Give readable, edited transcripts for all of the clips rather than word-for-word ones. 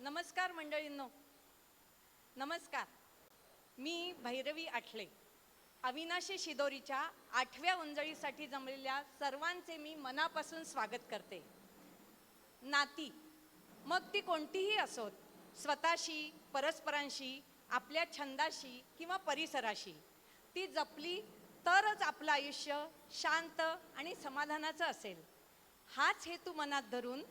नमस्कार मंडळींनो, नमस्कार. मी भैरवी आठले. अविनाशी शिदोरीच्या 8व्या उंजळीसाठी जमलेल्या सर्वांचे मी मनापासून स्वागत करते. नाती मग ती कोणतीही असोत, स्वतःशी, परस्परांशी, आपल्या छंदाशी किंवा परिसराशी, ती जपली तरच आपलं आयुष्य शांत आणि समाधानाचं असेल. हाच हेतू मनात धरून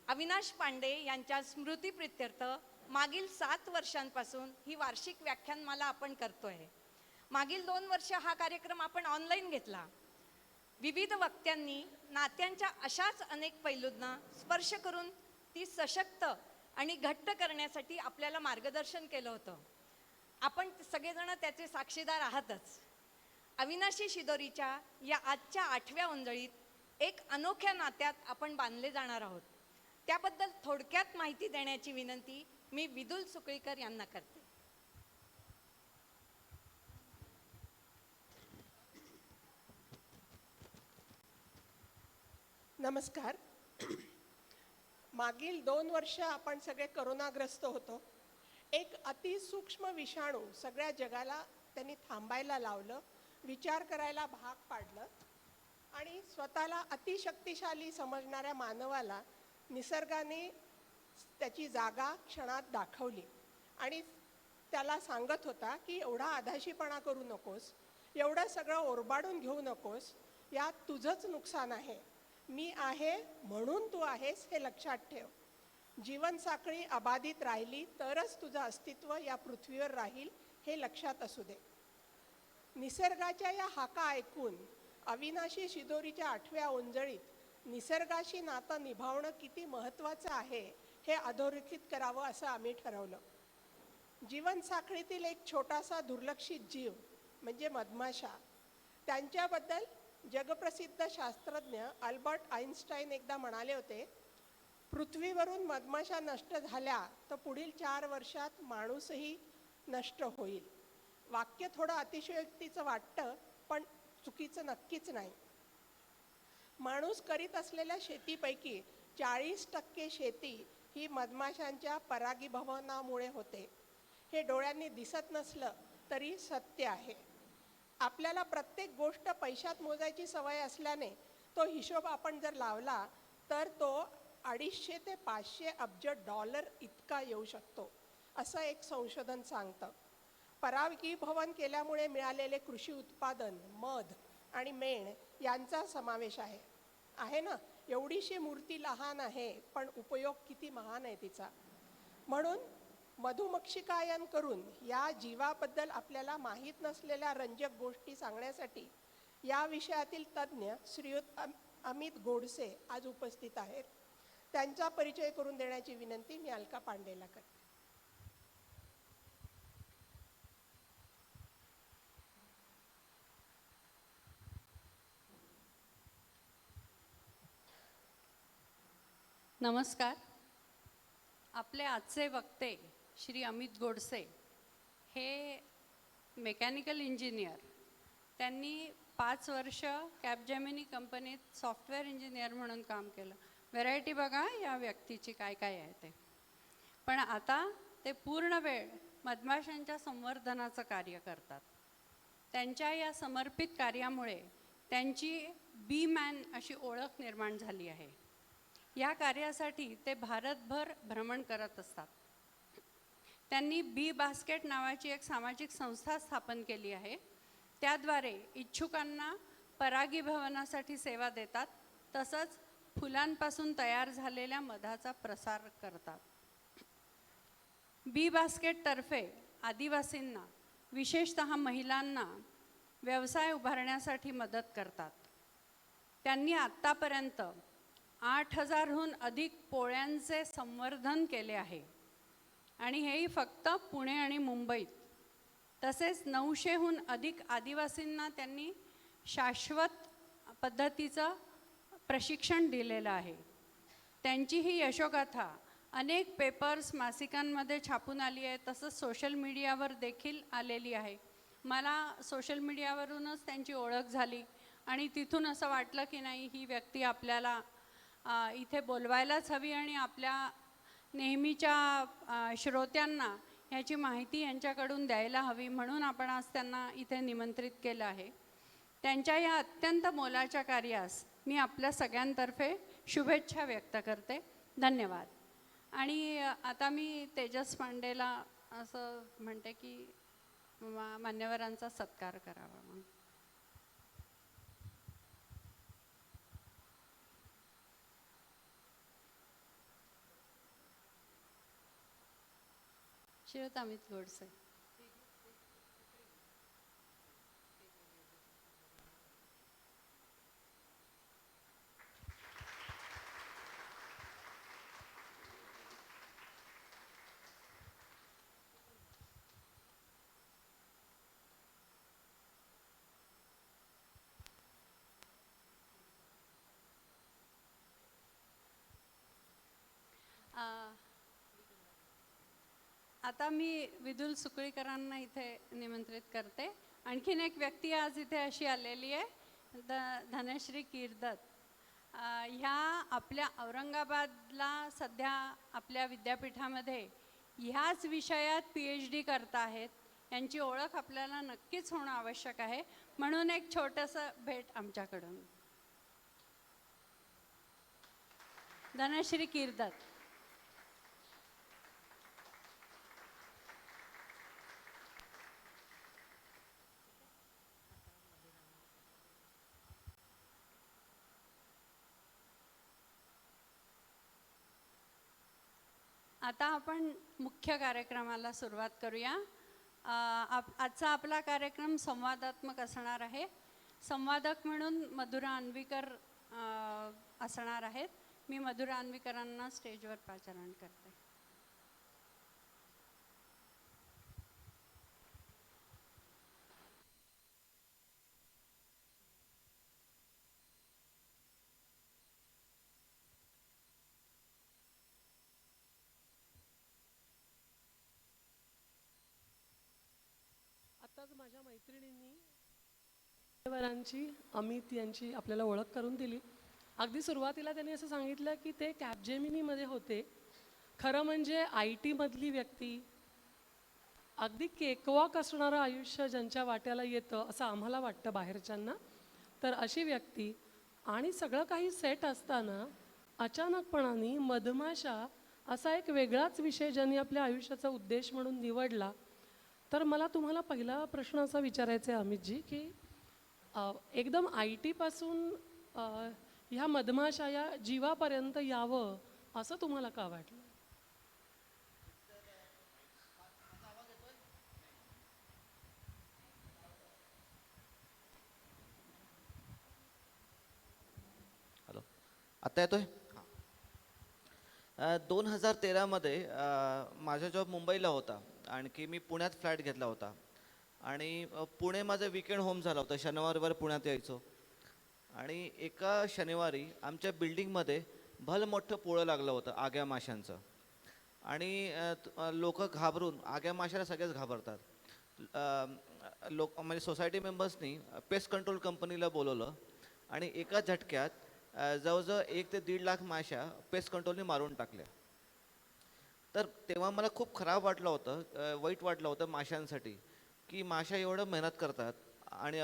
अविनाश पांडे यांच्या स्मृतीप्रित्यर्थ मागील 7 वर्षांपासून ही वार्षिक व्याख्यानमाला आपण करतोय. मागील 2 वर्ष हा कार्यक्रम आपण ऑनलाईन घेतला. विविध वक्त्यांनी नात्यांच्या अशाच अनेक पैलूंना स्पर्श करून ती सशक्त आणि घट्ट करण्यासाठी आपल्याला मार्गदर्शन केलं होतं. आपण सगळेजण त्याचे साक्षीदार आहातच. अविनाशी शिदोरीच्या या आजच्या 8व्या उंजळीत एक अनोख्या नात्यात आपण बांधले जाणार आहोत. त्याबद्दल थोडक्यात माहिती देण्याची विनंती मी विदुल सुकळीकर यांना करते. नमस्कार. मागील 2 वर्ष आपण सगळे करोनाग्रस्त होतो. एक अतिसूक्ष्म विषाणू सगळ्या जगाला त्यांनी थांबायला लावलं, विचार करायला भाग पाडलं आणि स्वतःला अतिशक्तिशाली समजणाऱ्या मानवाला निसर्गाने त्याची जागा क्षणात दाखवली आणि त्याला सांगत होता की एवढा आधाशीपणा करू नकोस, एवढं सगळं ओरबाडून घेऊ नकोस, यात तुझंच नुकसान आहे. मी आहे म्हणून तू आहेस हे लक्षात ठेव. जीवनसाखळी अबाधित राहिली तरच तुझं अस्तित्व या पृथ्वीवर राहील हे लक्षात असू दे. निसर्गाच्या या हाका ऐकून अविनाशी शिदोरीच्या 8व्या उंजळीत निसर्गाशी नातं निभावणं किती महत्त्वाचं आहे हे अधोरेखित करावं असं आम्ही ठरवलं. जीवनसाखळीतील एक छोटासा दुर्लक्षित जीव म्हणजे मधमाशा. त्यांच्याबद्दल जगप्रसिद्ध शास्त्रज्ञ अल्बर्ट आइन्स्टाईन एकदा म्हणाले होते, पृथ्वीवरून मधमाशा नष्ट झाल्या तर पुढील 4 वर्षात माणूसही नष्ट होईल. वाक्य थोडं अतिशयोक्तीचं वाटतं, पण चुकीचं नक्कीच नाही. माणूस करीत असलेल्या शेतीपैकी 40% शेती ही मधमाशांच्या परागीभवनामुळे होते. हे डोळ्यांनी दिसत नसलं तरी सत्य आहे. आपल्याला प्रत्येक गोष्ट पैशात मोजायची सवय असल्याने तो हिशोब आपण जर लावला तर तो 250 ते 500 अब्ज डॉलर इतका येऊ शकतो, असं एक संशोधन सांगतं. परागीभवन केल्यामुळे मिळालेले कृषी उत्पादन, मध आणि मेण यांचा समावेश आहे ना. एवढीशी मूर्ती लहान आहे पण उपयोग किती महान आहे तिचा. म्हणून मधुमक्षिकायन करून या जीवाबद्दल आपल्याला माहीत नसलेल्या रंजक गोष्टी सांगण्यासाठी या विषयातील तज्ज्ञ श्रीयुत अमित गोडसे आज उपस्थित आहेत. त्यांचा परिचय करून देण्याची विनंती मी अलका पांडेला करते. नमस्कार. आपले आजचे वक्ते श्री अमित गोडसे हे मेकॅनिकल इंजिनियर. त्यांनी 5 वर्ष कॅपजेमिनी कंपनीत सॉफ्टवेअर इंजिनियर म्हणून काम केलं. व्हरायटी बघा या व्यक्तीची काय काय आहे ते. पण आता ते पूर्ण वेळ मधमाशांच्या संवर्धनाचं कार्य करतात. त्यांच्या या समर्पित कार्यामुळे त्यांची बी मॅन अशी ओळख निर्माण झाली आहे. या कार्यासाठी ते भारतभर भ्रमण करत असतात. त्यांनी बी बास्केट नावाची एक सामाजिक संस्था स्थापन केली आहे. त्याद्वारे इच्छुकांना परागीभवनासाठी सेवा देतात, तसंच फुलांपासून तयार झालेल्या मधाचा प्रसार करतात. बी बास्केटतर्फे आदिवासींना, विशेषतः महिलांना व्यवसाय उभारण्यासाठी मदत करतात. त्यांनी आत्तापर्यंत 8000हून अधिक पोळ्यांचे संवर्धन केले आहे आणि हेही फक्त पुणे आणि मुंबईत. तसेच 900हून अधिक आदिवासींना त्यांनी शाश्वत पद्धतीचं प्रशिक्षण दिलेलं आहे. त्यांची ही यशोगाथा अनेक पेपर्स, मासिकांमध्ये छापून आली आहे, तसंच सोशल मीडियावर देखील आलेली आहे. मला सोशल मीडियावरूनच त्यांची ओळख झाली आणि तिथून असं वाटलं की नाही, ही व्यक्ती आपल्याला इथे बोलवायलाच हवी आणि आपल्या नेहमीच्या श्रोत्यांना ह्याची माहिती यांच्याकडून द्यायला हवी, म्हणून आपण आज त्यांना इथे निमंत्रित केलं आहे. त्यांच्या या अत्यंत मोलाच्या कार्यास मी आपल्या सगळ्यांतर्फे शुभेच्छा व्यक्त करते. धन्यवाद. आणि आता मी तेजस पांडेला असं म्हणते की मान्यवरांचा सत्कार करावा म्हणून. श्रीयुत अमित गोडसे. आता मी विदुल सुकळीकरांना इथे निमंत्रित करते. आणखीन एक व्यक्ती आज इथे अशी आलेली आहे, धनश्री कीर्दत. ह्या आपल्या औरंगाबादला सध्या आपल्या विद्यापीठामध्ये ह्याच विषयात PhD करत आहेत. यांची ओळख आपल्याला नक्कीच होणं आवश्यक आहे, म्हणून एक छोटंसं भेट आमच्याकडून. धनश्री कीर्दत. आता आपण मुख्य कार्यक्रमाला सुरुवात करूया. आजचा आपला कार्यक्रम संवादात्मक असणार आहे. संवादक म्हणून मधुरा अन्वीकर असणार आहेत. मी मधुरा अन्वीकरांना स्टेजवर पाचारण करते. आत्ताच माझ्या मैत्रिणींनी मान्यवरांची, अमित यांची आपल्याला ओळख करून दिली. अगदी सुरुवातीला त्यांनी असं सांगितलं की ते कॅपजेमिनीमध्ये होते. खरं म्हणजे IT मधली व्यक्ती, अगदी केकवॉक असणारं आयुष्य ज्यांच्या वाट्याला येतं असं आम्हाला वाटतं बाहेरच्यांना, तर अशी व्यक्ती आणि सगळं काही सेट असताना अचानकपणाने मधमाशा असा एक वेगळाच विषय ज्यांनी आपल्या आयुष्याचा उद्देश म्हणून निवडला. तर मला तुम्हाला पहिला प्रश्न असा विचारायचा आहे अमितजी, की एकदम IT पासून ह्या मधमाशा या जीवापर्यंत यावं असं तुम्हाला का वाटलं? हॅलो, आत्ता येतोय? 2013मध्ये माझा जॉब मुंबईला होता. आणखी मी पुण्यात फ्लॅट घेतला होता आणि पुणे माझं विकेंड होम झालं होतं. शनिवारवर पुण्यात यायचो आणि एका शनिवारी आमच्या बिल्डिंगमध्ये भलं मोठं पोळं लागलं होतं आग्या माशांचं. आणि लोक घाबरून, आग्या माशाला सगळेच घाबरतात, लोक म्हणजे सोसायटी मेंबर्सनी पेस्ट कंट्रोल कंपनीला बोलवलं आणि एका झटक्यात जवळजवळ 1 ते 1.5 लाख माशा पेस्ट कंट्रोलने मारून टाकल्या. तर तेव्हा मला खूप खराब वाटलं होतं, वाईट वाटलं होतं माशांसाठी, की माशा एवढं मेहनत करतात आणि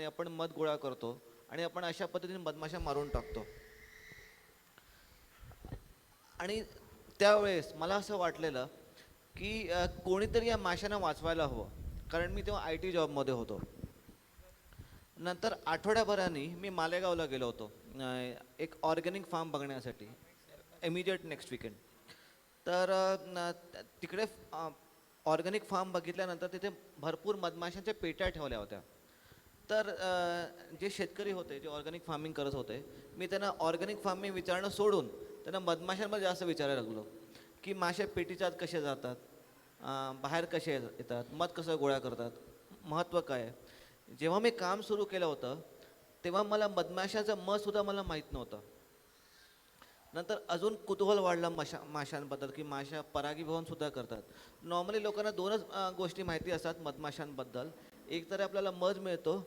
आपण मध गोळा करतो आणि आपण अशा पद्धतीने मधमाशा मारून टाकतो. आणि त्यावेळेस मला असं वाटलेलं की कोणीतरी या माशांना वाचवायला हवं, कारण मी तेव्हा IT जॉबमध्ये होतो. नंतर आठवड्याभराने मी मालेगावला गेलो होतो एक ऑर्गॅनिक फार्म बघण्यासाठी, इमिजिएट नेक्स्ट वीकेंड. तर तिकडे ऑर्गॅनिक फार्म बघितल्यानंतर तिथे भरपूर मधमाशांच्या पेट्या ठेवल्या होत्या. तर जे शेतकरी होते, जे ऑर्गॅनिक फार्मिंग करत होते, मी त्यांना ऑर्गॅनिक फार्मिंग विचारणं सोडून त्यांना मधमाशांमध्ये जास्त विचारायला लागलो की मासे पेटीच्या आत कसे जातात, बाहेर कसे येतात, मध कसं गोळा करतात, महत्त्व काय आहे. जेव्हा मी काम सुरू केलं होतं तेव्हा मला मधमाशाचं मधसुद्धा मला माहीत नव्हतं. नंतर अजून कुतूहल वाढला माशांबद्दल, की माशा परागीभवनसुद्धा करतात. नॉर्मली लोकांना 2च गोष्टी माहिती असतात मधमाशांबद्दल. एक तर आपल्याला मध मिळतो,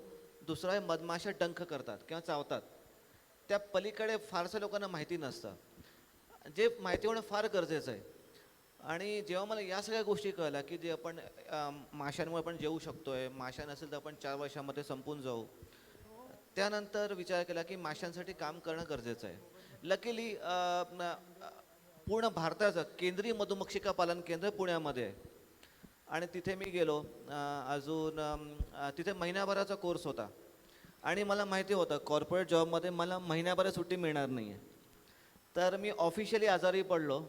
दुसरा आहे मधमाशा डंख करतात किंवा चावतात. त्या पलीकडे फारसं लोकांना माहिती नसतं. जे माहिती होणं फार गरजेचं आहे. आणि जेव्हा मला या सगळ्या गोष्टी कळल्या की जे आपण माशांमुळे आपण जेवू शकतोय, माशा नसेल तर आपण 4 वर्षामध्ये संपून जाऊ, त्यानंतर विचार केला की माशांसाठी काम करणं गरजेचं आहे. लकीली पूर्ण भारताचं केंद्रीय मधुमक्षिका पालन केंद्र पुण्यामध्ये आहे आणि तिथे मी गेलो. तिथे महिनाभराचा कोर्स होता आणि मला माहिती होतं कॉर्पोरेट जॉबमध्ये मला महिन्याभर सुट्टी मिळणार नाही आहे. तर मी ऑफिशियली आजारी पडलो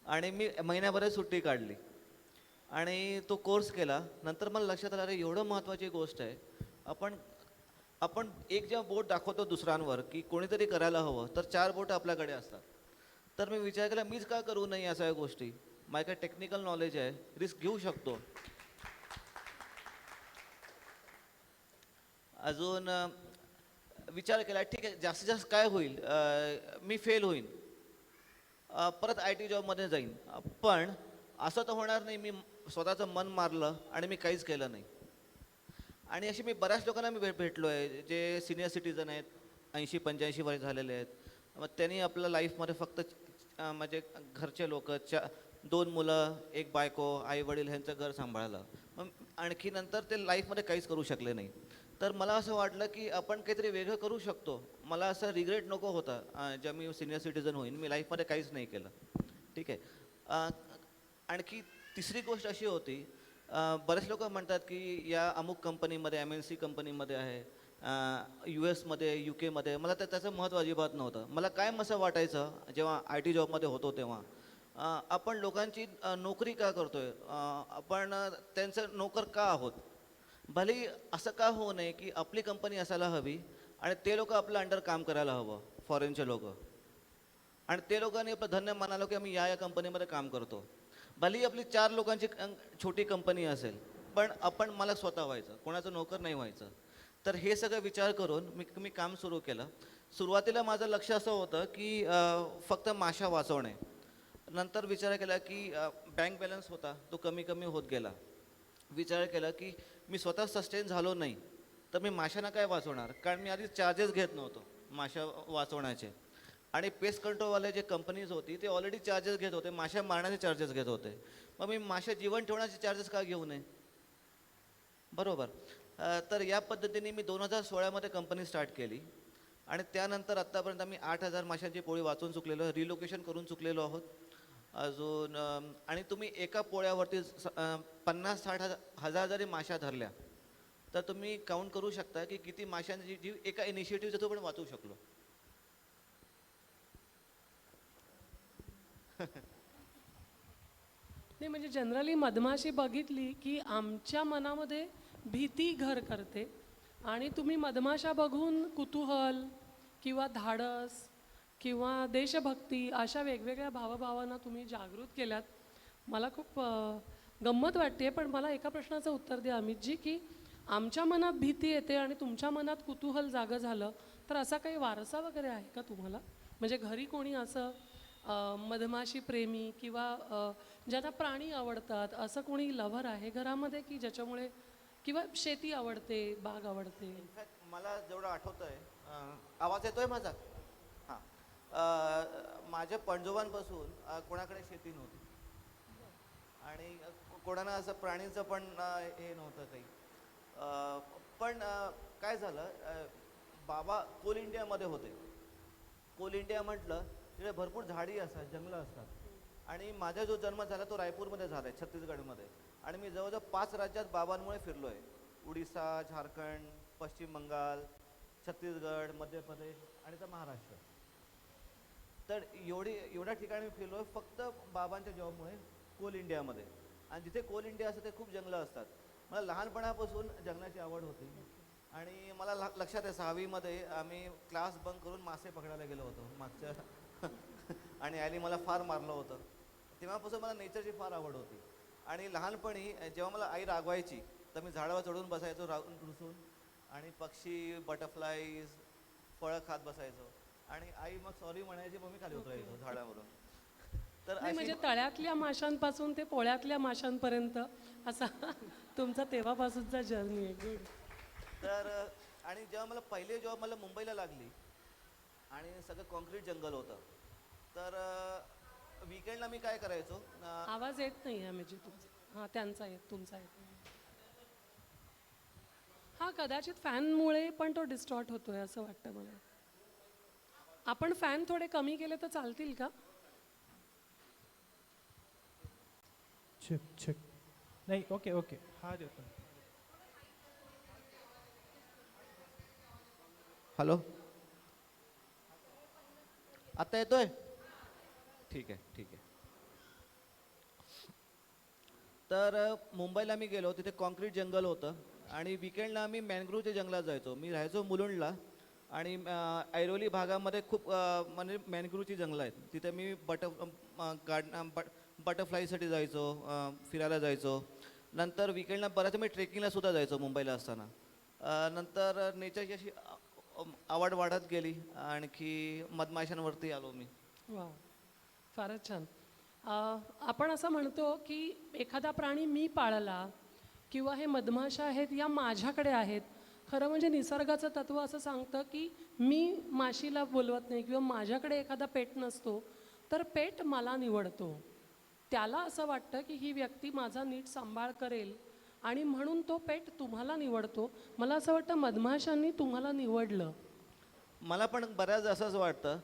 आणि मी महिन्याभर सुट्टी काढली आणि तो कोर्स केला. नंतर मला लक्षात आलं, अरे एवढं महत्त्वाची गोष्ट आहे. आपण आपण एक जेव्हा बोट दाखवतो दुसऱ्यांवर की कोणीतरी करायला हवं, तर 4 बोटं आपल्याकडे असतात. तर मी विचार केला, मीच का करू नये या सगळ्या गोष्टी. माझ्याकडे टेक्निकल नॉलेज आहे, रिस्क घेऊ शकतो. अजून विचार केला, ठीक आहे जास्तीत जास्त काय होईल, मी फेल होईन, परत IT जॉबमध्ये जाईन. पण असं तर होणार नाही मी स्वतःचं मन मारलं आणि मी काहीच केलं नाही. आणि अशी मी बऱ्याच लोकांना मी भेटलो आहे जे सिनियर सिटीजन आहेत, 80-85 वय झालेले आहेत. मग त्यांनी आपल्या लाईफमध्ये फक्त म्हणजे घरचे लोक 2 मुलं, 1 बायको, आई वडील ह्यांचं घर सांभाळलं. मग आणखी नंतर ते लाईफमध्ये काहीच करू शकले नाही. तर मला असं वाटलं की आपण काहीतरी वेगळं करू शकतो. मला असं रिग्रेट नको होता जेव्हा मी सिनियर सिटीजन होईन, मी लाईफमध्ये काहीच नाही केलं. ठीक आहे. आणखी तिसरी गोष्ट अशी होती, बरेच लोक म्हणतात की या अमुक कंपनीमध्ये, MNC कंपनीमध्ये आहे, US मध्ये, UK मध्ये. मला त्याचं महत्त्व अजिबात नव्हतं. मला कायम असं वाटायचं जेव्हा IT जॉबमध्ये होतो तेव्हा, आपण लोकांची नोकरी का करतोय, आपण त्यांचं नोकर का आहोत. भलेही असं का होऊ नये की आपली कंपनी असायला हवी आणि ते लोक आपल्या अंडर काम करायला हवं, फॉरेनचे लोक, आणि ते लोकांनी आपलं धन्य मानालं की आम्ही या कंपनीमध्ये काम करतो. भलेही आपली 4 लोकांची छोटी कंपनी असेल, पण आपण मला स्वतः व्हायचं, कोणाचं नोकर नाही व्हायचं. तर हे सगळं विचार करून मी काम सुरू केलं. सुरुवातीला माझं लक्ष असं होतं की फक्त माशा वाचवणे. नंतर विचार केला की बँक बॅलन्स होता तो कमी कमी होत गेला. विचार केला की मी स्वतः सस्टेन झालो नाही तर मी माशांना काय वाचवणार, कारण मी आधी चार्जेस घेत नव्हतो माशा वाचवण्याचे. आणि पेस्ट कंट्रोलवाले जे कंपनीज होती ते ऑलरेडी चार्जेस घेत होते, माशा मारण्याचे चार्जेस घेत होते. मग मी माशा जीवन ठेवण्याचे चार्जेस का घेऊ नये, बरोबर. तर या पद्धतीने मी 2016मध्ये कंपनी स्टार्ट केली आणि त्यानंतर आत्तापर्यंत आम्ही 8,000 माशांची पोळी वाचून चुकलेलो, रिलोकेशन करून चुकलेलो आहोत. अजून आणि तुम्ही एका पोळ्यावरती 50-60 हजार जरी माशा धरल्या तर तुम्ही काउंट करू शकता की किती माशांची जीव एका इनिशिएटिव्हचं आपण वाचवू शकलो. नाही म्हणजे जनरली मधमाशी बघितली की आमच्या मनामध्ये भीती घर करते आणि तुम्ही मधमाशा बघून कुतूहल किंवा धाडस किंवा देशभक्ती अशा वेगवेगळ्या भावभावांना तुम्ही जागृत केल्यात. मला खूप गंमत वाटते. पण मला एका प्रश्नाचं उत्तर द्या अमितजी, की आमच्या मनात भीती येते आणि तुमच्या मनात कुतूहल जागं झालं, तर असा काही वारसा वगैरे आहे का तुम्हाला? म्हणजे घरी कोणी असं मधमाशी प्रेमी किंवा ज्यांना प्राणी आवडतात असं कोणी लव्हर आहे घरामध्ये, की ज्याच्यामुळे, किंवा शेती आवडते, बाग आवडते? इनफॅक्ट मला जेवढं आठवतं आहे, आवाज येतोय माझा? हां. माझ्या पणजोबांपासून कोणाकडे शेती नव्हती आणि कोणाला असं प्राणीचं पण हे नव्हतं काही. पण काय झालं, बाबा कोल इंडियामध्ये होते. कोल इंडिया म्हटलं तिकडे भरपूर झाडी असतात, जंगलं असतात. आणि माझा जो जन्म झाला तो रायपूरमध्ये झाला आहे, छत्तीसगडमध्ये. आणि मी जवळजवळ 5 राज्यात बाबांमुळे फिरलो आहे. उडीसा, झारखंड, पश्चिम बंगाल, छत्तीसगड, मध्य प्रदेश आणि तर महाराष्ट्र. तर एवढ्या ठिकाणी मी फिरलो आहे फक्त बाबांच्या जॉबमुळे कोल इंडियामध्ये. आणि जिथे कोल इंडिया असतं ते खूप जंगलं असतात. मला लहानपणापासून जंगलाची आवड होती आणि मला लक्षात आहे 6वीमध्ये आम्ही क्लास बंक करून मासे पकडायला गेलो होतो मागच्या आणि आईने मला फार मारलं होतं. तेव्हापासून मला नेचरची फार आवड होती. आणि लहानपणी जेव्हा मला आई रागवायची तर मी झाडावर चढून बसायचो रुसून आणि पक्षी, बटरफ्लाईज, फळं खात बसायचो आणि आई मग सॉरी म्हणायची, मग मी खाली उतरायचो झाडावरून. तर नाही, म्हणजे अशी तळ्यातल्या माशांपासून ते पोळ्यातल्या माशांपर्यंत असा तुमचा तेव्हापासूनचा जर्नी आहे. गुड. तर आणि जेव्हा मला पहिले जॉब मला मुंबईला लागली आणि सगळं कॉन्क्रीट जंगल होतं तर विकेंडला मी काय करायचो आवाज येत नाही आहे म्हणजे तुमचा. हां, त्यांचा येत, तुमचा येत नाही. हां, कदाचित फॅनमुळे पण तो डिस्टॉर्ट होतोय असं वाटतं मला. आपण फॅन थोडे कमी केले तर चालतील का? चेक चेक नाही ओके ओके हा देतो. हॅलो, आता येतोय? ठीक आहे ठीक आहे. तर मुंबईला मी गेलो, तिथे कॉन्क्रीट जंगल होतं आणि विकेंडला आम्ही मॅनग्रोव्हच्या जंगलात जायचो. मी राहायचो मुलुंडला आणि ऐरोली भागामध्ये खूप म्हणजे मॅनग्रोव्हची जंगलं आहेत. तिथे मी बटरफ्लायसाठी जायचो, फिरायला जायचो. नंतर विकेंडला बऱ्याच मी ट्रेकिंगला सुद्धा जायचो मुंबईला असताना. नंतर नेचरची अशी आवड वाढत गेली. आणखी मधमाशांवरती आलो मी. वा, फारच छान. आपण असं म्हणतो की एखादा प्राणी मी पाळला किंवा हे मधमाशा आहेत या माझ्याकडे आहेत. खरं म्हणजे निसर्गाचं तत्व असं सांगतं की मी माशीला बोलवत नाही किंवा माझ्याकडे एखादा पेट नसतो तर पेट मला निवडतो. त्याला असं वाटतं की ही व्यक्ती माझा नीट सांभाळ करेल आणि म्हणून तो पेट तुम्हाला निवडतो. मला असं वाटतं मधमाशांनी तुम्हाला निवडलं. मला पण बऱ्याच असंच वाटतं,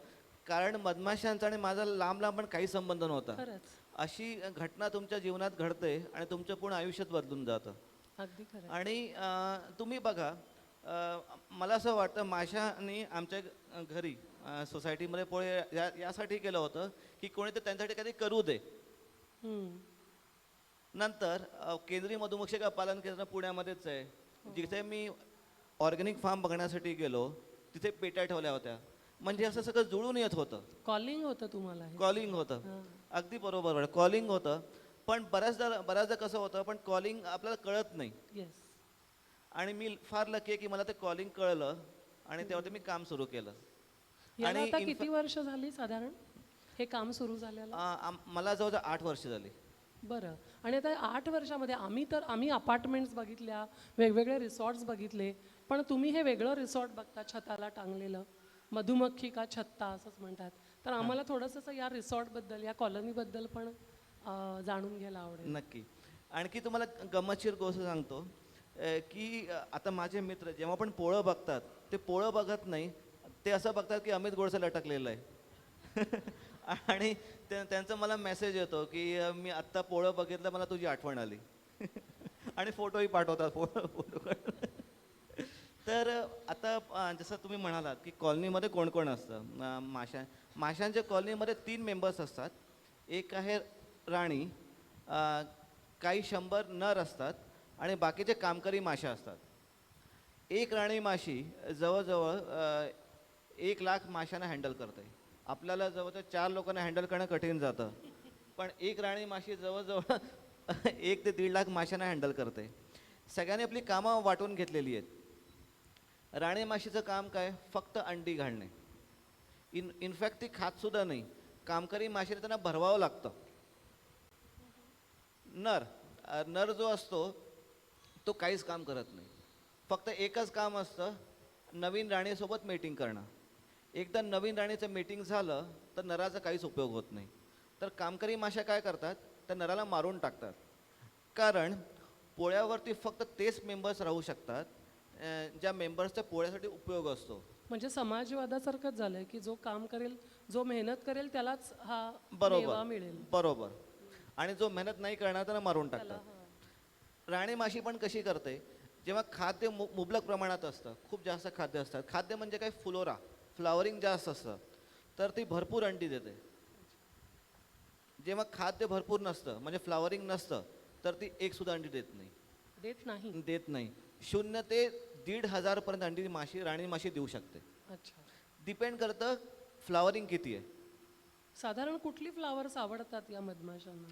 कारण मधमाशांचा आणि माझा लांब लांब पण काही संबंध नव्हता. खरंच, अशी घटना तुमच्या जीवनात घडते आणि तुमचं पूर्ण आयुष्यात बदलून जातं. अगदी खरं. आणि तुम्ही बघा, मला असं वाटतं माशांनी आमच्या घरी सोसायटीमध्ये पोळे यासाठी केलं होतं की कोणीतरी त्यांच्यासाठी काहीतरी करू दे. हम्म. नंतर केंद्रीय मधुमक्षिका पालन केंद्र पुण्यामध्येच आहे, जिथे मी ऑर्गॅनिक फार्म बघण्यासाठी गेलो. तिथे पेट्या ठेवल्या होत्या. म्हणजे असं सगळं जुळून येत होतं. कॉलिंग होतं तुम्हाला हे. कॉलिंग होतं. हां. अगदी बरोबर, कॉलिंग होतं. पण बऱ्याचदा कसं होतं, पण कॉलिंग आपल्याला कळत नाही. येस. आणि मी फार लकी आहे की मला ते कॉलिंग कळलं आणि तेव्हा मी काम सुरू केलं. याला आता in किती वर्ष झाली साधारण हे काम सुरू झालेलं? मला जवळजवळ 8 वर्ष झाली. बरं. आणि आता 8 वर्षामध्ये आम्ही अपार्टमेंट्स बघितल्या, वेगवेगळे रिसॉर्ट्स बघितले, पण तुम्ही हे वेगळं रिसॉर्ट बघता छताला टांगलेलं, मधुमक्खी का छत्ता असंच म्हणतात. तर आम्हाला थोडंसं या रिसॉर्टबद्दल, या कॉलनीबद्दल पण जाणून घ्यायला आवडेल. नक्की. आणखी तुम्हाला गंमतशीर गोष्ट सांगतो की आता माझे मित्र जेव्हा पण पोळं बघतात, ते पोळं बघत नाही, ते असं बघतात की अमित गोडसे लटकलेलं आहे. आणि त्यांचा मला मेसेज येतो की मी आत्ता पोळं बघितलं, मला तुझी आठवण आली. आणि फोटोही पाठवतात फोटो. तर आता जसं तुम्ही म्हणालात की कॉलनीमध्ये कोण कोण असतं, माशांच्या कॉलनीमध्ये 3 मेंबर्स असतात. एक आहे राणी, काही 100 नर असतात आणि बाकीचे कामकरी माशा असतात. एक राणी माशी जवळजवळ 1,00,000 माशांना हँडल करते. आपल्याला जवळजवळ 4 लोकांना हँडल करणं कठीण जातं, पण एक राणी माशी जवळजवळ 1 ते 1.5 लाख माशांना हँडल करते. सगळ्यांनी आपली कामं वाटून घेतलेली आहेत. राणी माशीचं काम काय? फक्त अंडी घालणे. इनफॅक्ट ती खातसुद्धा नाही. कामकरी माशीने त्यांना भरवावं लागतं. नर जो असतो तो काहीच काम करत नाही. फक्त एकच काम असतं, नवीन राणीसोबत मीटिंग करणं. एकदा नवीन राणीचं मीटिंग झालं तर नराचा काहीच उपयोग होत नाही. तर कामकरी माशा काय करतात, त्या नराला मारून टाकतात. कारण पोळ्यावरती फक्त तेच मेंबर्स राहू शकतात ज्या मेंबर्सचा पोळ्यासाठी उपयोग असतो. म्हणजे समाजवादासारखंच झालंय की जो काम करेल, जो मेहनत करेल त्यालाच हा मेवा बरोबर मिळेल. बरोबर. आणि जो मेहनत नाही करणार त्याला मारून टाकतात. राणी माशी पण कशी करते, जेव्हा खाद्य मुबलक प्रमाणात असतं, खूप जास्त खाद्य असतात, खाद्य म्हणजे काय, फ्लॉवरिंग जास्त असतं, तर ती भरपूर अंडी देते. जेव्हा खाद्य भरपूर नसतं म्हणजे फ्लॉवरिंग नसतं, तर ती एक सुद्धा अंडी देत नाही. देत नाही. 0 ते 1,500 पर्यंत अंडी राणी माशी देऊ शकते. अच्छा. डिपेंड करतं फ्लॉवरिंग किती आहे. साधारण कुठली फ्लावर्स आवडतात या मधमाशांना?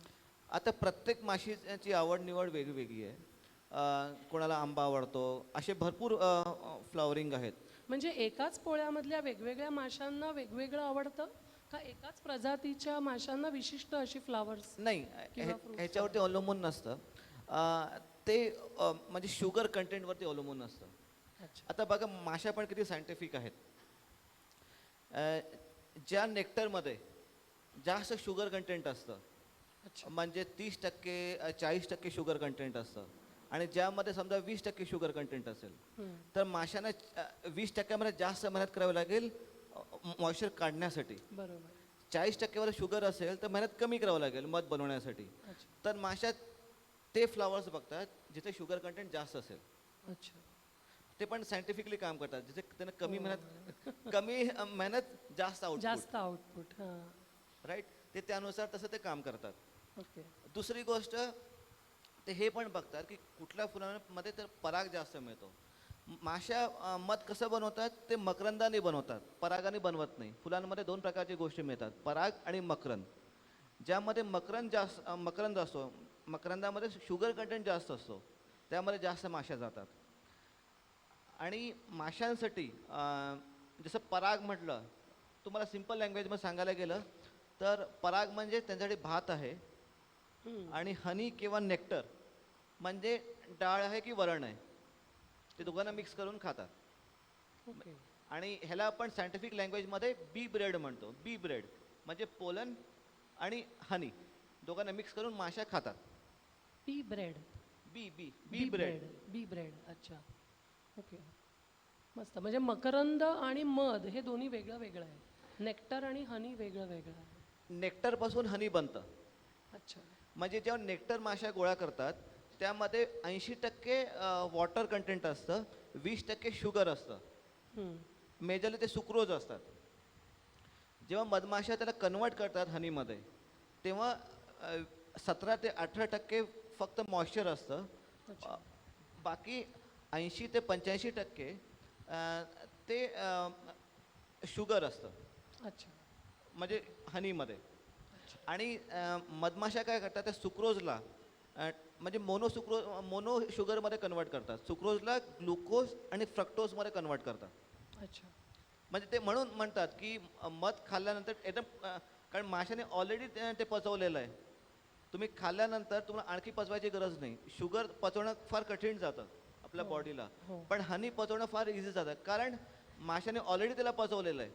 आता प्रत्येक माशीची आवड निवड वेगवेगळी आहे. कोणाला आंबा आवडतो, असे भरपूर फ्लॉवरिंग आहेत. म्हणजे एकाच पोळ्यामधल्या वेगवेगळ्या माशांना वेगवेगळं आवडतं का एकाच प्रजातीच्या माशांना विशिष्ट अशी फ्लावर्स? नाही, किंवा fruits ह्याच्यावरती अवलंबून नसतं. ते म्हणजे शुगर कंटेंटवरती अवलंबून असतं. अच्छा. आता बघा, माशा पण किती सायंटिफिक आहेत. ज्या नेक्टरमध्ये जास्त शुगर कंटेंट असतं. म्हणजे 30% 40% शुगर कंटेंट असतं. आणि ज्यामध्ये समजा 20% शुगर कंटेंट असेल तर माशांना 20%मध्ये जास्त मेहनत करावी लागेल मॉइश्चर काढण्यासाठी. बरोबर. 40%वर शुगर असेल तर मेहनत कमी करावं लागेल मध बनवण्यासाठी. तर माशा ते फ्लावर्स बघतात जिथे शुगर कंटेंट जास्त असेल. अच्छा. ते पण सायंटिफिकली काम करतात जिथे त्यांना कमी मेहनत जास्त आउटपुट, जास्त आउटपुट. हां. राईट. ते त्यानुसार तसं ते काम करतात. ओके. दुसरी गोष्ट ते हे पण बघतात की कुठल्या फुलांमध्ये तर पराग जास्त मिळतो. माशा मध कसं बनवतात ते मकरंदाने बनवतात, परागाने बनवत नाही. फुलांमध्ये 2 प्रकारची गोष्टी मिळतात, पराग आणि मकरंद. ज्यामध्ये मकरंद असतो, मकरंदामध्ये शुगर कंटेंट जास्त असतो, त्यामध्ये जास्त माशा जातात. आणि माशांसाठी जसं पराग म्हटलं, तुम्हाला सिम्पल लँग्वेजमध्ये सांगायला गेलं तर पराग म्हणजे त्यांच्यासाठी भात आहे आणि हनी किंवा नेक्टर म्हणजे डाळ आहे की वरण आहे, ते दोघांना मिक्स करून खातात. ओके. आणि ह्याला आपण सायंटिफिक लँग्वेजमध्ये बी ब्रेड म्हणतो. बी ब्रेड म्हणजे पोलन आणि हनी दोघांना मिक्स करून माशा खातात. बी ब्रेड. बी बी बी ब्रेड. बी ब्रेड. अच्छा. ओके. मस्त. म्हणजे मकरंद आणि मध हे दोन्ही वेगळं वेगळं आहे. नेक्टर आणि हनी वेगळं वेगळं आहे. नेक्टरपासून हनी बनतं. अच्छा. म्हणजे जेव्हा नेक्टर माशा गोळा करतात त्यामध्ये 80% वॉटर कंटेंट असतं, 20% शुगर असतं. हम्म. मेजरली ते सुक्रोज असतात. जेव्हा मधमाशा त्याला कन्वर्ट करतात हनीमध्ये तेव्हा 17 ते 18% फक्त मॉइश्चर असतं. बाकी 80 ते 85% ते शुगर असतं, अच्छा. म्हणजे हनीमध्ये. आणि मधमाशा काय करतात त्या सुक्रोजला म्हणजे मोनो शुगरमध्ये कन्वर्ट करतात. सुक्रोजला ग्लुकोज आणि फ्रक्टोजमध्ये कन्वर्ट करतात. अच्छा. म्हणजे ते म्हणून म्हणतात की मध खाल्ल्यानंतर एकदम कारण माशाने ऑलरेडी ते पचवलेलं आहे. तुम्ही खाल्ल्यानंतर तुम्हाला आणखी पचवायची गरज नाही. शुगर पचवणं फार कठीण जातं आपल्या बॉडीला, पण हनी पचवणं फार इझी जातं कारण माशाने ऑलरेडी त्याला पचवलेलं आहे.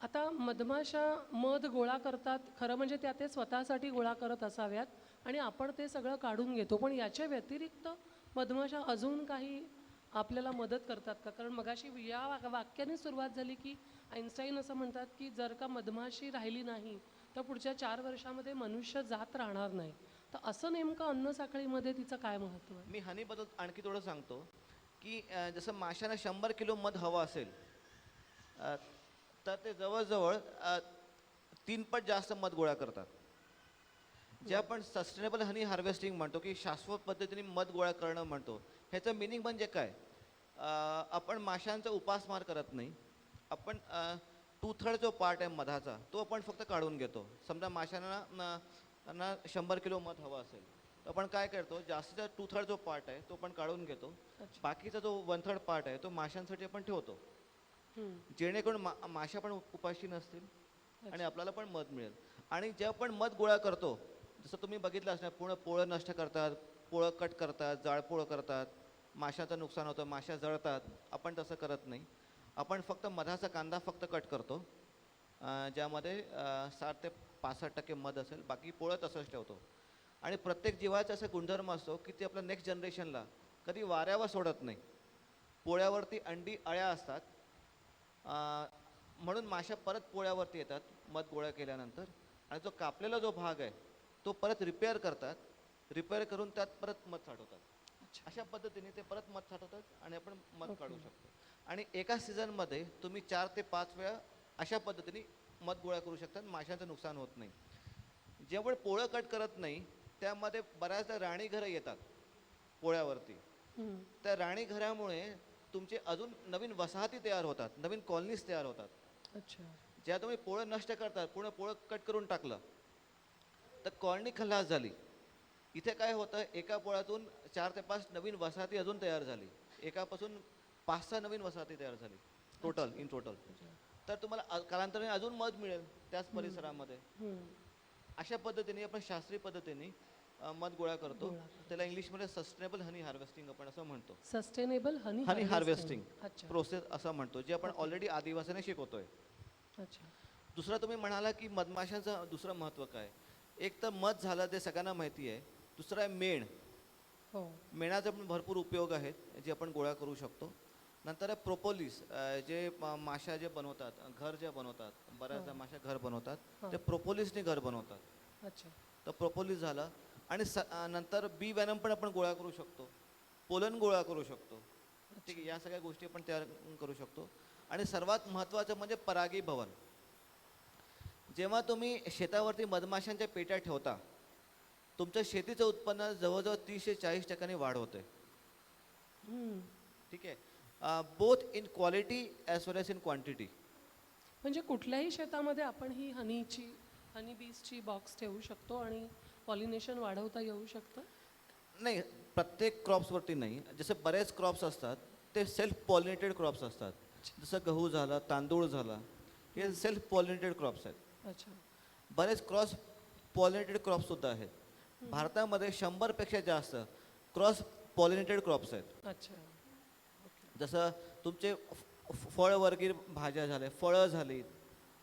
आता मधमाशा मध गोळा करतात, खरं म्हणजे त्या ते स्वतःसाठी गोळा करत असाव्यात आणि आपण ते सगळं काढून घेतो. पण याच्या व्यतिरिक्त मधमाशा अजून काही आपल्याला मदत करतात का? कारण मगाशी या वाक्याने सुरुवात झाली की आईन्स्टाईन असं म्हणतात की जर का मधमाशी राहिली नाही तर पुढच्या 4 वर्षामध्ये मनुष्य जात राहणार नाही. तर असं नेमकं अन्न साखळीमध्ये तिचं काय महत्त्व आहे? मी हनीबद्दल आणखी थोडं सांगतो की जसं माशांना 100 किलो मध हवं असेल तर ते जवळजवळ 3 पट जास्त मध गोळा करतात. जे आपण सस्टेनेबल हनी हार्वेस्टिंग म्हणतो की शाश्वत पद्धतीने मध गोळा करणं म्हणतो, ह्याचं मिनिंग म्हणजे काय? आपण माशांचा उपासमार करत नाही. आपण 2/3 जो पार्ट आहे मधाचा तो आपण फक्त काढून घेतो. समजा माशांना 100 किलो मध हवा असेल तर आपण काय करतो, जास्तीचा 2/3 जो पार्ट आहे तो आपण काढून घेतो. बाकीचा जो 1/3 पार्ट आहे तो माशांसाठी आपण ठेवतो, जेणेकरून माशा पण उपाशी नसतील आणि आपल्याला पण मध मिळेल. आणि जेव्हा आपण मध गोळा करतो, जसं तुम्ही बघितलं असणार, पूर्ण पोळं नष्ट करतात, पोळं कट करतात, जाळपोळं करतात, माशाचं नुकसान होतं, माशा जळतात. आपण तसं करत नाही. आपण फक्त मधाचा कांदा फक्त कट करतो, ज्यामध्ये 60 ते 65% मध असेल, बाकी पोळं तसंच ठेवतो. आणि प्रत्येक जीवाचा असा गुणधर्म असतो की ते आपल्या नेक्स्ट जनरेशनला कधी वाऱ्यावर सोडत नाही. पोळ्यावरती अंडी अळ्या असतात, म्हणून माशा परत पोळ्यावरती येतात मध गोळा केल्यानंतर, आणि जो कापलेला जो भाग आहे तो परत रिपेअर करतात. रिपेअर करून त्यात परत मध साठवतात. अशा पद्धतीने ते परत मध साठवतात आणि आपण मध काढू शकतो. आणि एका सीझनमध्ये तुम्ही 4 ते 5 वेळा अशा पद्धतीने मध गोळा करू शकतात, माशांचं नुकसान होत नाही. जेव्हा पोळं कट करत नाही त्यामध्ये बऱ्याचदा राणी घरं येतात पोळ्यावरती. त्या राणी घरामुळे तुमचे अजून नवीन वसाहती तयार होतात, नवीन कॉलनीज तयार होतात. अच्छा. ज्या तुम्ही पोळं नष्ट करतात, पूर्ण पोळं कट करून टाकलं तर कॉलनी खल्लास झाली. इथे काय होतं, एका पोळ्यातून 4 ते 5 नवीन वसाहती अजून तयार झाली, एकापासून 5-6 नवीन वसाहती तयार झाली इन टोटल. तर तुम्हाला कालांतराने अजून मध मिळेल त्याच परिसरामध्ये. अशा पद्धतीने आपण शास्त्रीय पद्धतीने मध गोळा करतो. त्याला इंग्लिशमध्ये सस्टेनेबल हनी हार्वेस्टिंग आपण असं म्हणतो. सस्टेनेबल हनी हनी हार्वेस्टिंग अच्छा. प्रोसेस असं म्हणतो, जे आपण ऑलरेडी आदिवासीने शिकवतोय. अच्छा. दुसरं तुम्ही म्हणाला की मधमाशांचं दुसरं महत्त्व काय. एक तर मध झालं ते सगळ्यांना माहिती आहे. दुसरं आहे मेण. हो. मेणाचे पण भरपूर उपयोग आहेत जे आपण गोळा करू शकतो. नंतर आहे प्रोपोलिस, जे माशा जे बनवतात, घर जे बनवतात, बऱ्याचदा माशा घर बनवतात ते प्रोपोलिसने घर बनवतात. अच्छा. तर प्रोपोलिस झालं. आणि नंतर बी वॅनम पण आपण गोळा करू शकतो, पोलन गोळा करू शकतो. ठीक आहे, या सगळ्या गोष्टी आपण तयार करू शकतो. आणि सर्वात महत्त्वाचं म्हणजे परागीभवन. जेव्हा तुम्ही शेतावरती मधमाशांच्या पेट्या ठेवता, तुमच्या शेतीचं उत्पन्न जवळजवळ 30 ते 40% वाढ होते. हम्म. ठीक आहे, both in quality as well as in quantity. म्हणजे कुठल्याही शेतामध्ये आपण ही हनी बीजची बॉक्स ठेवू शकतो आणि पॉलिनेशन वाढवता येऊ शकतं. नाही, प्रत्येक क्रॉप्सवरती नाही. जसे बरेच क्रॉप्स असतात ते सेल्फ पॉलिनेटेड क्रॉप्स असतात. जसं गहू झाला, तांदूळ झाला, हे सेल्फ पॉलिनेटेड क्रॉप्स आहेत. अच्छा. बरेच क्रॉस पॉलिनेटेड क्रॉप्ससुद्धा आहेत. भारतामध्ये 100पेक्षा जास्त क्रॉस पॉलिनेटेड क्रॉप्स आहेत. अच्छा. जसं तुमचे फळवर्गीय भाज्या झाल्या, फळं झाली,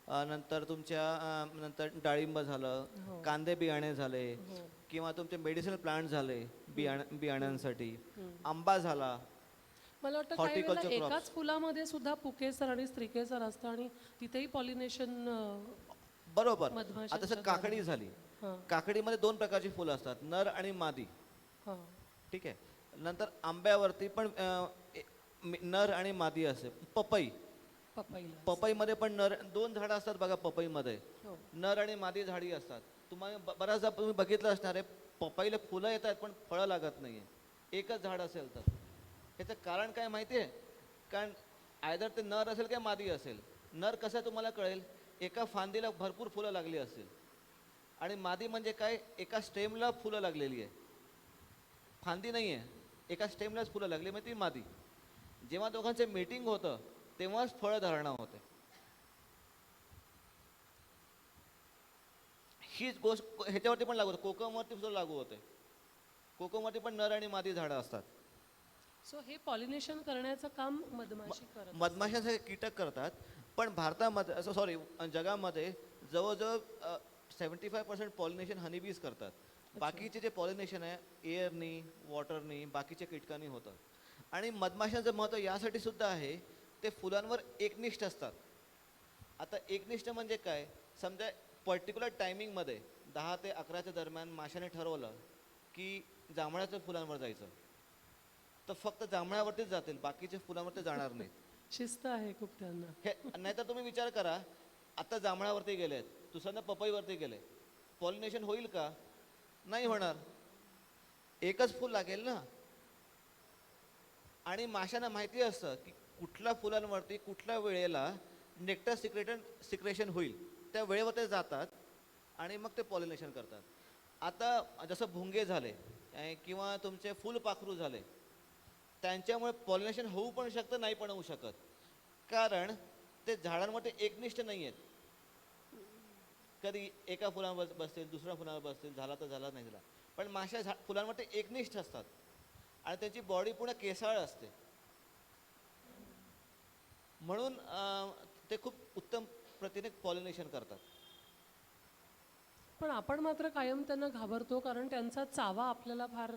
नंतर तुमच्या नंतर डाळिंब झालं, कांदे बियाणे झाले, किंवा तुमचे मेडिसिनल प्लांट झाले बियाण्यांसाठी, आंबा झाला. मला वाटतं काही वेळेला Horticulture crops. एकाच फुलामध्ये सुद्धा पुकेसर आणि स्त्रीकेसर असतं आणि तिथेही पॉलिनेशन. बरोबर. मधमाशांच्या आता जसं काकडी झाली, हां. काकडीमध्ये 2 प्रकारची फुलं असतात, नर आणि मादी. हां. ठीक आहे. नंतर आंब्यावरती पण नर आणि मादी असते. पपईला. पपईमध्ये पण नर 2 झाडं असतात बघा पपईमध्ये, हो. नर आणि मादी झाडी असतात. तुम्हाला बऱ्याचदा तुम्ही बघितलं असणार आहे, पपईला फुलं येतात पण फळं लागत नाहीये, एकच झाड असेल तर. ह्याचं कारण काय माहिती आहे? कारण आयदर ते नर असेल किंवा मादी असेल. नर कसं तुम्हाला कळेल, एका फांदीला भरपूर फुलं लागली असेल, आणि मादी म्हणजे काय, एका स्टेमला फुलं लागलेली आहे, फांदी नाही आहे, एका स्टेमलाच फुलं लागली, म्हणजे ती मादी. जेव्हा दोघांचे मीटिंग होतं तेव्हाच फळधारणा होते. हीच गोष्ट ह्याच्यावरती पण लागू होते, कोकमवरती सुद्धा लागू होते. कोकमवरती पण नर आणि मादी झाडं असतात. सो हे पॉलिनेशन करण्याचं काम मधमाशी करत. मधमाशांसारखे कीटक करतात. पण भारतामध्ये असं सॉरी जगामध्ये जवळजवळ 75% पॉलिनेशन हनीबीज करतात. बाकीचे जे पॉलिनेशन आहे एअरनी, वॉटरनी, बाकीच्या कीटकांनी होतं. आणि मधमाशांचं महत्त्व यासाठी सुद्धा आहे, ते फुलांवर एकनिष्ठ असतात. आता एकनिष्ठ म्हणजे काय, समजा पर्टिक्युलर टायमिंगमध्ये 10 ते 11च्या दरम्यान माशाने ठरवलं की जांभळाच्या फुलांवर जायचं, तर फक्त जांभळावरतीच जातील, बाकीच्या फुलांवरती जाणार नाहीत. शिस्त आहे खूप त्यांना. हे नाहीतर तुम्ही विचार करा, आता जांभळावरती गेलेत, दुसऱ्यांदा पपईवरती गेले, पॉलिनेशन होईल का? नाही होणार, एकच फूल लागेल ना. आणि माशांना माहिती असतं की कुठल्या फुलांवरती कुठल्या वेळेला नेक्टर सिक्रेशन होईल, त्या वेळेवर ते जातात आणि मग ते पॉलिनेशन करतात. आता जसं भुंगे झाले किंवा तुमचे फुलपाखरू झाले, त्यांच्यामुळे पॉलिनेशन होऊ पण शकतं, नाही पण होऊ शकत, कारण ते झाडांमध्ये एकनिष्ठ नाही आहेत. कधी एका फुलांवर बसतील, दुसऱ्या फुलांवर बसतील, झाला तर झाला, नाही झाला. पण माशा फुलांवर एकनिष्ठ असतात आणि त्यांची बॉडी पूर्ण केसाळ असते, म्हणून ते खूप उत्तम प्रतीने पॉलिनेशन करतात. पण आपण मात्र कायम त्यांना घाबरतो, कारण त्यांचा चावा आपल्याला फार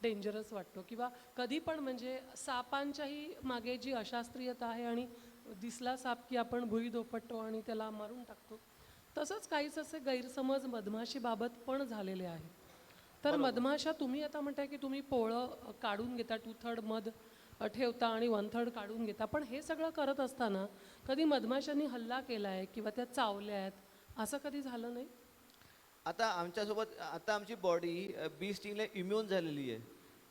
डेंजरस वाटतो. किंवा कधी पण म्हणजे सापांच्याही मागे जी अशास्त्रीयता आहे, आणि दिसला साप की आपण भुई धोपटतो आणि त्याला मारून टाकतो, तसंच काहीच असे गैरसमज मधमाशीबाबत पण झालेले आहेत. तर मधमाशा, तुम्ही आता म्हणताय की तुम्ही पोळं काढून घेता, 2/3 मध ठेवता आणि 1/3 काढून घेता, पण हे सगळं करत असताना कधी मधमाशांनी हल्ला केला आहे किंवा त्या चावल्या आहेत, असं कधी झालं नाही? आता आमच्यासोबत आता आमची बॉडी बी स्टिंगला इम्युन झालेली आहे.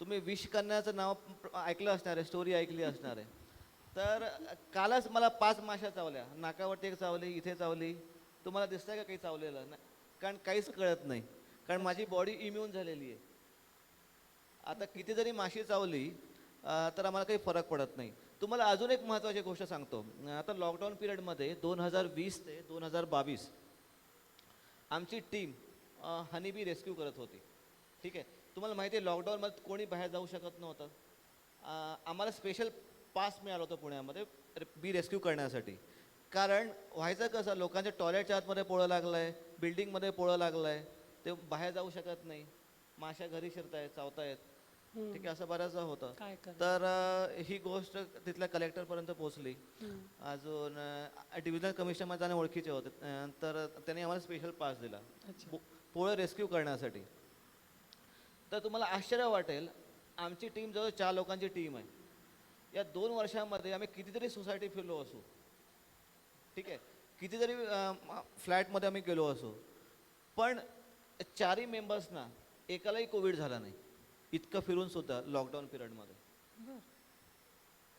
तुम्ही विष करण्याचं नाव ऐकलं असणार आहे, स्टोरी ऐकली असणार आहे. तर कालच मला 5 माशा चावल्या, नाकावरती एक चावली, इथे चावली. तुम्हाला दिसतंय का काही चावलेलं? नाही, कारण काहीच कळत नाही, कारण माझी बॉडी इम्युन झालेली आहे. आता किती जरी माशी चावली तर आम्हाला काही फरक पडत नाही. तुम्हाला अजून एक महत्त्वाची गोष्ट सांगतो. आता लॉकडाऊन पिरियडमध्ये 2020 ते 2022 आमची टीम हनीबी रेस्क्यू करत होती. ठीक आहे, तुम्हाला माहिती आहे लॉकडाऊनमध्ये कोणी बाहेर जाऊ शकत नव्हतं. आम्हाला स्पेशल पास मिळालं होतं पुण्यामध्ये बी रेस्क्यू करण्यासाठी. कारण व्हायचं कसं, लोकांच्या टॉयलेटच्या आतमध्ये पोळं लागलंय, बिल्डिंगमध्ये पोळं लागलंय, ते बाहेर जाऊ शकत नाही, माश्या घरी शिरतायत, चावतायत. ठीक आहे, असं बऱ्याचदा होतं. काय करणार? तर ही गोष्ट तिथल्या कलेक्टरपर्यंत पोहोचली. अजून डिव्हिजनल कमिशनमध्ये जाणे ओळखीचे होते, तर त्यांनी आम्हाला स्पेशल पास दिला पोळं रेस्क्यू करण्यासाठी. तर तुम्हाला आश्चर्य वाटेल, आमची टीम जवळ 4 लोकांची टीम आहे. या 2 वर्षामध्ये आम्ही कितीतरी सोसायटी फिरलो असू, ठीक आहे, कितीतरी फ्लॅटमध्ये आम्ही गेलो असू, पण 4ही मेंबर्सना एकालाही कोविड झाला नाही, इतकं फिरून सुद्धा लॉकडाऊन पिरियडमध्ये.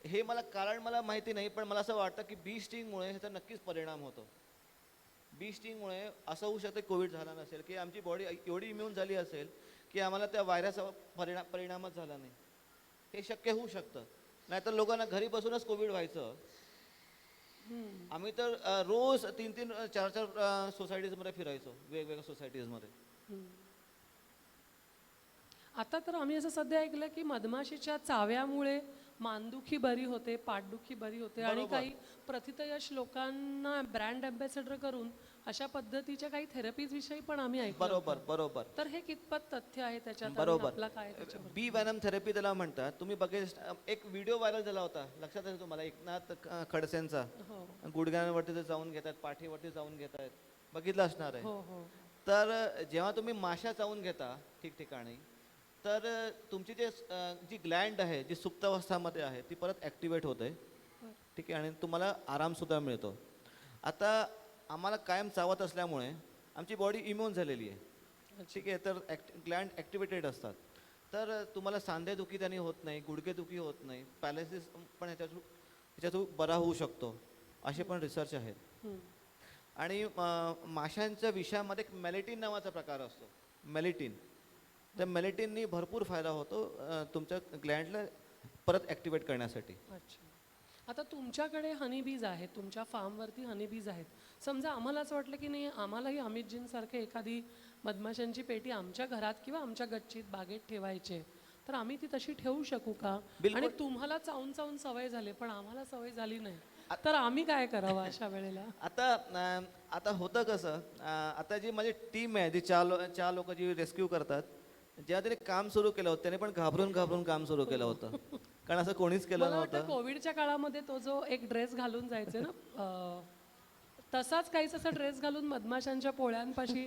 हे कारण मला माहिती नाही, पण मला असं वाटतं की बी स्टिंगमुळे ह्याचा नक्कीच परिणाम होतो. बी स्टिंगमुळे असं होऊ शकतं कोविड झाला नसेल, की आमची बॉडी एवढी इम्युन झाली असेल की आम्हाला त्या व्हायरसचा परिणामच झाला नाही. हे शक्य होऊ शकतं. नाहीतर लोकांना घरी बसूनच कोविड व्हायचं. आम्ही तर रोज 3-3, 4-4 सोसायटीजमध्ये फिरायचो, वेगवेगळ्या सोसायटीजमध्ये. आता तर आम्ही असं सध्या ऐकलं की मधमाशीच्या चाव्यामुळे मानदुखी बरी होते, पाठदुखी बरी होते, आणि बरोबर. काही प्रथितयश लोकांना ब्रँड अँबॅसेडर करून अशा पद्धतीच्या काही थेरपीज विषयी पण आम्ही ऐकलं बरोबर होतं. बरोबर तर हे कितपत तथ्य आहे त्याच्यात, आणि बरोबर. आपला काय त्याच्यावर? बी वॅनम थेरपी त्याला म्हणतात. तुम्ही बघितलं, एक व्हिडिओ व्हायरल झाला होता, लक्षात आहे तुम्हाला, एकनाथ खडसेंचा. हो गुडघ्यांवरती ते जाऊन घेतात, पाठीवरती जाऊन घेतात, बघितलं असणार आहे. हो हो तर जेव्हा तुम्ही माशा चावून घेता ठिकठिकाणी, तर तुमची जी ग्लँड आहे, जी सुप्तावस्थामध्ये आहे, ती परत ॲक्टिवेट होते. ठीक आहे, आणि तुम्हाला आरामसुद्धा मिळतो. आता आम्हाला कायम चावत असल्यामुळे आमची बॉडी इम्युन झालेली आहे. ठीक आहे, तर ग्लँड ॲक्टिवेटेड असतात. तर तुम्हाला सांधेदुखी त्यांनी होत नाही, गुडघेदुखी होत नाही, पॅरालिसिस पण ह्याच्यातून बरा होऊ शकतो, असे पण रिसर्च आहेत. आणि माशांच्या विषामध्ये एक मेलेटिन नावाचा प्रकार असतो, मेलेटिन. त्या मेलेटिननी भरपूर फायदा होतो तुमच्या ग्लँडला परत ॲक्टिवेट करण्यासाठी. अच्छा. आता तुमच्याकडे हनीबीज आहेत, तुमच्या फार्मवरती हनीबीज आहेत. समजा आम्हाला असं वाटलं की नाही, आम्हालाही अमितजींसारखे एखादी मधमाशांची पेटी आमच्या घरात किंवा आमच्या गच्चीत बागेत ठेवायची आहे, तर आम्ही ती तशी ठेवू शकू का? बिलकुल. आणि तुम्हाला चावून चावून सवय झाली, पण आम्हाला सवय झाली नाही, तर आम्ही काय करावं अशा वेळेला? आता होतं कसं, आता जी माझी टीम आहे, जी 4 लोक जी रेस्क्यू करतात, जेव्हा त्यांनी काम सुरू केलं होतं, त्याने पण घाबरून काम सुरू केलं होतं, कारण असं कोणीच केलं मला वाटतं नव्हतं. कोविडच्या काळामध्ये तो जो एक ड्रेस घालून जायचे ना, तसाच काहीच असा ड्रेस घालून मधमाशांच्या पोळ्यांपाशी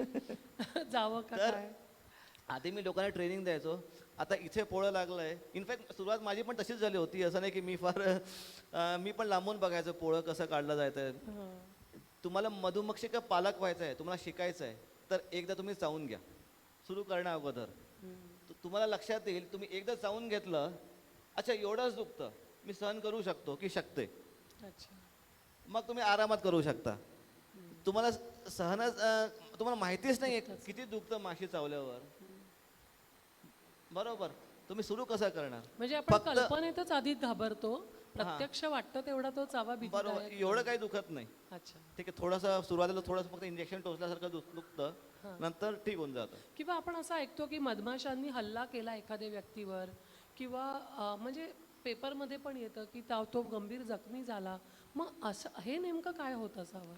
जावं का तर काय? आधी मी लोकांना ट्रेनिंग द्यायचो. आता इथे पोळं लागलंय, इनफॅक्ट सुरुवात माझी पण तशीच झाली होती. असं नाही की मी पण लांबून बघायचो पोळं कसं काढलं जायचं. तुम्हाला मधुमक्षी का पालक व्हायचं आहे, तुम्हाला शिकायचं आहे, तर एकदा तुम्ही चावून घ्या सुरू करण्या अगोदर. तुम्हाला लक्षात येईल, तुम्ही एकदा चावून घेतलं, अच्छा एवढंच दुखतं, मी सहन करू शकतो की शकते, अच्छा. मग तुम्ही आरामात करू शकता. तुम्हाला तुम्हाला माहितीच नाही किती दुखतं माशी चावल्यावर. बरोबर, तुम्ही सुरू कसं करणार? म्हणजे आपण फक्त- कल्पनेतच आधी घाबरतो, प्रत्यक्ष वाटतं तेवढा तो चावा बरोबर, भीतीदायक एवढं काही दुखत नाही. अच्छा. ठीक आहे, थोडंसं सुरुवातीला थोडंसं फक्त इंजेक्शन टोचल्यासारखं दुखतं, नंतर ठीक होऊन जातं. किंवा आपण असं ऐकतो की मधमाशांनी हल्ला केला एखाद्या व्यक्तीवर, किंवा म्हणजे पेपरमध्ये पण येतं की तो गंभीर जखमी झाला, मग असं हे नेमकं काय होत असावं?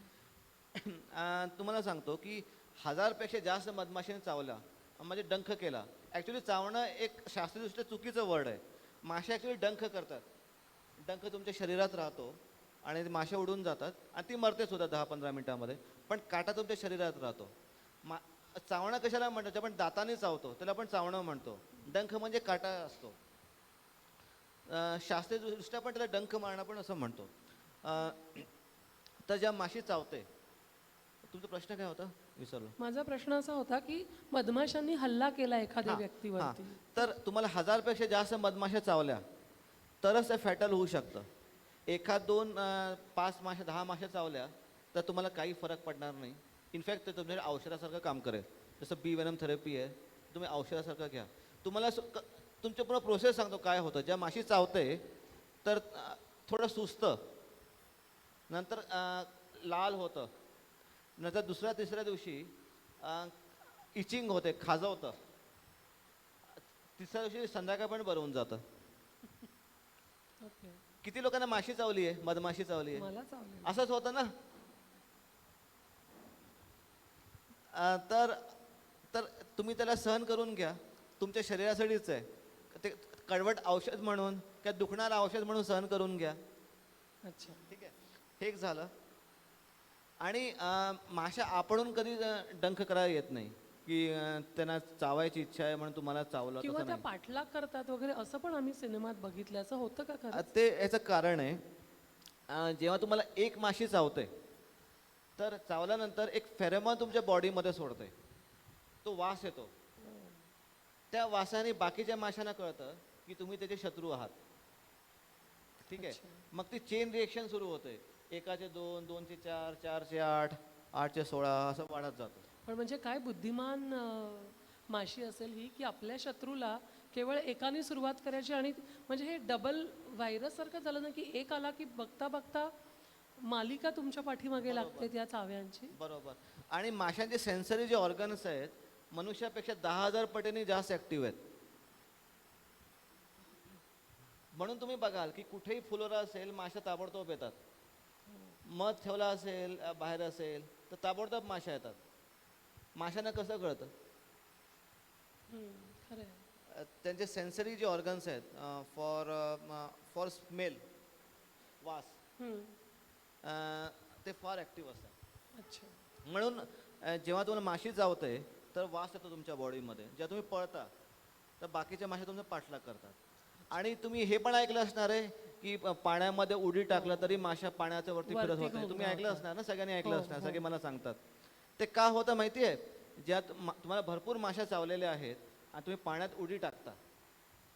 तुम्हाला सांगतो की 1000पेक्षा जास्त मधमाशीने चावला, म्हणजे डंख केला. ॲक्च्युली चावणं एक शास्त्रीयदृष्ट्या चुकीचं वर्ड आहे. माशा ॲक्च्युली डंख करतात. डंख तुमच्या शरीरात राहतो आणि माशा उडून जातात आणि ती मरते सुद्धा 10-15 मिनिटामध्ये, पण काटा तुमच्या शरीरात राहतो. चावणं कशाला म्हणतो? आपण दाताने चावतो त्याला आपण चावणं म्हणतो. डंख म्हणजे काटा असतो. शास्त्रीयदृष्ट्या पण त्याला डंख मारणं पण असं म्हणतो. तर ज्या माशी चावते, तुमचा प्रश्न काय होता विसरलो. माझा प्रश्न असा होता की मधमाशांनी हल्ला केला एखाद्या हां, व्यक्तीवरती, तर तुम्हाला 1000पेक्षा जास्त मधमाशा चावल्या तरच ते फॅटल होऊ शकतं. 1-2, 5 माशा, 10 माशा चावल्या तर तुम्हाला काही फरक पडणार नाही. इनफॅक्ट ते तुमच्या औषधासारखं काम करेल. जसं बी वेनम थेरपी आहे, तुम्ही औषधासारखं घ्या. तुम्हाला तुमच्या पूर्ण प्रोसेस सांगतो काय होतं. ज्या माशी चावते तर थोडं सुचतं, नंतर लाल होतं, नंतर दुसऱ्या-तिसऱ्या दिवशी इचिंग होते, खाजवतं, तिसऱ्या दिवशी संध्याकाळ पण बरं होऊन जातं. ओके. किती लोकांना माशी चावली आहे, मधमाशी चावली आहे? मला चावलं. असंच होतं ना. तर तर तुम्ही त्याला सहन करून घ्या, तुमच्या शरीरासाठीच आहे. ते कडवट औषध म्हणून किंवा दुखणारं औषध म्हणून सहन करून घ्या. अच्छा. ठीक आहे, हे एक झालं. आणि माशा आपणून कधी डंख करायला येत नाही की त्यांना चावायची इच्छा आहे म्हणून तुम्हाला चावलं, किंवा तसं त्या नाही. पाठलाग करतात वगैरे असं पण आम्ही सिनेमात बघितलं. असं होतं का खरं? ते याचं कारण आहे, जेव्हा तुम्हाला एक माशी चावते तर चावल्यानंतर एक फेरेमॉन तुमच्या बॉडीमध्ये सोडते, तो वास येतो. त्या वासाने बाकीच्या माशांना कळतं की तुम्ही त्याचे शत्रू आहात. ठीक आहे, मग ती चेन रिएक्शन सुरू होते. 1चे 2, 2चे 4, 4चे 8, 8चे 16 असं वाढत जातं. पण म्हणजे काय बुद्धिमान माशी असेल ही, की आपल्या शत्रूला केवळ एकाने सुरुवात करायची. आणि म्हणजे हे डबल व्हायरस सारखं झालं ना, की एक आला की बघता बघता मालिका तुमच्या पाठीमागे लागते त्या चाव्यांची. बरोबर. आणि माशांचे सेन्सरी जे ऑर्गन्स आहेत मनुष्यापेक्षा 10,000 पटीने जास्त ऍक्टिव्ह आहेत. म्हणून तुम्ही बघाल की कुठेही फुलोरा असेल, माशा ताबडतोब येतात. मध ठेवला असेल, बाहेर असेल तर ताबडतोब माशा येतात. माशांना कसं कळतं? खरं आहे. त्यांचे सेन्सरी जे ऑर्गन्स आहेत फॉर स्मेल, वास, ते फार ॲक्टिव्ह असतात. अच्छा. म्हणून जेव्हा तुम्हाला माशी चावते तर वास येतो तुमच्या बॉडीमध्ये. जेव्हा तुम्ही पळता तर बाकीच्या माशा तुमचा पाठलाग करतात. आणि तुम्ही हे पण ऐकलं असणार आहे की पाण्यामध्ये उडी टाकलं तरी माशा पाण्याच्या वरती फिरत वरती होते. तुम्ही ऐकलं घुमवतात. असणार ना, सगळ्यांनी ऐकलं हो, असणार, हो. सगळे मला सांगतात. ते का होतं माहिती आहे? ज्यात तुम्हाला भरपूर माशा चावलेल्या आहेत आणि तुम्ही पाण्यात उडी टाकता,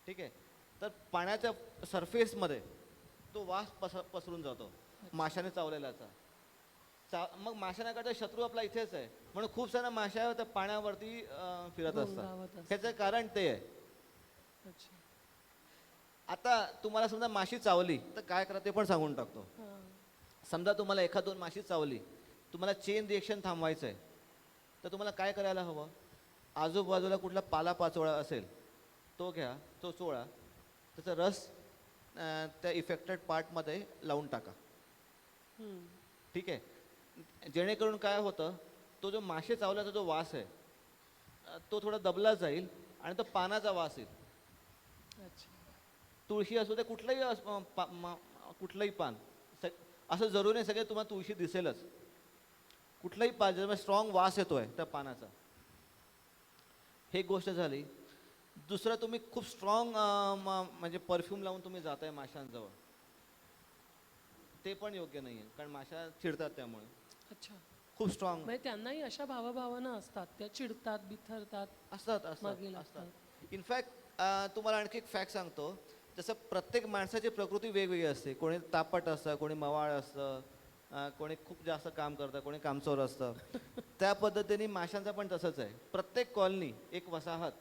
ठीक आहे, तर पाण्याच्या सरफेसमध्ये तो वास पसरून जातो माशाने चावलेल्याचा. मग माशांना शत्रू आपला इथेच आहे म्हणून खूप साऱ्या माशा त्या पाण्यावरती फिरत घुमगावत असतात. असतात. ह्याचं कारण ते आहे. अच्छा. आता तुम्हाला समजा माशी चावली तर काय करा ते पण सांगून टाकतो. हां. समजा तुम्हाला 1-2 माशी चावली, तुम्हाला चेन रिएक्शन थांबवायचं आहे, तर तुम्हाला काय करायला हवं? आजूबाजूला कुठला पालापाचोळा असेल तो घ्या, तो चोळा, त्याचा रस त्या इफेक्टेड पार्टमध्ये लावून टाका. ठीक आहे, जेणेकरून काय होतं, तो जो मासे चावल्याचा जो वास आहे तो थोडा दबला जाईल आणि तो पानाचा वास येईल. अच्छा. तुळशी असू दे, कुठलंही कुठलंही पान, असं जरूर नाही सगळे तुम्हाला तुळशी दिसेलच. कुठलंही पान ज्याच्यामध्ये स्ट्रॉंग वास येतोय त्या पानाचा, हे गोष्ट झाली. दुसरं, तुम्ही खूप स्ट्रॉंग म्हणजे परफ्यूम लावून तुम्ही जाताय माशांजवळ, ते पण योग्य नाही आहे, कारण माशा चिडतात त्यामुळे. अच्छा. खूप स्ट्रॉंग म्हणजे त्यांनाही अशा भावभावना असतात, त्या चिडतात, बिथरतात, असतात मागे असतात. लागतात. इनफॅक्ट तुम्हाला आणखी एक फॅक्ट सांगतो. जसं प्रत्येक माणसाची प्रकृती वेगवेगळी असते. कोणी तापट असतं, कोणी मवाळ असतं, कोणी खूप जास्त काम करतं, कोणी कामचोर असतं. त्या पद्धतीने माशांचं पण तसंच आहे. प्रत्येक कॉलनी एक वसाहत,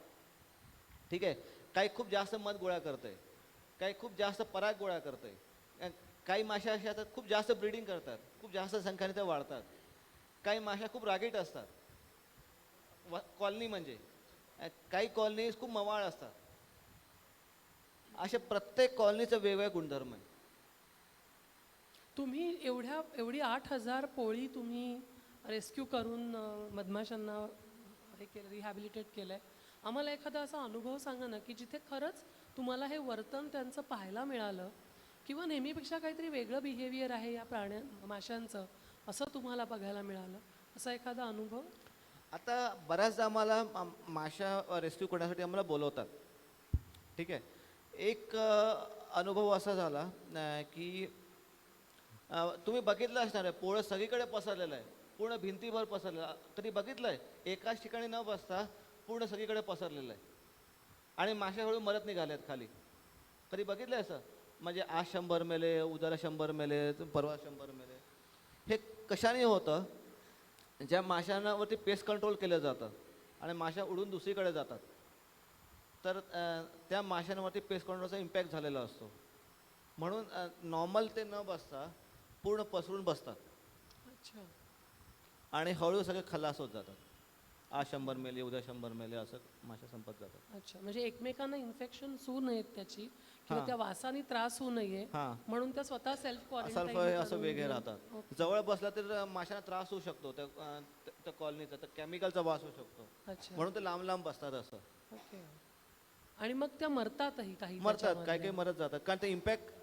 ठीक आहे, काही खूप जास्त मध गोळा करते, काही खूप जास्त पराग गोळा करते, काही माशा अशा असतात खूप जास्त ब्रीडिंग करतात, खूप जास्त संख्येने त्या वाढतात. काही माशा खूप रागीट असतात, कॉलनी म्हणजे काही कॉलनीज खूप मवाळ असतात. अशा प्रत्येक कॉलनीचा वेगवेगळा गुणधर्म आहे. तुम्ही एवढी 8,000 पोळी तुम्ही रेस्क्यू करून मधमाशांना हे केलं, रिहॅबिलिटेट केलं आहे. आम्हाला एखादा असा अनुभव सांगा ना, की जिथे खरंच तुम्हाला हे वर्तन त्यांचं पाहायला मिळालं, किंवा नेहमीपेक्षा काहीतरी वेगळं बिहेवियर आहे या माशांचं, असं तुम्हाला बघायला मिळालं, असा एखादा अनुभव? आता बऱ्याचदा आम्हाला माशा रेस्क्यू करण्यासाठी आम्हाला बोलवतात, ठीक आहे. एक अनुभव असा झाला की तुम्ही बघितलं असणार आहे, पोळं सगळीकडे पसरलेलं आहे, पूर्ण भिंतीभर पसरलेलं. कधी बघितलं आहे? एकाच ठिकाणी न बसता पूर्ण सगळीकडे पसरलेलं आहे आणि माशा हळू मरत निघाल्यात खाली. कधी बघितलं असं? म्हणजे आज 100 मेले, उद्याला 100 मेले, परवा 100 मेले. हे कशाने होतं? ज्या माशांवरती पेस्ट कंट्रोल केलं जातं आणि माशा उडून दुसरीकडे जातात, तर त्या माशांवरती पेस्ट कंट्रोलचा इम्पॅक्ट झालेला असतो. म्हणून नॉर्मल ते न बसता पूर्ण पसरून बसतात अच्छा. आणि हळू सगळे खलास होत जातात. आज 100 मेले उद्या 100 मेले असं माशा संपत जातात. अच्छा, म्हणजे एकमेकांना इन्फेक्शन होऊ नयेत त्याची किंवा हां. त्या वासाने त्रास होऊ नये हां. म्हणून त्या स्वतः सेल्फ असं क्वारंटाईन असं वेगळे राहतात. जवळ बसला तर माशांना त्रास होऊ शकतो त्या कॉलनीचा, तर केमिकलचा वास होऊ शकतो, अच्छा, म्हणून ते लांब लांब बसतात असं. ओके. आणि मग त्या मरतातही काही मरतात, काही त्याच्यामधल्या. काही मरत जातात, कारण ते इम्पॅक्ट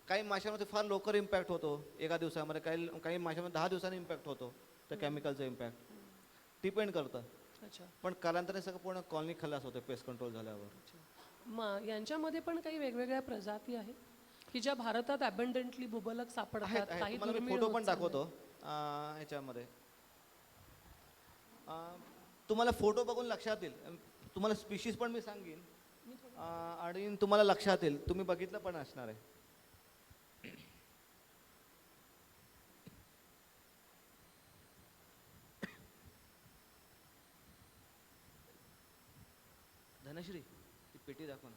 काही माशांमध्ये फार लवकर इम्पॅक्ट होतो एका दिवसामध्ये, काही माशांमध्ये 10 दिवसांनी इम्पॅक्ट होतो त्या केमिकलचा इम्पॅक्ट. डिपेंड करतं, अच्छा, पण कालांतराने सगळं पूर्ण कॉलनी खलास होते पेस्ट कंट्रोल झाल्यावर. मग यांच्यामध्ये पण काही वेगवेगळ्या प्रजाती आहेत की ज्या भारतात अबंडंटली बुबलक सापडतात, आहेत, काही तुम्हाला मी दुर्मिळ फोटो होत पण चाललंय. दाखवतो ह्याच्यामध्ये. तुम्हाला फोटो बघून लक्षात येईल, तुम्हाला स्पीशीज पण मी सांगेन आणि तुम्हाला लक्षात येईल, तुम्ही बघितलं पण असणार आहे. धनश्री ती पेटी दाखव ना.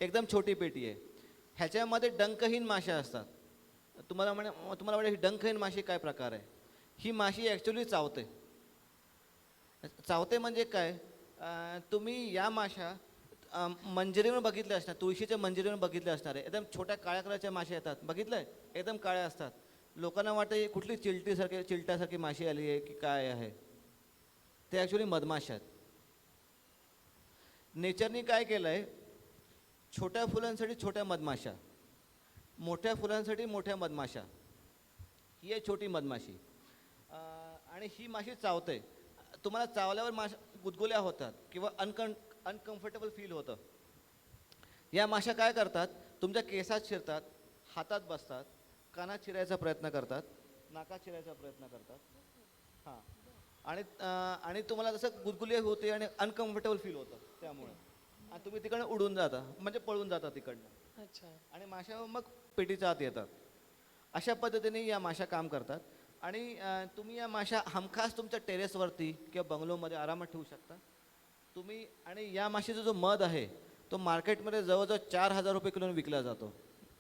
एकदम छोटी पेटी आहे. ह्याच्यामध्ये डंकहीन माशा असतात. तुम्हाला वाटेल ही डंकहीन माशी काय प्रकार आहे. ही माशी ॲक्च्युली चावते. चावते म्हणजे काय, तुम्ही या माशा मंजिरीवर बघितले असणार, तुळशीच्या मंजिरीवर बघितले असणार आहे. एकदम छोट्या काळ्या कलरच्या माशा येतात, बघितलंय, एकदम काळ्या असतात. लोकांना वाटतं ही कुठली चिलट्यासारखी माशी आली आहे की काय आहे, ते ॲक्च्युली मधमाशा आहेत. नेचरनी काय केलं आहे, छोट्या फुलांसाठी छोट्या मधमाशा, मोठ्या फुलांसाठी मोठ्या मधमाशा. ही आहे छोटी मधमाशी आणि ही माशी चावते. तुम्हाला चावल्यावर गुदगुल्या होतात किंवा अनकम्फर्टेबल फील होतं. या माशा काय करतात, तुमच्या केसात शिरतात, हातात बसतात, कानात शिरायचा प्रयत्न करतात, नाकात शिरायचा प्रयत्न करतात. हां, आणि तुम्हाला जसं गुदगुली होते आणि अनकम्फर्टेबल फील होतं त्यामुळे, आणि तुम्ही तिकडनं उडून जाता, म्हणजे पळून जाता तिकडनं, अच्छा, आणि माशा मग पेटीच्या आत येतात. अशा पद्धतीने या माशा काम करतात. आणि तुम्ही या माशा हमखास तुमच्या टेरेसवरती किंवा बंगलोमध्ये आरामात ठेवू शकता तुम्ही. आणि या माशीचा जो मध आहे तो मार्केटमध्ये जवळजवळ 4,000 रुपये किलोने विकला जातो,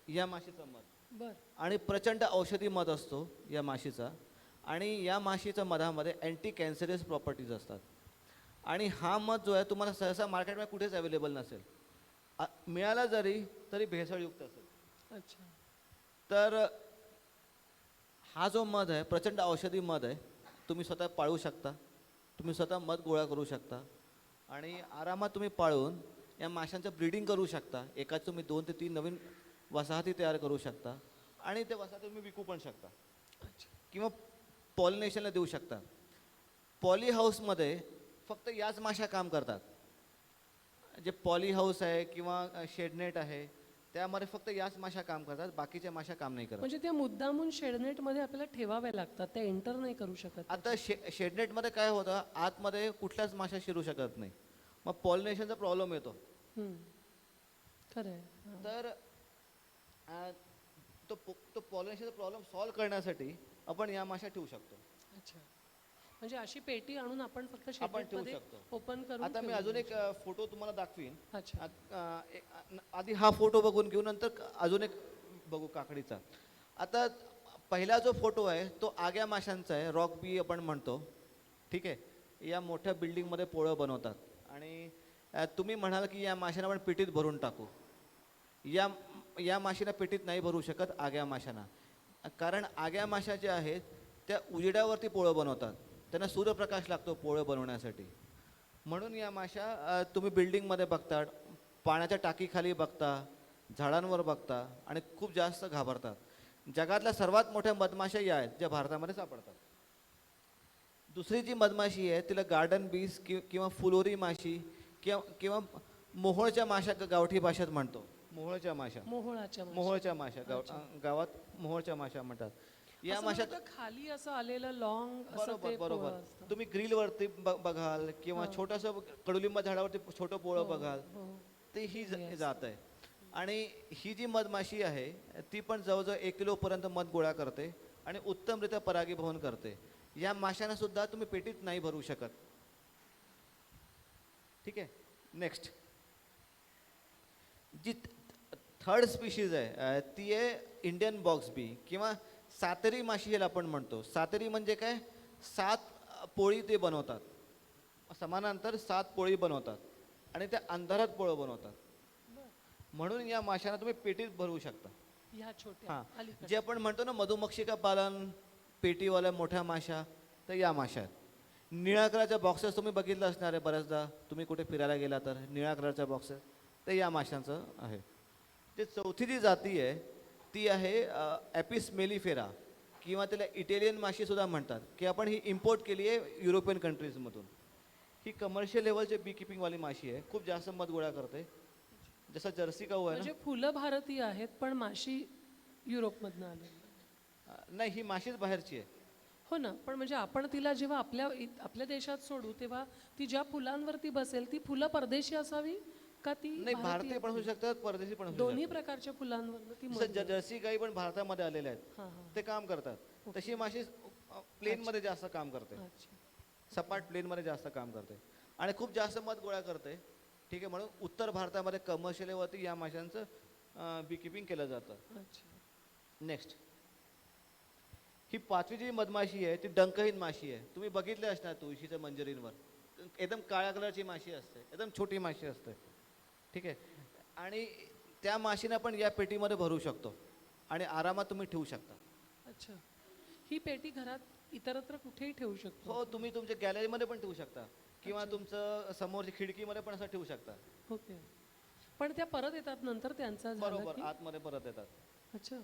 या माशीचा मध. बर, आणि प्रचंड औषधी मध असतो या माशीचा. आणि या माशीच्या मधामध्ये अँटी कॅन्सरस प्रॉपर्टीज असतात. आणि हा मध जो आहे तुम्हाला सहसा मार्केटमध्ये कुठेच अवेलेबल नसेल, मिळाला तरी भेसळयुक्त असेल. अच्छा, तर हा जो मध आहे प्रचंड औषधी मध आहे. तुम्ही स्वतः पाळू शकता, तुम्ही स्वतः मध गोळा करू शकता आणि आरामात तुम्ही पाळून या माशांचं ब्रीडिंग करू शकता. एकाच तुम्ही 2 ते 3 नवीन वसाहती तयार करू शकता आणि त्या वसाहती तुम्ही विकू पण शकता किंवा पॉलिनेशनला देऊ शकता. पॉली हाऊसमध्ये फक्त याच माशा काम करतात. जे पॉली हाऊस आहे किंवा शेडनेट आहे त्यामध्ये फक्त याच माशा काम करतात, बाकीच्या माशा काम नाही करत. म्हणजे त्या मुद्दामून शेडनेटमध्ये आपल्याला ठेवाव्या लागतात, त्या एंटर नाही करू शकत. आता शेडनेटमध्ये काय होतं, आतमध्ये कुठल्याच माशा शिरू शकत नाही, मग पॉलिनेशनचा प्रॉब्लेम येतो. खरं आहे. तर तो पॉलिनेशनचा प्रॉब्लेम सॉल्व्ह करण्यासाठी आपण या माशा ठेवू शकतो. अच्छा, म्हणजे अशी पेटी आणून आपण फक्त आपण ठेवू शेडनेटमध्ये शकतो. ओपन करून आता मी ठेवू अजून एक शकतो. फोटो तुम्हाला दाखवीन. अच्छा, आधी हा फोटो बघून घेऊ, नंतर अजून एक बघू काकडीचा. आता पहिला जो फोटो आहे तो आग्या माशांचा आहे, रॉक बी आपण म्हणतो. ठीक आहे, या मोठ्या बिल्डिंगमध्ये पोळं बनवतात. आणि तुम्ही म्हणाल की या माशांना आपण पेटीत भरून टाकू. या माशीला पेटीत नाही भरू शकत, आग्या माशांना. कारण आग्या माशा ज्या आहेत त्या उजेडावरती पोळं बनवतात, त्यांना सूर्यप्रकाश लागतो पोळं बनवण्यासाठी. म्हणून या माशा तुम्ही बिल्डिंगमध्ये बघता, पाण्याच्या टाकीखाली बघता, झाडांवर बघता आणि खूप जास्त घाबरतात. जगातल्या सर्वात मोठ्या मधमाशा या आहेत ज्या भारतामध्ये सापडतात. दुसरी जी मधमाशी आहे तिला गार्डन बीस किंवा फुलोरी माशी किंवा मोहोळच्या माशा गावठी भाषेत म्हणतो. मोहोळच्या माशा, मोहोळच्या माशा गावात मोहोळच्या माशा म्हणतात. या असं माशा मला वाटतं खाली असं आलेलं लॉंग बरोबर बरोबर तुम्ही ग्रिलवरती बघाल किंवा छोटंसं कडुलिंबा झाडावरती छोटं पोळं बघाल, ते ही जात आहे. आणि ही जी मधमाशी आहे ती पण जवळजवळ 1 किलोपर्यंत मध गोळा करते आणि उत्तमरित्या परागीभवन करते. या माशांना सुद्धा तुम्ही पेटीत नाही भरू शकत. ठीक आहे. नेक्स्ट जी थर्ड स्पीशीज आहे ती आहे इंडियन बॉक्स बी किंवा सातेरी माशी ह्याला आपण म्हणतो. सातेरी म्हणजे काय, 7 पोळी ते बनवतात, समानांतर 7 पोळी बनवतात आणि त्या अंधारात पोळं बनवतात. म्हणून या माशांना तुम्ही पेटीत भरवू शकता. ह्या छोट्या हां, अलीकडच्या. जे आपण म्हणतो ना मधुमक्षिका पालन, पेटीवाल्या मोठ्या माशा, तर या माशा आहेत. निळ्या कलरच्या बॉक्सेस तुम्ही बघितलं असणार आहे बऱ्याचदा, तुम्ही कुठे फिरायला गेला तर निळ्या कलरच्या बॉक्सेस, तर या माशांचं आहे. जे चौथी जी जाती आहे ती आहे ॲपिस मेलिफेरा किंवा त्याला इटालियन माशीसुद्धा म्हणतात, की आपण ही इम्पोर्ट केली आहे युरोपियन कंट्रीजमधून. ही कमर्शियल लेवलची बी किपिंगवाली माशी आहे, खूप जास्त मध गोळा करते. जसं जर्सी काऊ आहे म्हणजे फुलं भारतीय आहेत पण माशी युरोपमधनं आलेली. ना, नाही ही माशीच बाहेरची आहे. हो ना, पण म्हणजे आपण तिला जेव्हा आपल्या देशात सोडू तेव्हा ती ज्या फुलांवरती बसेल ती फुलं परदेशी असावी का ती नाही, भारतीय पण होऊ शकतात, परदेशी पण होऊ दोन्ही शकतात. प्रकारच्या फुलांवर ती जसं जर्सी गाई पण भारतामध्ये आलेल्या आहेत, हां हां ते काम करतात. तशी माशी प्लेनमध्ये जास्त काम करते, अच्छा. सपाट प्लेनमध्ये जास्त काम करते आणि खूप जास्त मध गोळा करते. ठीक आहे. म्हणून उत्तर भारतामध्ये कमर्शियलवरती या माशांचं बी किपिंग केलं जातं. अच्छा. नेक्स्ट ही 5वी जी मधमाशी आहे ती डंकहीन माशी आहे. तुम्ही बघितले असणार तुळशीच्या मंजरींवर, एकदम काळ्या कलरची माशी असते, एकदम छोटी माशी असते. ठीक आहे. आणि त्या माशीना पण या पेटीमध्ये भरू शकतो आणि आरामात तुम्ही ठेवू शकता. अच्छा, ही पेटी घरात इतरत्र कुठेही ठेवू शकतो. हो, तुम्ही तुमच्या गॅलरीमध्ये पण ठेवू शकता किंवा तुमचं समोरच्या खिडकीमध्ये पण असं ठेवू शकता. ओके, पण त्या परत येतात नंतर त्यांचा झाला बरोबर, की? आतमध्ये परत येतात. अच्छा,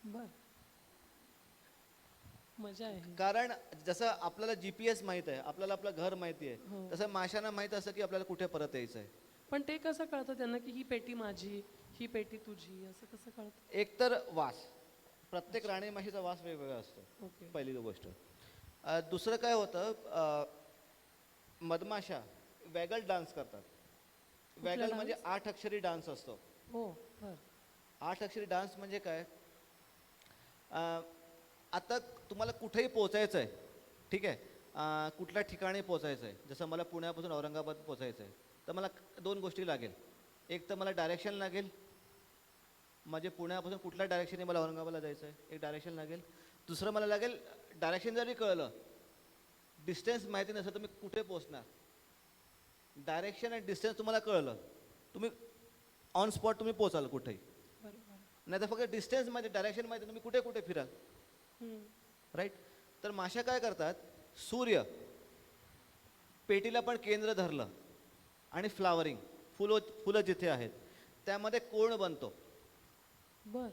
बर, मजा आहे. कारण जसं आपल्याला GPS माहित आहे, आपल्याला आपलं घर माहिती आहे, हो. तसं माशांना माहित असतं की आपल्याला कुठे परत यायचं आहे. पण ते कसं कळतं त्यांना की ही पेटी माझी, ही पेटी तुझी, असं कसं कळतं? एक तर वास, प्रत्येक राणी माशीचा वास वेगवेगळा असतो, ओके. पहिली गोष्ट. दुसरं काय होतं, मधमाशा वॅगल डान्स करतात. वॅगल म्हणजे 8 अक्षरी डान्स असतो. हो, बर. 8 अक्षरी डान्स म्हणजे काय, आता तुम्हाला कुठेही पोचायचं आहे, ठीक आहे, कुठल्या ठिकाणी पोचायचं आहे, जसं मला पुण्यापासून औरंगाबाद पोचायचं आहे, तर मला 2 गोष्टी लागेल. एक तर मला डायरेक्शन लागेल, म्हणजे पुण्यापासून कुठल्या डायरेक्शनने मला औरंगाबादला जायचं आहे, एक डायरेक्शन लागेल. दुसरं मला लागेल, डायरेक्शन जरी कळलं, डिस्टन्स माहिती नसेल तुम्ही कुठे पोचणार. डायरेक्शन आणि डिस्टन्स तुम्हाला कळलं, तुम्ही ऑन स्पॉट तुम्ही पोचाल कुठेही. बरोबर. नाही तर फक्त डिस्टन्स माहिती, डायरेक्शन माहिती, तुम्ही कुठे कुठे फिराल. हम्म. राईट. तर माशा काय करतात, सूर्य पेटीला पण केंद्र धरलं आणि फ्लावरिंग, फुलं जिथे आहेत त्यामध्ये कोण बनतो. बर.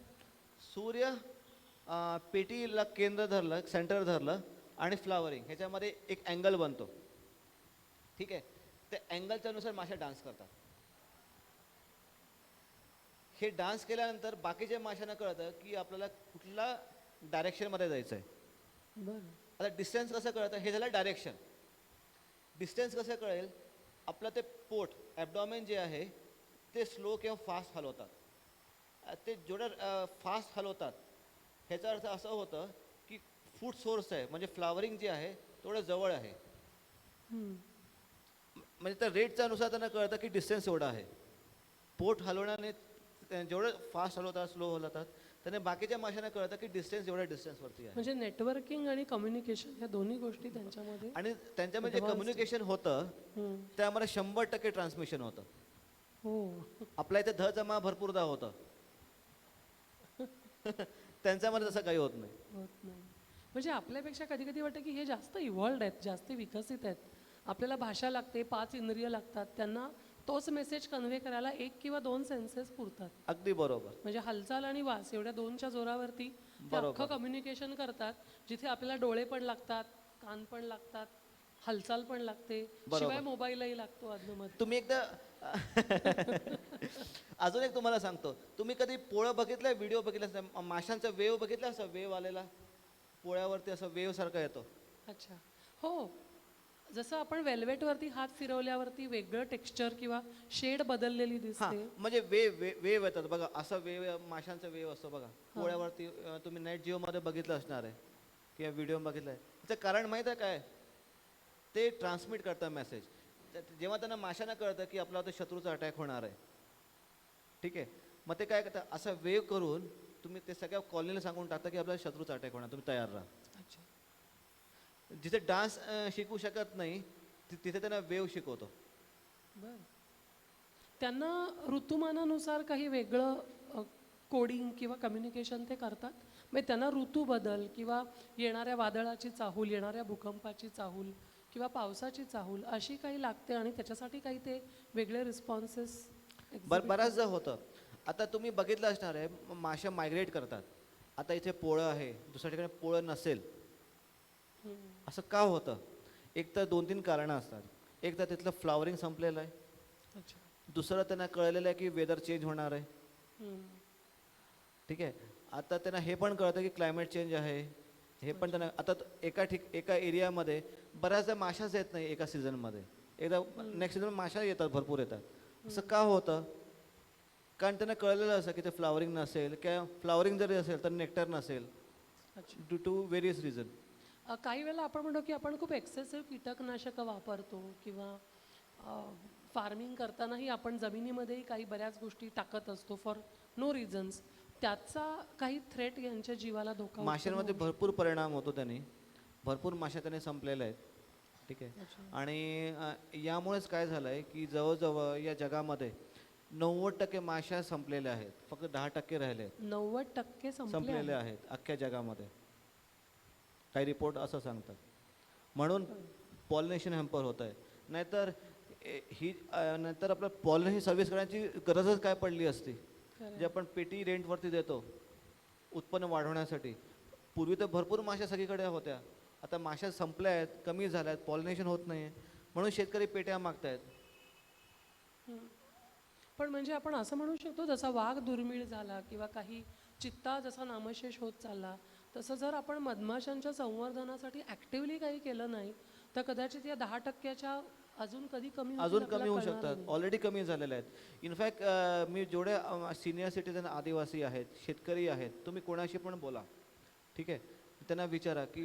सूर्य पेटीला केंद्र धरलं, सेंटर धरलं आणि फ्लावरिंग ह्याच्यामध्ये एक अँगल बनतो. ठीक आहे. त्या अँगलच्या नुसार माशा डान्स करतात. हे डान्स केल्यानंतर बाकीच्या माशांना कळतं की आपल्याला कुठल्या डायरेक्शनमध्ये जायचं आहे. बर. आता डिस्टन्स कसं कळतं, हे झालं डायरेक्शन. डिस्टन्स कसं कळेल, आपलं ते पोट, ॲबडॉमेन जे आहे ते स्लो किंवा फास्ट हलवतात. ते जेवढं फास्ट हलवतात ह्याचा अर्थ असं होतं की फूड सोर्स आहे, म्हणजे फ्लावरिंग जे आहे तेवढं जवळ आहे. हम्म. म्हणजे त्या रेटच्या नुसार त्यांना कळतं की डिस्टन्स एवढा आहे. पोट हलवण्याने जेवढं फास्ट हलवतात, स्लो हलवतात, त्याने बाकीच्या माशांना कळतं की डिस्टन्स एवढ्या डिस्टन्सवरती आहे. म्हणजे नेटवर्किंग आणि कम्युनिकेशन या दोन्ही गोष्टी त्यांच्यामध्ये. आणि त्यांच्यामध्ये जे Advanced. कम्युनिकेशन होतं हम्म. त्यामध्ये 100% ट्रान्समिशन होतं. हो. आपल्या इथे ध जमा भरपूरदा होतं. त्यांच्यामध्ये तसं काही होत नाही. होत नाही. म्हणजे आपल्यापेक्षा कधी कधी वाटतं की हे जास्त इव्हॉल्ड आहेत, जास्त विकसित आहेत. आपल्याला भाषा लागते, 5 इंद्रिय लागतात, त्यांना तोच मेसेज कन्व्हे करायला 1 किंवा 2 सेन्सेस पुरतात. अगदी बरोबर. म्हणजे हालचाल आणि वास एवढ्या 2च्या जोरावरती ते बरोबर. अख्खं कम्युनिकेशन करतात, जिथे आपल्याला डोळे पण लागतात, कान पण लागतात, हालचाल पण लागते, बरोबर. शिवाय मोबाईलही लागतो अधूनमधून. तुम्ही एकदा अजून एक तुम्हाला सांगतो, तुम्ही कधी पोळं बघितलं, व्हिडिओ बघितला, माशांचा वेव बघितला, असा वेव आलेला पोळ्यावरती, असं वेव सारखा येतो. अच्छा, हो, जसं आपण वेल्वेटवरती हात फिरवल्यावरती वेगळं टेक्स्चर किंवा शेड बदललेली हा दिसते. म्हणजे वेव येतात बघा, असं माशांचा वेव असतो बघा पोळ्यावरती. तुम्ही नेट जिओ मध्ये बघितलं असणार आहे किंवा व्हिडिओ बघितलाय. त्याचं कारण माहित आहे काय? ते ट्रान्समिट करतात मेसेज. जेव्हा त्यांना माशांना कळतं की आपला आता शत्रूचा अटॅक होणार आहे, ठीक आहे, मग ते काय करतात, असं वेव करून तुम्ही ते सगळ्या कॉलनीला सांगून टाकता की आपल्याला शत्रूचा अटॅक होणार, तुम्ही तयार राहा. अच्छा. जिथे डान्स शिकू शकत नाही तिथे त्यांना वेव शिकवतो. बरं. त्यांना ऋतुमानानुसार काही वेगळं कोडिंग किंवा कम्युनिकेशन ते करतात. म्हणजे त्यांना ऋतू बदल किंवा येणाऱ्या वादळाची चाहूल, येणाऱ्या भूकंपाची चाहूल किंवा पावसाची चाहूल अशी काही लागते आणि त्याच्यासाठी काही ते वेगळे रिस्पॉन्सेस. बऱ्याचदा होतं. आता तुम्ही बघितलं असणार आहे, माश्या मायग्रेट करतात. आता इथे पोळं आहे, दुसऱ्या ठिकाणी पोळं नसेल. असं का होतं? एक तर 2-3 कारणं असतात. एक तर तिथलं फ्लॉवरिंग संपलेलं आहे. अच्छा. दुसरं त्यांना कळलेलं आहे की वेदर चेंज होणार आहे. हम्म. ठीक आहे. आता त्यांना हे पण कळतं की क्लायमेट चेंज आहे. हे पण त्यांना आता एका एरियामध्ये बऱ्याचदा माशाच येत नाही एका सीझनमध्ये. एकदा नेक्स्ट सीझन माशा येतात, भरपूर येतात. असं का होतं? कारण त्यांना कळलेलं असं की ते फ्लॉवरिंग नसेल किंवा फ्लॉवरिंग जरी असेल तर नेक्टर नसेल, अच्छा. Due to various reason. काही वेळेला आपण म्हणतो की आपण खूप एक्सेसिव्ह कीटकनाशकं वापरतो किंवा फार्मिंग करतानाही आपण जमिनीमध्येही काही बऱ्याच गोष्टी टाकत असतो फॉर नो रिझन्स. त्याचा काही थ्रेट यांच्या जीवाला धोका उत्पन्न माशांमध्ये होऊ भरपूर परिणाम होतो त्याने. भरपूर माश्या त्याने संपलेल्या आहेत. ठीक आहे. अच्छा. आणि यामुळेच काय झालं आहे की जवळजवळ या जगामध्ये 90% माश्या संपलेल्या आहेत. फक्त 10% राहिले आहेत. 90% संपलेले आहेत अख्ख्या जगामध्ये. काही रिपोर्ट असं सांगतात. म्हणून पॉलिनेशन हॅम्पर होत आहे. नाहीतर नाहीतर आपलं पॉलिनेशन सर्व्हिस करण्याची गरजच काय पडली असती. जे आपण पेटी रेंटवरती देतो उत्पन्न वाढवण्यासाठी. पूर्वी तर भरपूर माश्या सगळीकडे होत्या. आता माश्या संपल्या आहेत, कमी झाल्या आहेत, पॉलिनेशन होत नाही आहे, म्हणून शेतकरी पेट्या मागतायत. पण म्हणजे आपण असं म्हणू शकतो जसा वाघ दुर्मिळ झाला किंवा काही चित्ता जसा नामशेष होत चालला, तसं जर आपण मधमाशांच्या संवर्धनासाठी ॲक्टिव्हली काही केलं नाही तर कदाचित या 10%च्या अजून कधी कमी होतील अजून कमी आपल्याला होऊ कळणार शकतात. नाही. ऑलरेडी कमी झालेले आहेत. इनफॅक्ट मी जेवढे सिनियर सिटीजन आदिवासी आहेत, शेतकरी आहेत, तुम्ही कोणाशी पण बोला, ठीक आहे, त्यांना विचारा की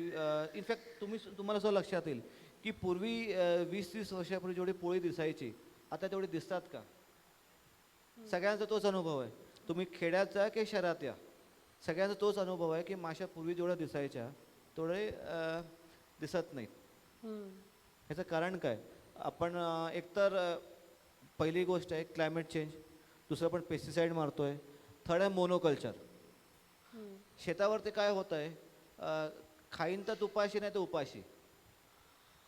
इनफॅक्ट तुम्हाला असं लक्षात येईल की पूर्वी 20-30 वर्षापूर्वी जेवढी पोळी दिसायची आता तेवढी दिसतात का? सगळ्यांचा तोच अनुभव आहे. तुम्ही खेड्याचा की शहरात या, सगळ्यांचा तोच अनुभव आहे की माश्या पूर्वी जेवढ्या दिसायच्या तेवढे दिसत नाहीत. हम्म. ह्याचं कारण काय? आपण एकतर पहिली गोष्ट आहे क्लायमेट चेंज, दुसरं आपण पेस्टिसाईड मारतोय, थर्ड आहे मोनोकल्चर. शेतावरती काय होतं आहे, खाईन तर तुपाशी नाही तर उपाशी.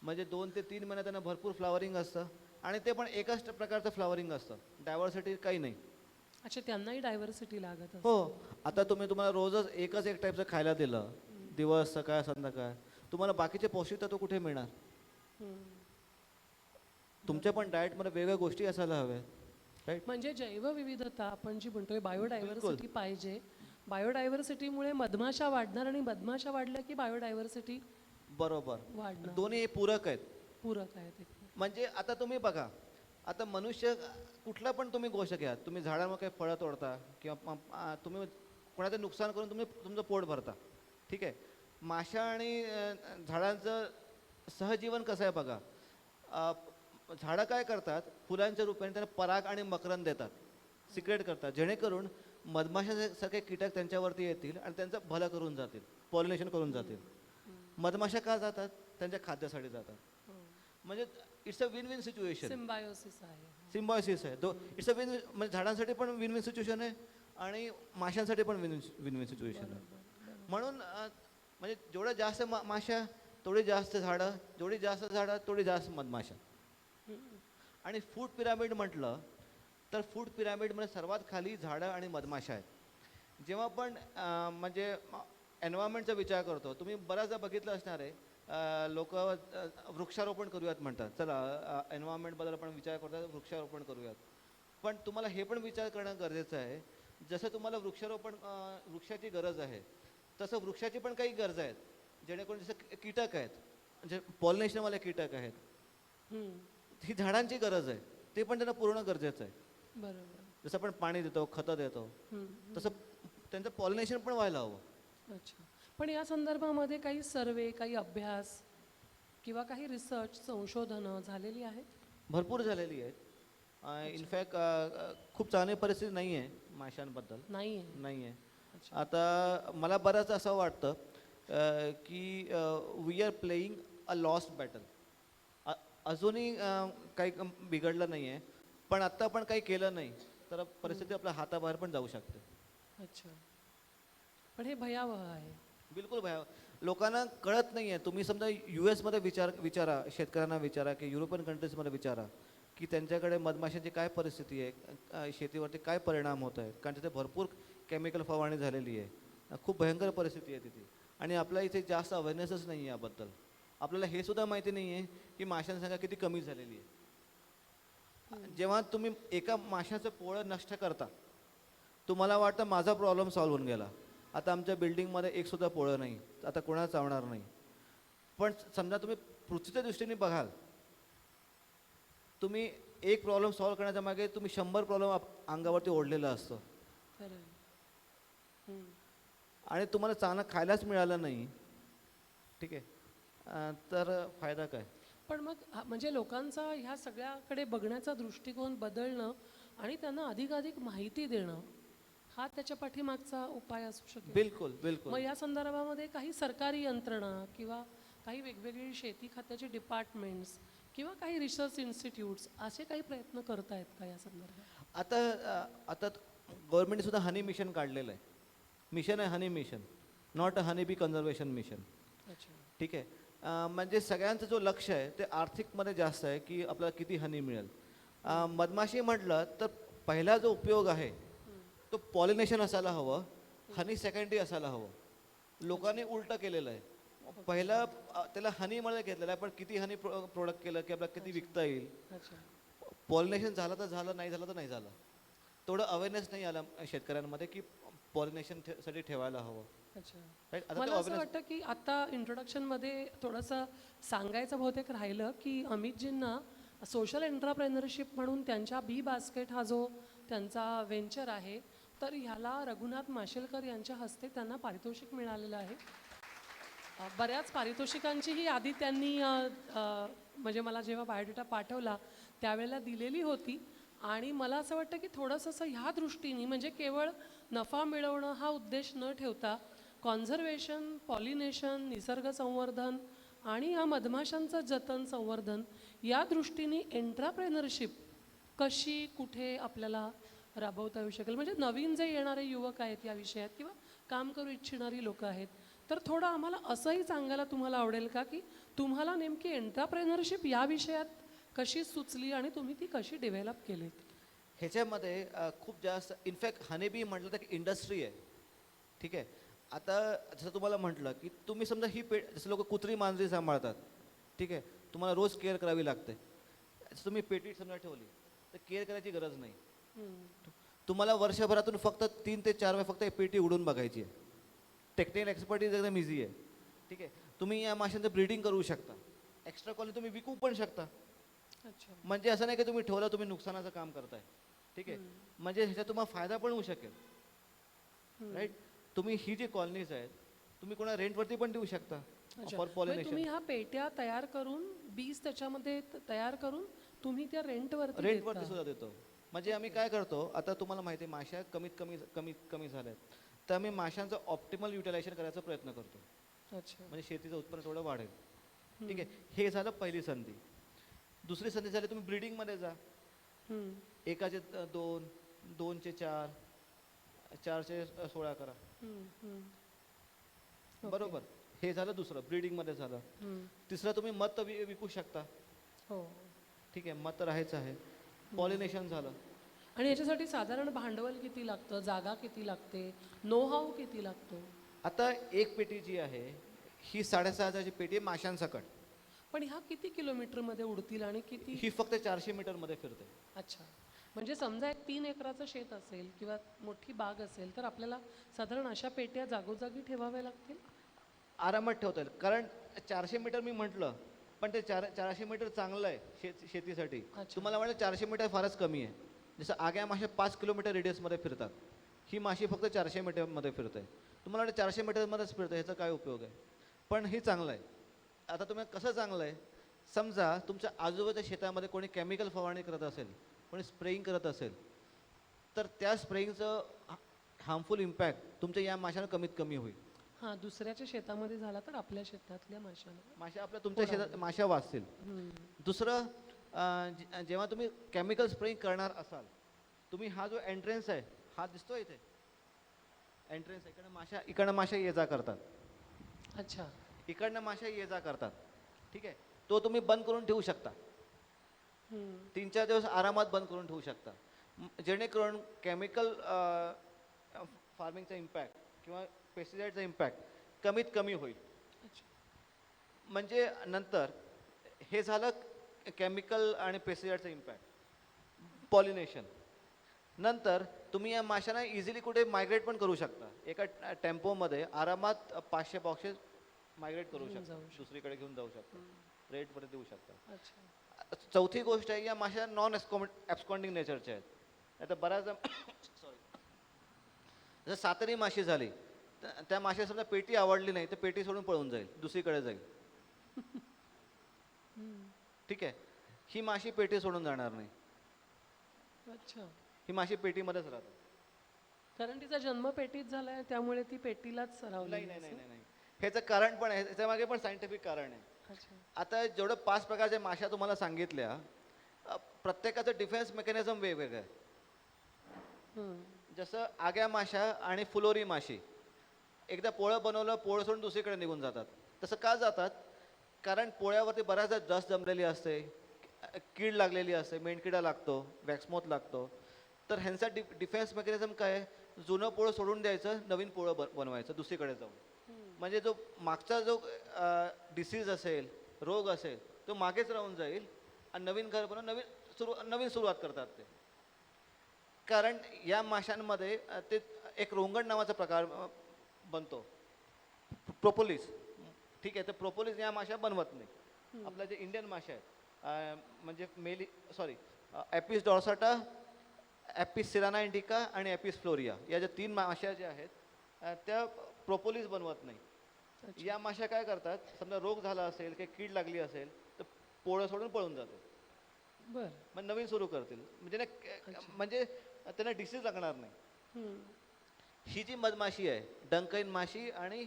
म्हणजे 2 ते 3 महिने त्यांना भरपूर फ्लॉवरिंग असतं आणि ते पण एकाच प्रकारचं फ्लॉवरिंग असतं. डायव्हर्सिटी काही नाही. अच्छा, त्यांनाही डायव्हर्सिटी लागत असते. हो. आता तुम्हाला रोजच एकच एक टाईपचं खायला दिलं, दिवस सकाळ संध्याकाळ, तुम्हाला बाकीचे पौष्टिक तत्व कुठे मिळणार? तुमच्या पण डाएटमध्ये वेगवेगळ्या गोष्टी असायला हव्यात, राईट? म्हणजे जैवविविधता आपण जी म्हणतोय बायोडायव्हर्सिटी पाहिजे. बायोडायव्हर्सिटीमुळे मधमाशा वाढणार आणि मधमाशा वाढल्या की बायोडायव्हर्सिटी बरोबर. वाढणार. दोन्ही पूरक आहेत. पूरक आहे ते. म्हणजे आता तुम्ही बघा, आता मनुष्य कुठला पण तुम्ही गोष्ट घ्या, तुम्ही झाडांवर काही फळं तोडता किंवा तुम्ही कोणाचं नुकसान करून तुम्ही तुमचं पोट भरता, ठीक आहे. माशा आणि झाडांचं सहजीवन कसं आहे बघा. झाडं काय करतात, फुलांच्या रूपाने त्यांना पराग आणि मकरंद देतात, सिक्रेट करतात, जेणेकरून मधमाशासारखे कीटक त्यांच्यावरती येतील आणि त्यांचं भलं करून जातील, पॉलिनेशन करून जातील. मधमाशा का जातात? त्यांच्या खाद्यासाठी जातात. म्हणजे it's a win win situation. Symbiosis आहे. सिम्बायोसिस आहे. इट्स अ विन, म्हणजे झाडांसाठी पण विन विन सिच्युएशन आहे आणि माशांसाठी पण विन विन सिच्युएशन आहे. म्हणून म्हणजे जेवढं जास्त माशा तेवढी जास्त झाडं, जेवढी जास्त झाडं तेवढी जास्त मधमाशा. आणि फूड पिरामिड म्हटलं तर फूड पिरामिडमध्ये सर्वात खाली झाडं आणि मधमाशा आहेत. जेव्हा आपण म्हणजे एन्व्हायरमेंटचा विचार करतो, तुम्ही बऱ्याचदा बघितलं असणार आहे, लोक वृक्षारोपण करूयात म्हणतात. चला एन्व्हायरमेंटबद्दल आपण विचार करतात, वृक्षारोपण करूयात. पण तुम्हाला हे पण विचार करणं गरजेचं आहे, जसं तुम्हाला वृक्षाची गरज आहे तसं वृक्षाची पण काही गरज आहेत, जेणेकरून जसं कीटक आहेत, म्हणजे पॉलिनेशनवाले कीटक आहेत, हम्म, ही झाडांची गरज आहे, ते पण त्यांना पूर्ण गरजेचं आहे. बरोबर. जसं आपण पाणी देतो, खतं देतो, हम्म, तसं त्यांचं पॉलिनेशन पण व्हायला हवं. अच्छा. पण या संदर्भामध्ये काही सर्वे, काही अभ्यास किंवा काही रिसर्च, संशोधनं झालेली आहेत? भरपूर झालेली आहेत. इनफॅक्ट खूप चांगली परिस्थिती नाही आहे माशांबद्दल. नाही आहे. नाही आहे. अच्छा. आता मला बरंच असं वाटतं की we are playing a lost battle. अजूनही काही बिघडलं नाही आहे, पण आत्ता आपण काही केलं नाही तर परिस्थिती आपल्या हाताबाहेर पण जाऊ शकते. अच्छा. पण हे भयावह आहे. बिलकुल भया. लोकांना कळत नाही आहे. तुम्ही समजा US मध्ये विचारा, शेतकऱ्यांना विचारा की युरोपियन कंट्रीजमध्ये विचारा की त्यांच्याकडे मधमाशांची काय परिस्थिती आहे, शेतीवरती काय परिणाम होत आहेत, कारण तिथे भरपूर केमिकल फवारणी झालेली आहे. खूप भयंकर परिस्थिती आहे तिथे, आणि आपल्या इथे जास्त अवेअरनेसच नाही आहे याबद्दल. आपल्याला हे सुद्धा माहिती नाही आहे की माशांची संख्या किती कमी झालेली आहे. जेव्हा तुम्ही एका माशाचं पोळं नष्ट करता, तुम्हाला वाटतं माझा प्रॉब्लेम सॉल्व्ह होऊन गेला, आता आमच्या बिल्डिंगमध्ये एक सुद्धा पोळं नाही, आता कोणाला चावणार नाही. पण समजा तुम्ही पृथ्वीच्या दृष्टीने बघाल, तुम्ही एक प्रॉब्लेम सॉल्व्ह करण्याच्या मागे तुम्ही 100 प्रॉब्लेम अंगावरती ओढलेलं असतं, खरं आहे. हम्म. आणि तुम्हाला चांगलं खायलाच मिळालं नाही, ठीक आहे, तर फायदा काय? पण मग म्हणजे लोकांचा ह्या सगळ्याकडे बघण्याचा दृष्टिकोन बदलणं आणि त्यांना अधिकाधिक माहिती देणं हा त्याच्या पाठीमागचा उपाय असू शकेल. बिलकुल बिलकुल. मग या संदर्भामध्ये काही सरकारी यंत्रणा किंवा काही वेगवेगळी शेती खात्याचे डिपार्टमेंट्स किंवा काही रिसर्च इन्स्टिट्यूट्स असे काही प्रयत्न करतायत का या संदर्भात? आता गव्हर्नमेंटने सुद्धा हनी मिशन काढलेलं आहे. मिशन आहे honey mission, not a honey bee conservation mission. अच्छा. ठीक आहे. म्हणजे सगळ्यांचं जो लक्ष आहे ते आर्थिकमध्ये जास्त आहे की आपल्याला किती हनी मिळेल. मधमाशी म्हटलं तर पहिला जो उपयोग आहे तो पॉलिनेशन असायला हवं, हनी सेकंडरी असायला हवं. लोकांनी उलटं केलेलं आहे. पहिला त्याला हनी मध्ये घेतलेलं आहे, पण किती हनी प्रोडक्ट केलं की आपल्याला किती विकता येईल. अच्छा. पॉलिनेशन झालं तर झालं, नाही झालं तर नाही झालं. थोडं अवेअरनेस नाही आला शेतकऱ्यांमध्ये की पॉलिनेशन साठी ठेवायला हवं. अच्छा. राईट. आता मला ते असं वाटतं की आता इंट्रोडक्शनमध्ये थोडंसं सांगायचं बहुतेक राहिलं की अमितजींना सोशल एंटरप्रेनरशिप म्हणून त्यांच्या बी बास्केट हा जो त्यांचा व्हेंचर आहे, तर ह्याला रघुनाथ माशेलकर यांच्या हस्ते त्यांना पारितोषिक मिळालेलं आहे. बऱ्याच पारितोषिकांचीही यादी त्यांनी म्हणजे मला जेव्हा बायोडेटा पाठवला त्यावेळेला दिलेली होती. आणि मला असं वाटतं की थोडंसं असं ह्या दृष्टीने म्हणजे केवळ नफा मिळवणं हा उद्देश न ठेवता कॉन्झर्वेशन, पॉलिनेशन, निसर्ग संवर्धन आणि या मधमाशांचं जतन संवर्धन या दृष्टीने एंटरप्रेनरशिप कशी कुठे आपल्याला राबवता येऊ शकेल. म्हणजे नवीन जे येणारे युवक आहेत या विषयात किंवा काम करू इच्छिणारी लोकं आहेत, तर थोडं आम्हाला असंही सांगायला तुम्हाला आवडेल का की तुम्हाला नेमकी एंटरप्रेनरशिप या विषयात कशी सुचली आणि तुम्ही ती कशी डेव्हलप केलीत? ह्याच्यामध्ये खूप जास्त इनफॅक्ट हनीबी म्हटलं तर इंडस्ट्री आहे. ठीक आहे. आता जसं तुम्हाला म्हटलं की तुम्ही समजा ही जसं लोक कुत्री मांजरी सांभाळतात, ठीक आहे, तुम्हाला रोज केअर करावी लागते. जसं तुम्ही पेटी समजा ठेवली तर केअर करायची गरज नाही. तुम्हाला वर्षभरातून फक्त 3 ते 4 वेळा फक्त एक पेटी उडून बघायची आहे. टेक्निकल एक्सपर्टीज एकदम इझी आहे. ठीक आहे. तुम्ही या माशांचं ब्रीडिंग करू शकता, एक्स्ट्रा कॉलनी तुम्ही विकू पण शकता. अच्छा. म्हणजे असं नाही की तुम्ही ठेवलं तुम्ही नुकसानाचं काम करताय. ठीक आहे. म्हणजे ह्याच्यात तुम्हाला फायदा पण होऊ शकेल. राईट. तुम्ही ही जी कॉलनीज आहेत तुम्ही कोणा रेंटवरती पण देऊ शकता अच्छा. फॉर म्हणजे पॉलिनेशन. तुम्ही ह्या पेट्या तयार करून बीज त्याच्यामध्ये तयार करून तुम्ही त्या रेंटवरती रेंटवरती सुद्धा देतो. म्हणजे आम्ही काय करतो, आता तुम्हाला माहिती आहे माश्या कमीत कमी झाल्यात, तर आम्ही माशांचं ऑप्टिमल युटिलायझेशन करायचा प्रयत्न करतो. अच्छा. म्हणजे शेतीचं उत्पन्न थोडं वाढेल. ठीक आहे. हे झालं पहिली संधी. दुसरी संधी झाली तुम्ही ब्रीडिंगमध्ये जा. एकाचे 2, 2चे 4, 4चे 16 करा. बरोबर. हे झालं दुसरं, ब्रीडिंगमध्ये झालं. तिसरं तुम्ही मत विकू शकता. हो. ठीक आहे. मत राहायचं आहे. पॉलिनेशन झालं. आणि याच्यासाठी साधारण भांडवल किती लागतं, जागा किती लागते, नो हाऊ किती लागतो? आता एक पेटी जी आहे ही 6,500ची पेटी आहे माशांसकट. पण ह्या किती किलोमीटरमध्ये उडतील आणि किती? ही फक्त 400 मीटरमध्ये फिरते. अच्छा. म्हणजे समजा एक 3 एकराचं शेत असेल किंवा मोठी बाग असेल तर आपल्याला साधारण अशा पेट्या जागोजागी ठेवाव्या लागतील? आरामात ठेवता येईल. कारण 400 मीटर मी म्हटलं पण ते 400 मीटर चांगलं आहे शेतीसाठी. अच्छा. तुम्हाला वाटतं 400 मीटर फारच कमी आहे. जसं आग्या मासे 5 किलोमीटर रेडियसमध्ये फिरतात, ही माशी फक्त 400 मीटरमध्ये फिरते. तुम्हाला वाटतं 400 मीटरमध्येच फिरतं, ह्याचा काय उपयोग आहे? पण हे चांगलं आहे. आता तुम्ही कसं चांगलं आहे, समजा तुमच्या आजूबाजूच्या शेतामध्ये कोणी केमिकल फवारणी करत असेल, कोणी स्प्रेइंग करत असेल, तर त्या स्प्रेइंगचं हार्मफुल इम्पॅक्ट तुमच्या या माशांना कमीत कमी होईल. हां, दुसऱ्याच्या शेतामध्ये झाला तर आपल्या शेतातल्या माशांना. माशा आपल्या तुमच्या शेतात माशा वाचतील. दुसरं, जेव्हा तुम्ही केमिकल स्प्रेइंग करणार असाल, तुम्ही हा जो एंट्रन्स आहे, हा दिसतो इथे एंट्रन्स, इकडनं माशा ये जा करतात, अच्छा. इकडनं माशा ये जा करतात. ठीक आहे, तो तुम्ही बंद करून ठेवू शकता. 3-4 दिवस आरामात बंद करून ठेवू शकता, जेणेकरून केमिकल फार्मिंगचा इम्पॅक्ट किंवा पेस्टिसाईडचा इम्पॅक्ट कमीत कमी होईल. म्हणजे नंतर हे झालं केमिकल आणि पेस्टिसाईडचं इम्पॅक्ट. पॉलिनेशन नंतर तुम्ही या माशांना इझिली कुठे मायग्रेट पण करू शकता. एका टेम्पोमध्ये आरामात 500 बॉक्सेस मायग्रेट करू शकता, दुसरीकडे घेऊन जाऊ शकता, रेटमध्ये देऊ शकता. अच्छा. चौथी गोष्ट आहे, या माशा नॉन ॲब्स्कॉन्डिंग नेचरच्या आहेत. आता बऱ्याचदा सॉरी, जर सातरी माशी झाली, त्या माशाला समजा पेटी आवडली नाही तर पेटी सोडून पळून जाईल, दुसरीकडे जाईल. ठीक आहे, ही माशी पेटी सोडून जाणार नाही, अच्छा. ही माशी पेटीमध्येच राहते. कारण तिचा जन्म पेटीत झालाय, त्यामुळे ती पेटीलाच सरावली. नाही नाही नाही नाही नाही, ह्याचं कारण पण आहे, ह्याच्या मागे पण सायंटिफिक कारण आहे. अच्छा. आता जेवढं 5 प्रकारच्या माशा तुम्हाला सांगितल्या, प्रत्येकाचं डिफेन्स मेकॅनिझम वेगवेगळं आहे. जसं आग्या माशा आणि फुलोरी माशी, एकदा पोळं बनवलं, पोळं सोडून दुसरीकडे निघून जातात. तसं का जातात? कारण पोळ्यावरती बऱ्याचदा डस्ट जमलेली असते, कीड लागलेली असते, मेणकिडा लागतो, वॅक्समोथ लागतो. तर ह्यांचा डिफेन्स मेकॅनिझम काय आहे? जुनं पोळं सोडून द्यायचं, नवीन पोळं बनवायचं दुसरीकडे जाऊन. म्हणजे जो मागचा जो डिसीज असेल, रोग असेल, तो मागेच राहून जाईल आणि नवीन घर बनवून नवीन सुरुवात करतात ते. कारण या माशांमध्ये ते एक रोंगण नावाचा प्रकार बनतो, प्रोपोलिस. ठीक आहे, तर प्रोपोलिस या माशा बनवत नाही. आपल्या जे इंडियन माशा आहेत, म्हणजे ॲपिस डॉर्साटा, ॲपिस सिराना इंडिका आणि ॲपिस फ्लोरिया, या ज्या 3 माशा ज्या आहेत, त्या प्रोपोलिस बनवत नाही. या माशा काय करतात, समजा रोग झाला असेल किंवा कीड लागली असेल तर पोळं सोडून पळून जाते, बर. मग नवीन सुरू करतील. म्हणजे त्यांना डिसीज लागणार नाही. ही जी मधमाशी आहे, डंकाईन माशी आणि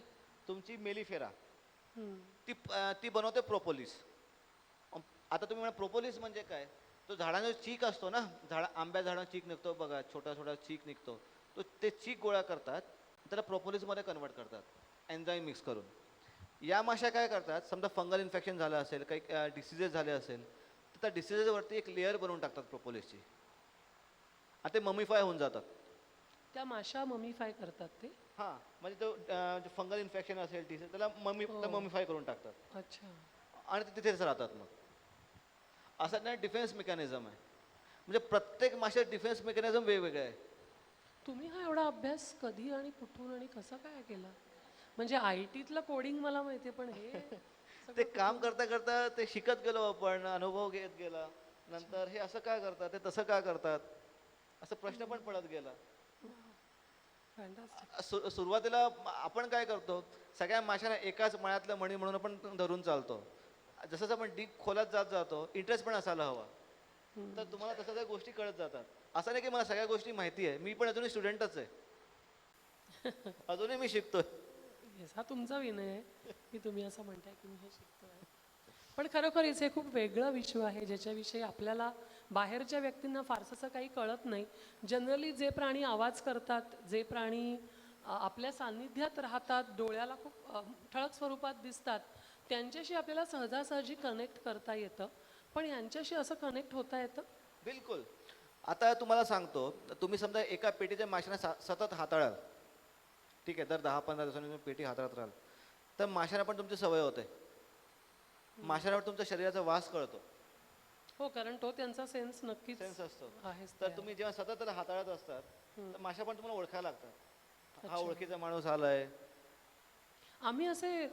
तुमची मेलिफेरा, ती बनवते प्रोपोलिस. आता तुम्ही म्हणा प्रोपोलिस म्हणजे काय? तो झाडांचा चीक असतो ना, आंब्या झाडांना चीक निघतो बघा, छोटा छोटा चीक निघतो, तो ते चीक गोळा करतात, त्याला प्रोपोलिसमध्ये कन्वर्ट करतात एन्झाईम मिक्स करून. या माशा काय करतात, समजा फंगल इन्फेक्शन झालं असेल, काही डिसिजेस झाले असेल, तर त्या डिसिजेसवरती एक लेअर बनवून टाकतात प्रोपोलिसची, आणि ते ममिफाय होऊन जातात. त्या माशा ममीफाय करतात ते. हां, म्हणजे तो फंगल इन्फेक्शन असेल डिसीज, त्याला ममिफाय करून टाकतात. अच्छा. आणि ते तिथेच राहतात. मग असा नाही डिफेन्स मेकॅनिझम आहे. म्हणजे प्रत्येक माशात डिफेन्स मेकॅनिझम वेगवेगळं आहे. तुम्ही हा एवढा अभ्यास कधी आणि कुठून आणि कसा काय केला? म्हणजे IT तलं कोडिंग मला माहितीये, पण हे ते काम करता करता ते शिकत गेलो आपण, अनुभव घेत गेला. नंतर हे असं का करतात, ते तसं का करतात, असं प्रश्न पण पडत गेला. फॅन्टास्टिक. सुरुवातीला आपण काय करतो, सगळ्या माशांना एकाच मळ्यातलं मणी म्हणून आपण धरून चालतो. जसं आपण डीप खोलात जात जातो, इंटरेस्ट पण असायला हवा, तर तुम्हाला तसं त्या गोष्टी कळत जातात. असं नाही की मला सगळ्या गोष्टी माहिती आहे, मी पण अजूनही स्टुडंटच आहे, अजूनही मी शिकतोय. येस, हा तुमचा विनय आहे की तुम्ही असं म्हणताय की मी हे शिकतोय. पण खरोखरीच हे खूप वेगळं विश्व आहे, ज्याच्याविषयी आपल्याला बाहेरच्या व्यक्तींना फारसंसं काही कळत नाही. जनरली जे प्राणी आवाज करतात, जे प्राणी आपल्या सान्निध्यात राहतात, डोळ्याला खूप ठळक स्वरूपात दिसतात, त्यांच्याशी आपल्याला सहजासहजी कनेक्ट करता येतं. पण यांच्याशी असं कनेक्ट होता येतं? बिलकुल. आता तुम्हाला सांगतो, तुम्ही समजा एका पेटीच्या माशांना सतत हाताळाल, ठीक आहे, दर 10-15 दिवसांनी तुम्ही पेटी हाताळत राहाल, तर माशांना पण तुमची सवय होते. माशांना तुमच्या शरीराचा वास कळतो. हो, कारण तो त्यांचा सेन्स नक्कीच सेन्स असतो. आहेच. तर तुम्ही जेव्हा सतत त्याला हाताळत असतात, तर माशा पण तुम्हाला ओळखायला लागतात. हा अच्छा. ओळखीचा माणूस आलाय. आम्ही असे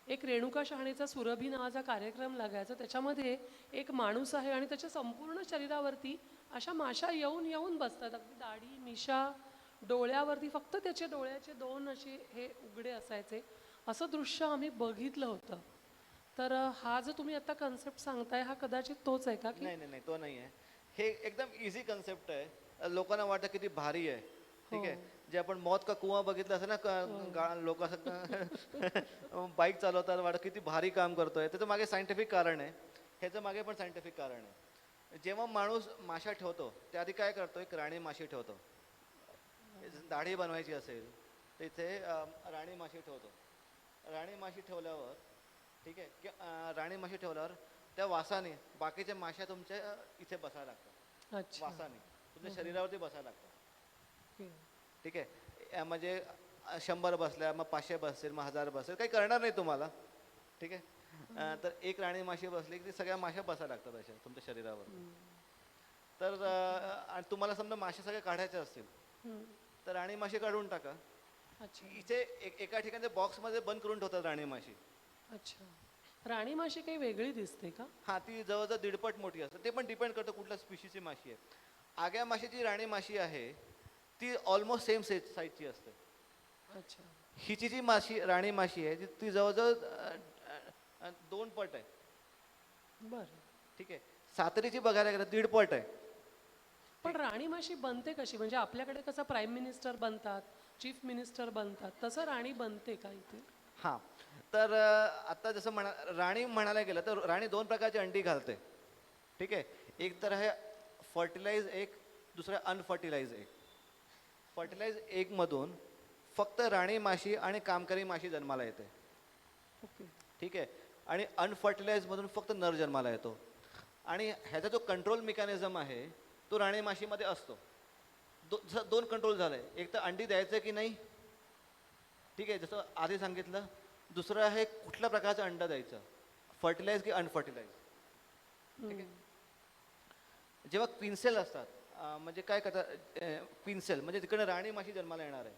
एक रेणुका शहाणेचा सुरभी नावाचा कार्यक्रम लागायचा. त्याच्यामध्ये एक माणूस आहे आणि त्याच्या संपूर्ण शरीरावरती अशा माशा येऊन येऊन बसतात. अगदी दाढी मिशा डोळ्यावरती फक्त त्याचे डोळ्याचे दोन असे हे उघडे असायचे. असं दृश्य आम्ही बघितलं होतं. तर हा जो तुम्ही आता कन्सेप्ट सांगताय हा कदाचित तोच आहे का की नाही नाही नाही, तो नाही आहे. हे एकदम इझी कन्सेप्ट आहे. लोकांना वाटतं किती भारी आहे. ठीक आहे, जे आपण मौत का कुआं बघितलं असं ना, लोक असं बाईक चालवतात, वाटत किती भारी काम करतोय. त्याचं मागे सायंटिफिक कारण आहे, ह्याचं मागे पण सायंटिफिक कारण आहे. जेव्हा माणूस माशा ठेवतो त्याआधी काय करतो, एक राणी माशी ठेवतो. दाढी बनवायची असेल तर इथे राणी माशी ठेवतो. राणी माशी ठेवल्यावर, ठीक आहे, राणी माशी ठेवल्यावर त्या वासाने बाकीच्या माश्या तुमच्या इथे बसायला लागतात. अच्छा वासाने तुमच्या शरीरावरती बसायला लागतात. ओके. ठीक आहे, म्हणजे 100 बसल्या, मग 500 बसतील, मग 1000 बसतील, काही करणार नाही तुम्हाला. ठीक आहे, तर एक राणी माशी बसली की सगळ्या माश्या बसायला लागतात अशा तुमच्या शरीरावर. तर आणि तुम्हाला समजा माश्या सगळ्या काढायच्या असतील तर राणी माशी काढून टाका. अच्छा इथे एका ठिकाणी बॉक्समध्ये बंद करून ठेवतात राणी माशी. अच्छा. राणी माशी काही वेगळी दिसते का? हा, ती जवळजवळ 1.5 पट मोठी असते. ते पण डिपेंड करतं कुठल्या स्पीशीची माशी आहे. आग्या माशीची राणी माशी आहे ती ऑलमोस्ट सेम साईजची असते. अच्छा हिची जी माशी राणी माशी आहे ती जवळजवळ 2 पट आहे. बरं. ठीक आहे, सातरीची बघायला गेलं 1.5 पट आहे. पण राणी माशी बनते कशी? म्हणजे आपल्याकडे कसं प्राईम मिनिस्टर बनतात, चीफ मिनिस्टर बनतात, तसं राणी बनते का इथे? हां, तर आता जसं राणी म्हणायला गेलं तर राणी 2 प्रकारची अंडी घालते. ठीक आहे, एक तर आहे फर्टिलाइज एग, दुसरं अनफर्टिलाइज एग. फर्टिलाइज एगमधून फक्त राणी माशी आणि कामकरी माशी जन्माला येते. ओके. ठीक आहे, आणि अनफर्टिलाइजमधून फक्त नर जन्माला येतो. आणि ह्याचा जो कंट्रोल मेकॅनिझम आहे तो राणी माशीमध्ये असतो. जसं 2 कंट्रोल झाले, एक तर अंडी द्यायचं की नाही, ठीक आहे, जसं आधी सांगितलं. दुसरं आहे कुठल्या प्रकारचं अंडं द्यायचं, फर्टिलाइज की अनफर्टिलाइज. ठीक आहे, जेव्हा क्विन्सेल असतात, म्हणजे काय करतात, क्विन्सेल म्हणजे तिकडे राणी माशी जन्माला येणार आहे,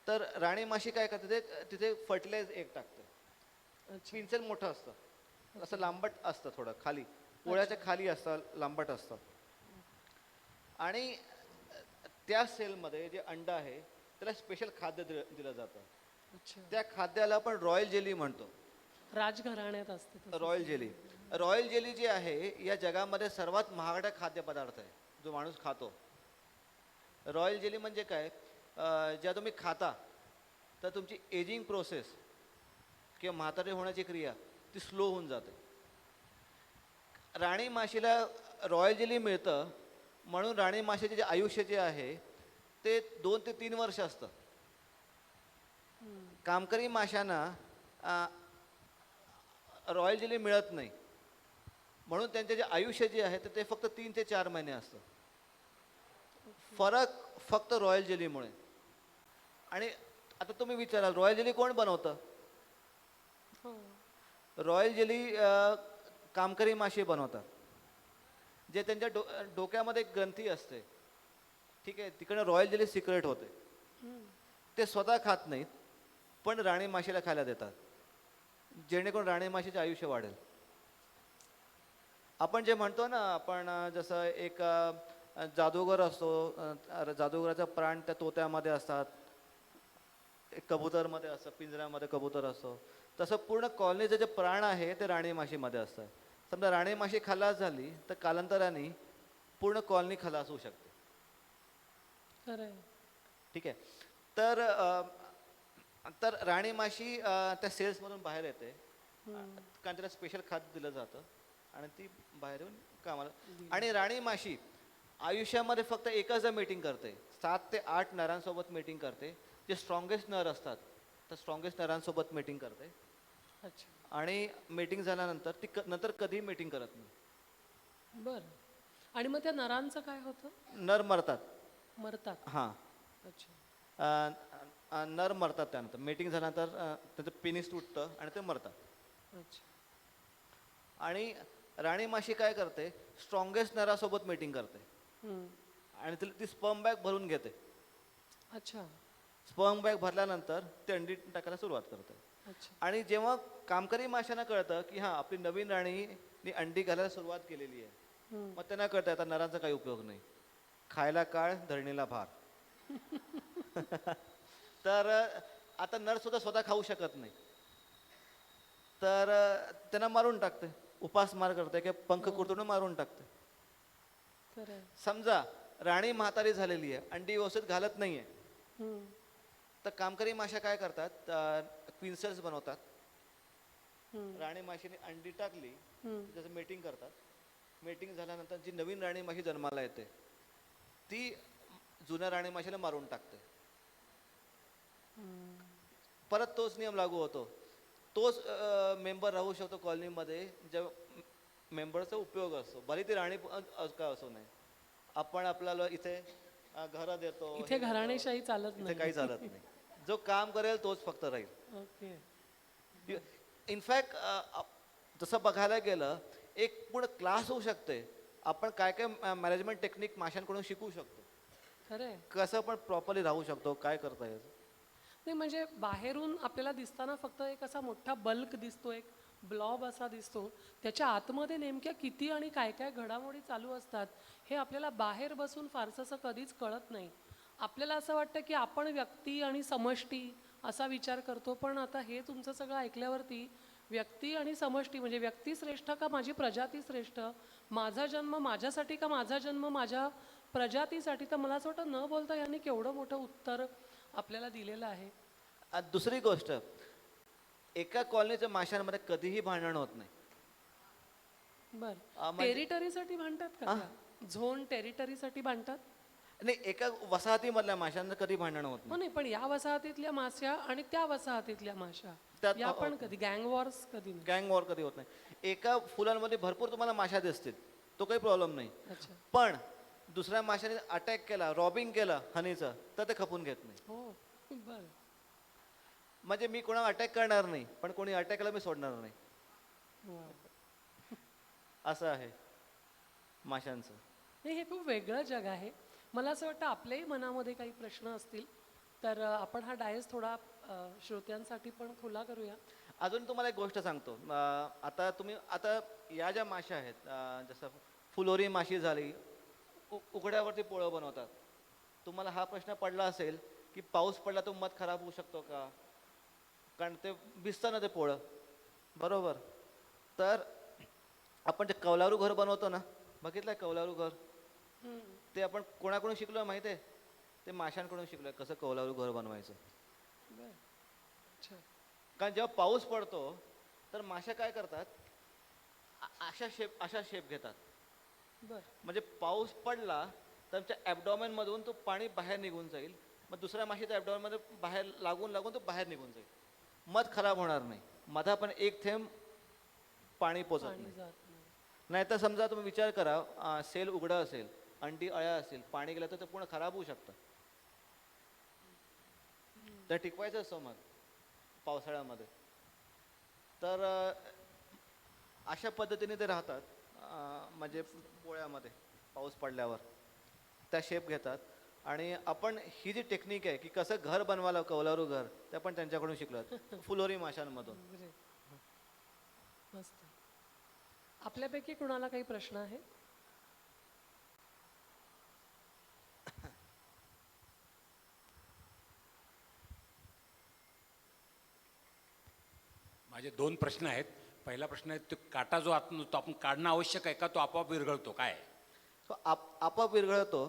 तर राणी माशी काय करते, तिथे फर्टिलाइज एग टाकते. अच्छा क्विन्सेल मोठं असतं, असं लांबट असतं, थोडं खाली पोळ्याच्या खाली असतं, लांबट असतं. आणि त्या सेलमध्ये जे अंड आहे त्याला स्पेशल खाद्य दिलं जातं. अच्छा. त्या खाद्याला आपण रॉयल जेली म्हणतो. राजघराण्यात असते तसं. Royal jelly. रॉयल जेली जी आहे या जगामध्ये सर्वात महागडा खाद्यपदार्थ आहे जो माणूस खातो. रॉयल जेली म्हणजे काय, ज्या तुम्ही खाता तर तुमची एजिंग प्रोसेस किंवा म्हातारे होण्याची क्रिया ती स्लो होऊन जाते. राणी माशीला रॉयल जेली मिळतं म्हणून राणी माशीचे जे आयुष्य जे आहे ते 2 ते 3 वर्ष असतं. कामकरी माशांना रॉयल जेली मिळत नाही म्हणून त्यांचे जे आयुष्य जे आहे ते फक्त 3 ते 4 महिने असतं. फरक फक्त रॉयल जेलीमुळे. आणि आता तुम्ही विचाराल रॉयल जेली कोण बनवतं? हो. रॉयल जेली कामकरी माशी बनवतात, जे त्यांच्या डोक्यामध्ये एक ग्रंथी असते. ठीक आहे, तिकडे रॉयल जेली सिक्रेट होते. ते स्वतः खात नाहीत पण राणी माशीला खायला देतात जेणेकरून राणी माशीचे आयुष्य वाढेल. आपण जे म्हणतो ना, आपण जसं एक जादूगर असतो, जादूगराचा प्राण त्या तोत्यामध्ये असतात, एक कबूतरमध्ये असतं, पिंजऱ्यामध्ये कबूतर असतो, तसं पूर्ण कॉलनीचं जे प्राण आहे ते राणी माशीमध्ये असतं. समजा राणी माशी खलास झाली तर कालांतराने पूर्ण कॉलनी खलास होऊ शकते. खरंय. ठीक आहे, तर राणी माशी त्या सेल्समधून बाहेर येते कारण त्याला स्पेशल खाद्य दिलं जातं आणि ती बाहेर येऊन कामाला. आणि राणी माशी आयुष्यामध्ये फक्त एकच मीटिंग करते, 7 ते 8 नरांसोबत मीटिंग करते. जे स्ट्रॉंगेस्ट नर असतात तर स्ट्रॉंगेस्ट नरांसोबत मीटिंग करते. अच्छा. आणि मीटिंग झाल्यानंतर ती नंतर कधीही मीटिंग करत नाही. बरं. आणि मग त्या नरांचं काय होतं? नर मरतात. मरतात. हां, अच्छा. नर मरतात. त्यानंतर मीटिंग झाल्यानंतर त्याचं पेनिस तुटतं आणि ते मरतात. अच्छा. आणि राणी माशी काय करते, स्ट्रॉंगेस्ट नरासोबत मीटिंग करते आणि ती स्पर्म बॅग भरून घेते. अच्छा. स्पर्म बॅग भरल्यानंतर ते अंडी टाकायला सुरुवात करते. अच्छा. आणि जेव्हा कामकरी माशांना कळतं की हां आपली नवीन राणीने अंडी घालायला सुरुवात केलेली आहे, मग त्यांना कळतं आता नरांचा काही उपयोग नाही, खायला काळ धरणीला भार. तर आता नर सुद्धा स्वतः खाऊ शकत नाही, तर त्यांना मारून टाकते, उपास मार करते किंवा पंख कुरतडून मारून टाकते. खरं आहे. समजा राणी म्हातारी झालेली आहे, अंडी व्यवस्थित घालत नाहीये, हम्म. तर कामकरी माश्या काय करतात, क्विन्सल्स बनवतात. हम्म. राणी माशीने अंडी टाकली, हम्म. त्याचं मेटिंग करतात. मेटिंग झाल्यानंतर जी नवीन राणी माशी जन्माला येते ती जुन्या राणी माशीला मारून टाकते. परत तोच नियम लागू होतो. तोच मेंबर राहू शकतो कॉलनीमध्ये ज्या मेंबरचा उपयोग असतो, भले ती राणी का असो नाही. आपण आपल्याला इथे घरं देतो, इथे घराणेशाही चालत इथे नाही. काही चालत नाही. जो काम करेल तोच फक्त राहील. ओके. इनफॅक्ट तसं बघायला गेलं एक पूर्ण क्लास होऊ शकते. आपण काय काय मॅनेजमेंट टेक्निक माशांकडून शिकू शकतो, खरं आहे. कसं आपण प्रॉपरली राहू शकतो, काय करता येईल. नाही म्हणजे बाहेरून आपल्याला दिसताना फक्त एक असा मोठा बल्क दिसतो, एक ब्लॉब असा दिसतो. त्याच्या आतमध्ये नेमक्या किती आणि काय काय घडामोडी चालू असतात हे आपल्याला बाहेर बसून फारसं असं कधीच कळत नाही. आपल्याला असं वाटतं की आपण व्यक्ती आणि समष्टी असा विचार करतो, पण आता हे तुमचं सगळं ऐकल्यावरती व्यक्ती आणि समष्टी म्हणजे व्यक्ती श्रेष्ठ का माझी प्रजाती श्रेष्ठ, माझा जन्म माझ्यासाठी का माझा जन्म माझ्या प्रजातीसाठी, तर मला असं वाटतं न बोलता यांनी केवढं मोठं उत्तर आपल्याला दिलेलं आहे. दुसरी गोष्ट, एका कॉलनीच्या माशांमध्ये कधीही भांडण होत नाही. बर, म्हणजे- टेरिटरीसाठी भांडतात का त्या? झोन टेरिटरीसाठी भांडतात? नाही, एका वसाहतीमधल्या माशांना कधी भांडण होत हो नाही. नाही, पण या वसाहतीतल्या माश्या आणि त्या वसाहतीतल्या माश्या त्यात- या पण कधी गँग वॉर्स कधी नाही? गँग वॉर कधी होत नाही. एका फुलांमध्ये भरपूर तुम्हाला माशा दिसतील, तो काही प्रॉब्लेम नाही. अच्छा. पण दुसऱ्या माशाने अटॅक केला, रॉबिंग केलं हनीचं, तर ते खपून घेत नाही. हो. बर. म्हणजे मी कोणावर अटॅक करणार नाही, पण कोणी अटॅक केला मी सोडणार नाही, वा. असं आहे माशांचं. नाही, हे खूप वेगळं जग आहे. मला असं वाटतं आपल्याही मनामध्ये काही प्रश्न असतील तर आपण हा डायस थोडा श्रोत्यांसाठी पण खुला करूया. अजून तुम्हाला एक गोष्ट सांगतो. आता तुम्ही आता या ज्या माश्या आहेत, जसं फुलोरी माशी झाली, उघड्यावरती पोळं बनवतात. तुम्हाला हा प्रश्न पडला असेल की पाऊस पडला तर मध खराब होऊ शकतो का, कारण ते भिजतं ना ते पोळं, बरोबर. तर आपण जे कौलारू घर बनवतो ना, बघितलंय कौलारू घर, ते आपण कोणाकडून शिकलो माहिती आहे? ते माशांकडून शिकलोय कसं कौलारू घर बनवायचं. बर. अच्छा. कारण जेव्हा पाऊस पडतो तर माश्या काय करतात, अशा शेप घेतात. बर. म्हणजे पाऊस पडला तर त्यांच्या ॲबडॉमेन मधून तो पाणी बाहेर निघून जाईल, मग दुसऱ्या माशीच्या ॲबडॉमेन मध्ये बाहेर लागून तो बाहेर निघून जाईल. मध खराब होणार नाही, मधा पण एक थेंब पाणी पोचत पाणी नाही. जात नाही. नाहीतर समजा तुम्ही विचार करा, सेल उघडं असेल, अंडी अळ्या असेल, पाणी गेलं तर ते पूर्ण खराब होऊ शकतं. तर टिकवायचं असतं मग पावसाळ्यामध्ये. तर अशा पद्धतीने ते राहतात, म्हणजे पोळ्यामध्ये पाऊस पडल्यावर त्या शेप घेतात. आणि आपण ही जी टेक्निक आहे की कसं घर बनवायला कौलारू घर, ते आपण त्यांच्याकडून शिकलो फुलोरी माशांमधून. Great. मस्त. आपल्यापैकी कुणाला काही प्रश्न आहे? माझे 2 प्रश्न आहेत. पहिला प्रश्न आहे, तो काटा जो आतून तो आपण काढणं आवश्यक आहे का, तो आपोआप विरघळतो काय? तो आपोआप विरघळतो.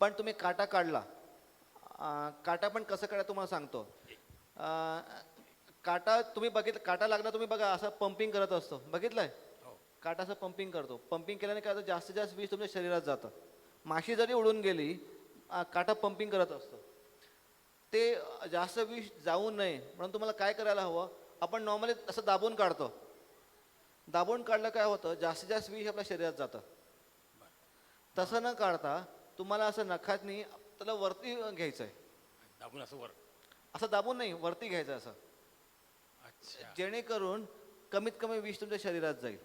पण तुम्ही काटा काढला, काटा पण कसं काढा तुम्हाला सांगतो. काटा तुम्ही बघितलं, काटा लागला तुम्ही बघा असं पंपिंग करत असतो, बघितलंय? काटा असं पंपिंग करतो. पंपिंग केल्याने काय होतं, जास्तीत जास्त विष तुमच्या शरीरात जातं. माशी जरी उडून गेली, काटा पंपिंग करत असतो. ते जास्त विष जाऊ नये म्हणून तुम्हाला काय करायला हवं, आपण नॉर्मली असं दाबून काढतो. दाबून काढलं काय होतं, जास्तीत जास्त विष आपल्या शरीरात जातं. तसं न काढता तुम्हाला असं नखातनी त्याला वरती घ्यायचं आहे. दाबून असं वर. असं दाबून नाही, वरती घ्यायचं असं, अच्छा. जेणेकरून कमीत कमी विष तुमच्या शरीरात जाईल.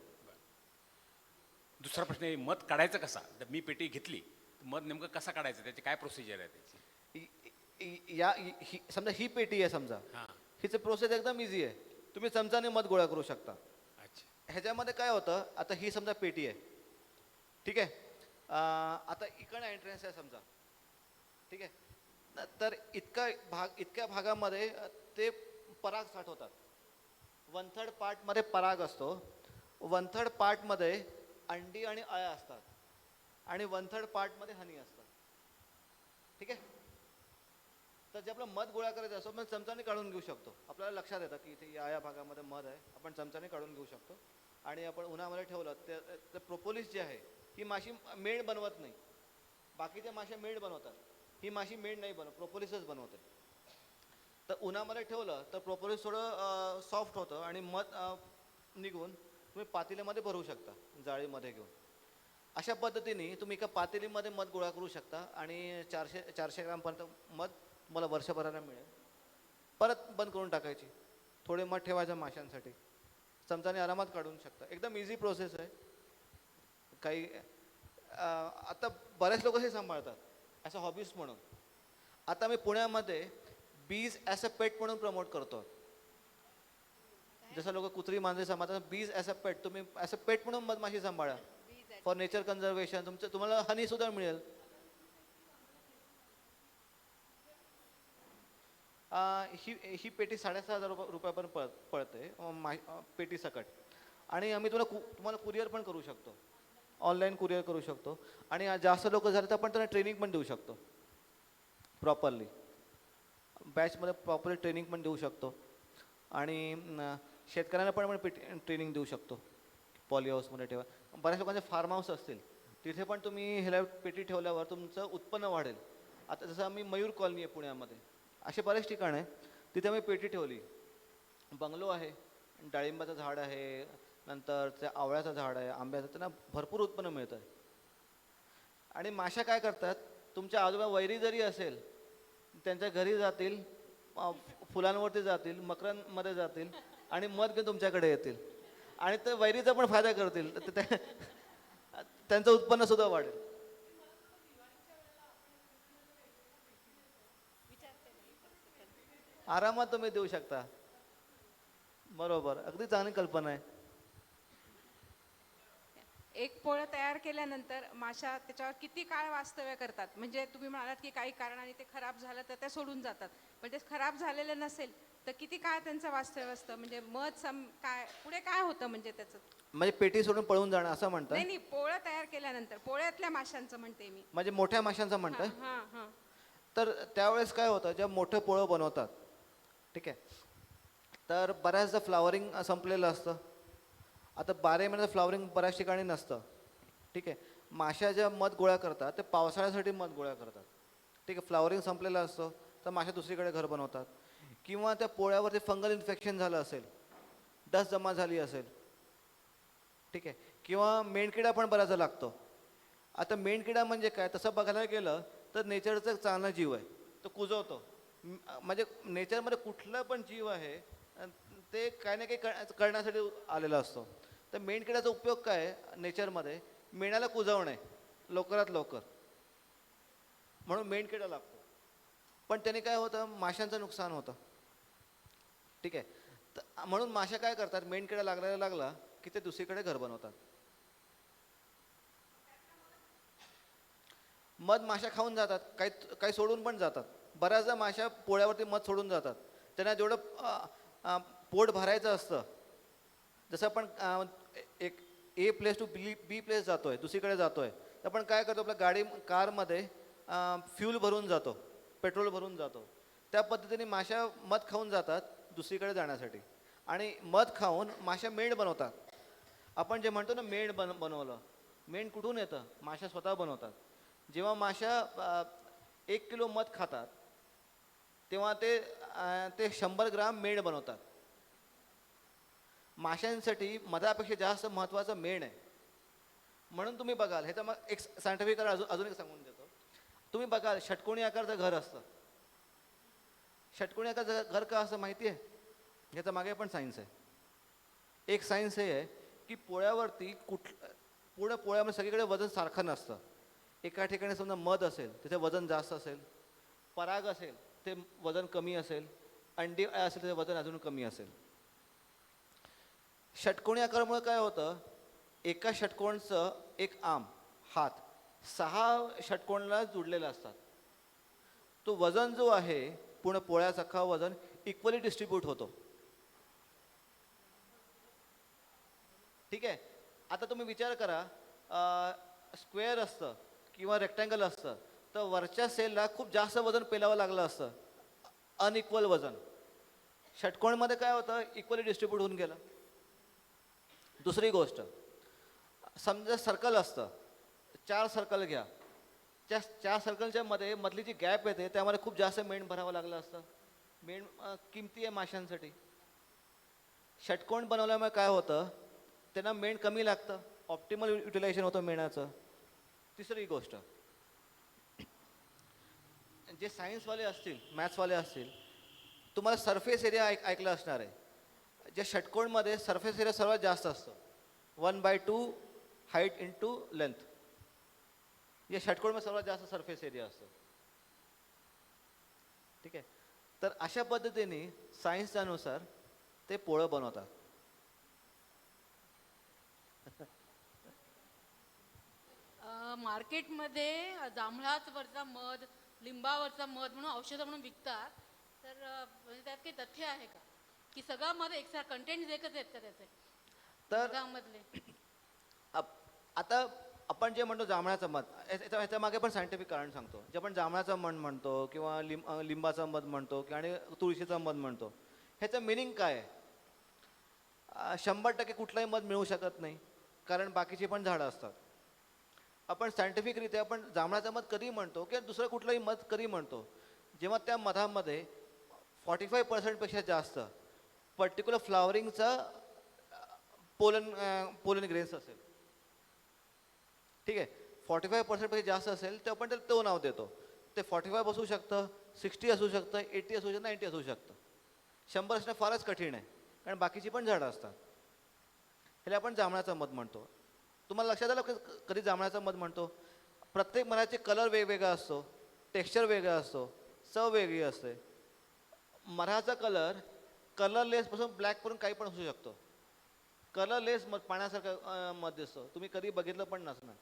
दुसरा प्रश्न आहे, मध काढायचं कसा? तर मी पेटी घेतली, मध नेमकं कसा काढायचं, त्याची काय प्रोसिजर आहे त्याची? समजा ही पेटी आहे, समजा हां. हिचं प्रोसेस एकदम इझी आहे. तुम्ही चमचाने मध गोळा करू शकता. अच्छा. ह्याच्यामध्ये काय होतं, आता ही समजा पेटी आहे, ठीक आहे. आता इकडं एंट्रन्स आहे समजा, ठीक आहे. तर इतक्या भागामध्ये ते पराग साठवतात. 1/3 पार्टमध्ये पराग असतो, 1/3 पार्टमध्ये अंडी आणि अळ्या असतात, आणि 1/3 पार्टमध्ये हनी असतात, ठीक आहे. तर जे आपलं मध गोळा करायचं असतो मग चमचाने काढून घेऊ शकतो. आपल्याला लक्षात येतं की इथे या भागामध्ये मध आहे, आपण चमचाने काढून घेऊ शकतो. आणि आपण उन्हामध्ये ठेवलं ते प्रोपोलिस जे आहे, ही माशी मेण बनवत नाही. बाकीच्या माश्या मेण बनवतात, ही माशी मेण नाही बनवत, प्रोपोलिसच बनवते. तर उन्हामध्ये ठेवलं तर प्रोपोलिस थोडं सॉफ्ट होतं आणि मध निघून तुम्ही पातेल्यामध्ये भरू शकता जाळीमध्ये घेऊन. अशा पद्धतीने तुम्ही एका पातेलीमध्ये मध गोळा करू शकता आणि 400 ग्रामपर्यंत मध तुम्हाला वर्षभराला मिळेल. परत बंद करून टाकायची, थोडे मध ठेवायचं माशांसाठी, चमचाने आरामात काढून शकता. एकदम इझी प्रोसेस आहे. काही आता बरेच लोक हे सांभाळतात ॲज अ हॉबीज म्हणून. आता मी पुण्यामध्ये बीज ॲज अ पेट म्हणून प्रमोट करतो. जसं लोक कुत्री मांजरे सांभाळतात, बीज ॲज अ पेट, तुम्ही ॲज अ पेट म्हणून मधमाशी सांभाळा फॉर नेचर कन्झर्वेशन. तुम्हाला हनी सुद्धा मिळेल. ही पेटी 6,500 रुपयापर्यंत पडते पेटी सकट. आणि आम्ही तुम्हाला कुरिअर पण करू शकतो, ऑनलाईन कुरिअर करू शकतो. आणि जास्त लोक झाले तर आपण त्यांना ट्रेनिंग पण देऊ शकतो, प्रॉपरली बॅचमध्ये प्रॉपरली ट्रेनिंग पण देऊ शकतो. आणि शेतकऱ्यांना पण आपण ट्रेनिंग देऊ शकतो. पॉली हाऊसमध्ये ठेवा. बऱ्याच लोकांचे फार्म हाऊस असतील, तिथे पण तुम्ही ह्याला पेटी ठेवल्यावर तुमचं उत्पन्न वाढेल. आता जसं आम्ही मयूर कॉलनी आहे पुण्यामध्ये, असे बरेच ठिकाण आहे, तिथे आम्ही पेटी ठेवली. बंगलो आहे, डाळिंबाचं झाड आहे, नंतर त्या आवळ्याचं झाड आहे, आंब्याचं, त्यांना भरपूर उत्पन्न मिळतं आहे. आणि माश्या काय करतात, तुमच्या आजोबा वैरी जरी असेल त्यांच्या घरी जातील, फुलांवरती जातील, मकरांमध्ये जातील आणि मध घेऊन तुमच्याकडे येतील आणि ते वैरीचा पण फायदा करतील. त्यांचं उत्पन्न सुद्धा वाढेल. आरामात तुम्ही देऊ शकता. बरोबर, अगदी चांगली कल्पना आहे. एक पोळं तयार केल्यानंतर माशा त्याच्यावर किती काळ वास्तव्य करतात? म्हणजे तुम्ही म्हणालात की काही कारणाने ते खराब झालं तर ते सोडून जातात, पण ते खराब झालेलं नसेल तर किती काळ त्यांचं वास्तव्य असतं? म्हणजे काय पुढे काय होतं म्हणजे त्याचं? म्हणजे पेटी सोडून पळून जाणं असं म्हणतात. नाही, पोळं तयार केल्यानंतर, पोळ्यातल्या माशांचं म्हणते मी. म्हणजे मोठ्या माशांचं म्हणताय. हां हां. तर त्यावेळेस काय होतं, जेव्हा मोठं पोळं बनवतात, ठीक आहे, तर बऱ्याचदा फ्लावरिंग संपलेलं असतं. आता 12 महिन्याचं फ्लावरिंग बऱ्याच ठिकाणी नसतं, ठीक आहे. माश्या ज्या मध गोळा करतात ते पावसाळ्यासाठी मध गोळा करतात, ठीक आहे. फ्लावरिंग संपलेलं असतं तर माश्या दुसरीकडे घर बनवतात. किंवा त्या पोळ्यावरती फंगल इन्फेक्शन झालं असेल, डस्ट जमा झाली असेल, ठीक आहे. किंवा मेणकिडा पण बराचसा लागतो. आता मेणकिडा म्हणजे काय, तसं बघायला गेलं तर नेचरचा चांगला जीव आहे, तो कुजवतो. म्हणजे नेचरमध्ये कुठला पण जीव आहे ते काही ना काही करण्यासाठी आलेला असतो. तर मेणकिड्याचा उपयोग काय आहे नेचरमध्ये, मेणाला कुजवणे लवकरात लवकर, म्हणून मेणकिडा लागतो. पण त्याने काय होतं, माशांचं नुकसान होतं, ठीक आहे. तर म्हणून माशा काय करतात, मेणकिडा लागला की ते दुसरीकडे घर बनवतात. मध माशा खाऊन जातात, काही सोडून पण जातात. बऱ्याचदा माशा पोळ्यावरती मध सोडून जातात. त्यांना जेवढं पोट भरायचं असतं, जसं आपण एक A place to B place जातोय, दुसरीकडे जातोय, तर आपण काय करतो, आपल्या कारमध्ये फ्यूल भरून जातो, पेट्रोल भरून जातो. त्या पद्धतीने माशा मध खाऊन जातात दुसरीकडे जाण्यासाठी. आणि मध खाऊन माशा मेण बनवतात. आपण जे म्हणतो ना मेण बनवलं, मेण कुठून येतं, माशा स्वतः बनवतात. जेव्हा माशा 1 किलो मध खातात तेव्हा ते 100 ग्राम मेण बनवतात. माशांसाठी मधापेक्षा जास्त महत्त्वाचं मेण आहे. म्हणून तुम्ही बघाल, ह्याचं मग एक सायंटिफिक अजून एक सांगून देतो. तुम्ही बघाल षटकोनी आकारचं घर असतं. षटकोनी आकारचं घर का असं माहिती आहे? ह्याच्या मागे पण सायन्स आहे. एक सायन्स हे आहे की पोळ्यावरती पूर्ण पोळ्यामध्ये सगळीकडे वजन सारखं नसतं. एका ठिकाणी समजा मध असेल तिथे वजन जास्त असेल, पराग असेल ते वजन कमी असेल, अंडी असेल त्याचं वजन अजून कमी असेल. षटकोनी आकारामुळे काय होतं, एका षटकोनचं एक हात 6 षटकोनला जुडलेला असतात. तो वजन जो आहे पूर्ण पोळ्याचं अख्खा वजन इक्वली डिस्ट्रीब्यूट होतो. ठीक आहे. आता तुम्ही विचार करा, स्क्वेअर असतं किंवा रेक्टँगल असतं तर वरच्या सेलला खूप जास्त वजन पेलावं लागलं असतं, अनइक्वल वजन. षटकोनमध्ये काय होतं, इक्वली डिस्ट्रीब्यूट होऊन गेलं. दुसरी गोष्ट, समजा सर्कल असतं, 4 सर्कल घ्या, त्या 4 सर्कलच्या मध्ये मधली जी गॅप येते त्यामध्ये खूप जास्त मेण भरावं लागलं असतं. मेण किमती आहे माशांसाठी. षटकोन बनवल्यामुळे काय होतं, त्यांना मेण कमी लागतं, ऑप्टिमल युटिलायझेशन होतं मेणाचं. तिसरी गोष्ट, जे सायन्सवाले असतील, मॅथ्सवाले असतील, तुम्हाला सरफेस एरिया ऐकलं असणार आहे. ज्या षटकोनमध्ये सरफेस एरिया सर्वात जास्त असतो, 1/2 हाईट इंटू लेंथ. या षटकोनमध्ये सर्वात जास्त सरफेस एरिया असतो. ठीक आहे. तर अशा पद्धतीने सायन्सनुसार ते पोळं बनवतात. मार्केटमध्ये जांभळावरचा मध, लिंबावरचा मध म्हणून औषधं म्हणून विकतात. तर म्हणजे त्यात काही तथ्य आहे का, की सगळं मध एकसारखं कंटेंट एकच आहेत का त्याचे तर मधामधले? आता आपण जे म्हणतो जांभळाचं मध, ह्याच्या मागे पण सायंटिफिक कारण सांगतो. जे आपण जांभळाचं मध म्हणतो किंवा लिंबाचं मध म्हणतो आणि तुळशीचं मध म्हणतो, ह्याचं मिनिंग काय आहे? 100% कुठलंही मध मिळू शकत नाही, कारण बाकीची पण झाडं असतात. आपण सायंटिफिकरित्या आपण जांभळाचं मध कधी म्हणतो किंवा दुसरं कुठलंही मध कधी म्हणतो, जेव्हा त्या मधामध्ये 45% जास्त पर्टिक्युलर फ्लावरिंगचा पोलन ग्रेन्स असेल. ठीक आहे. 45% जास्त असेल तर आपण त्याला तो नाव देतो. ते 45 असू शकतं, 60 असू शकतं, 80 असू शकतं, 90 असू शकतं. 100 असणं फारच कठीण आहे, कारण बाकीची पण झाडं असतात. ह्याला आपण जांभळाचं मध म्हणतो. तुम्हाला लक्षात आलं कधी जांभळाचं मध म्हणतो? प्रत्येक मधाचे कलर वेगवेगळा असतो, टेक्स्चर वेगळा असतो, चव वेगळी असते. मधाचा कलरलेसपासून ब्लॅकपर्यंत काही पण असू शकतो. कलरलेस मध पाण्यासारखं मध दिसतो, तुम्ही कधी बघितलं पण नसणार.